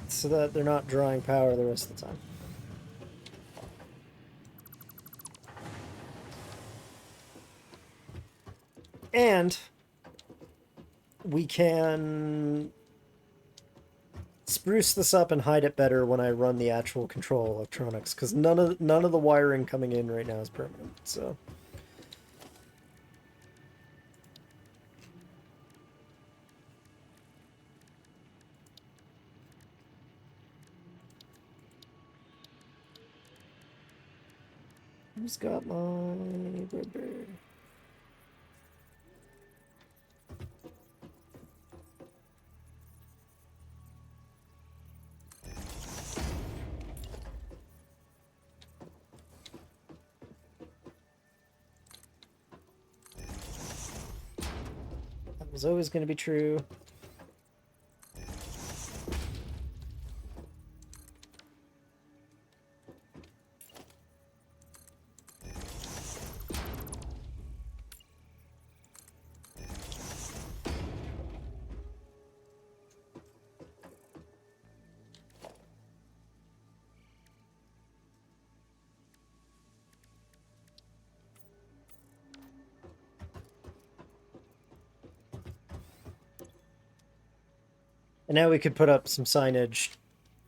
So that they're not drawing power the rest of the time. And we can spruce this up and hide it better when I run the actual control electronics, because none of the wiring coming in right now is permanent. So who's got my bird? That was always going to be true. And now we could put up some signage.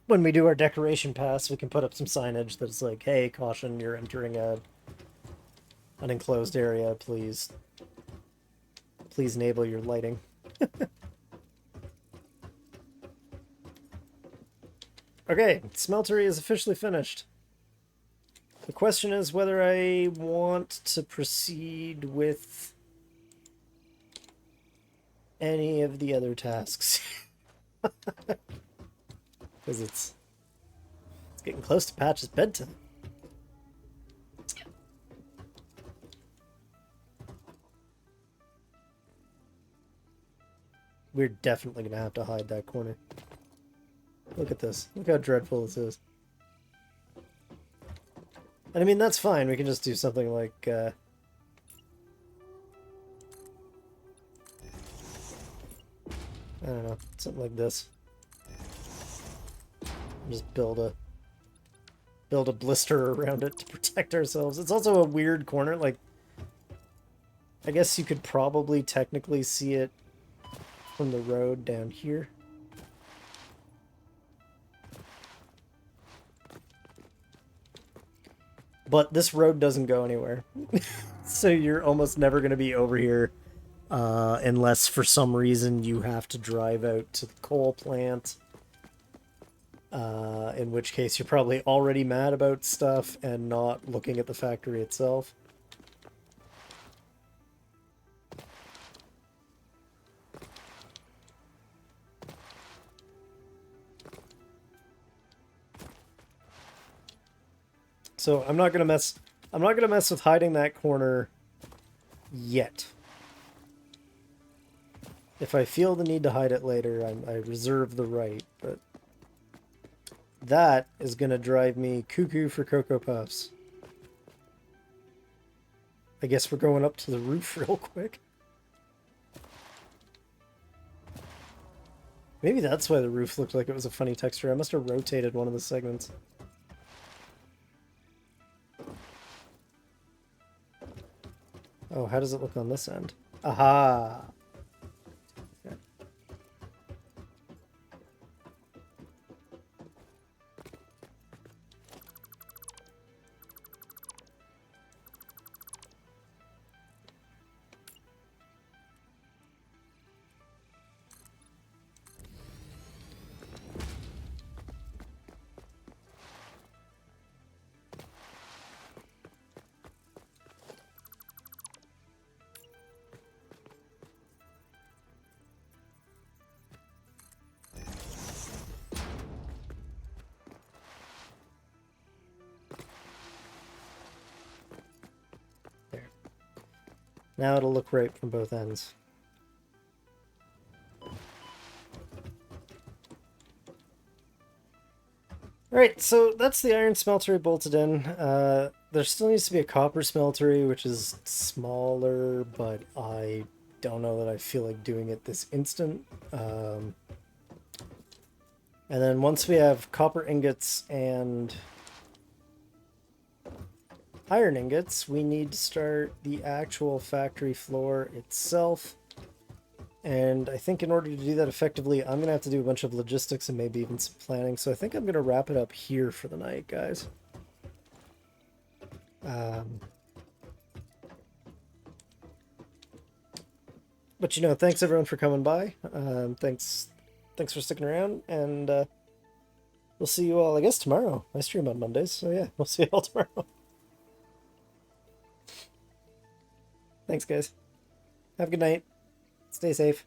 When we do our decoration pass, we can put up some signage that's like, hey, caution, you're entering an enclosed area, please enable your lighting. Okay, smeltery is officially finished. The question is whether I want to proceed with any of the other tasks. Because it's Getting close to Patch's bedtime. We're definitely going to have to hide that corner. Look at this. Look how dreadful this is. And I mean, that's fine. We can just do something like... I don't know. Something like this. Just build a blister around it to protect ourselves. It's also a weird corner. Like, I guess you could probably technically see it from the road down here. But this road doesn't go anywhere. So you're almost never going to be over here unless for some reason you have to drive out to the coal plant. In which case you're probably already mad about stuff and not looking at the factory itself. So I'm not gonna mess with hiding that corner yet. If I feel the need to hide it later, I reserve the right, but that is gonna drive me cuckoo for Cocoa Puffs. I guess we're going up to the roof real quick. Maybe that's why the roof looked like it was a funny texture. I must have rotated one of the segments. Oh, how does it look on this end? Aha! Okay. Now it'll look right from both ends. Alright, so that's the iron smeltery bolted in. There still needs to be a copper smeltery, which is smaller, but I don't know that I feel like doing it this instant. And then once we have copper ingots and iron ingots, we need to start the actual factory floor itself. And I think in order to do that effectively, I'm going to have to do a bunch of logistics and maybe even some planning. So I think I'm going to wrap it up here for the night, guys. But, you know, thanks everyone for coming by. Thanks for sticking around. And we'll see you all, I guess, tomorrow. I stream on Mondays. So, yeah, we'll see you all tomorrow. Thanks, guys. Have a good night. Stay safe.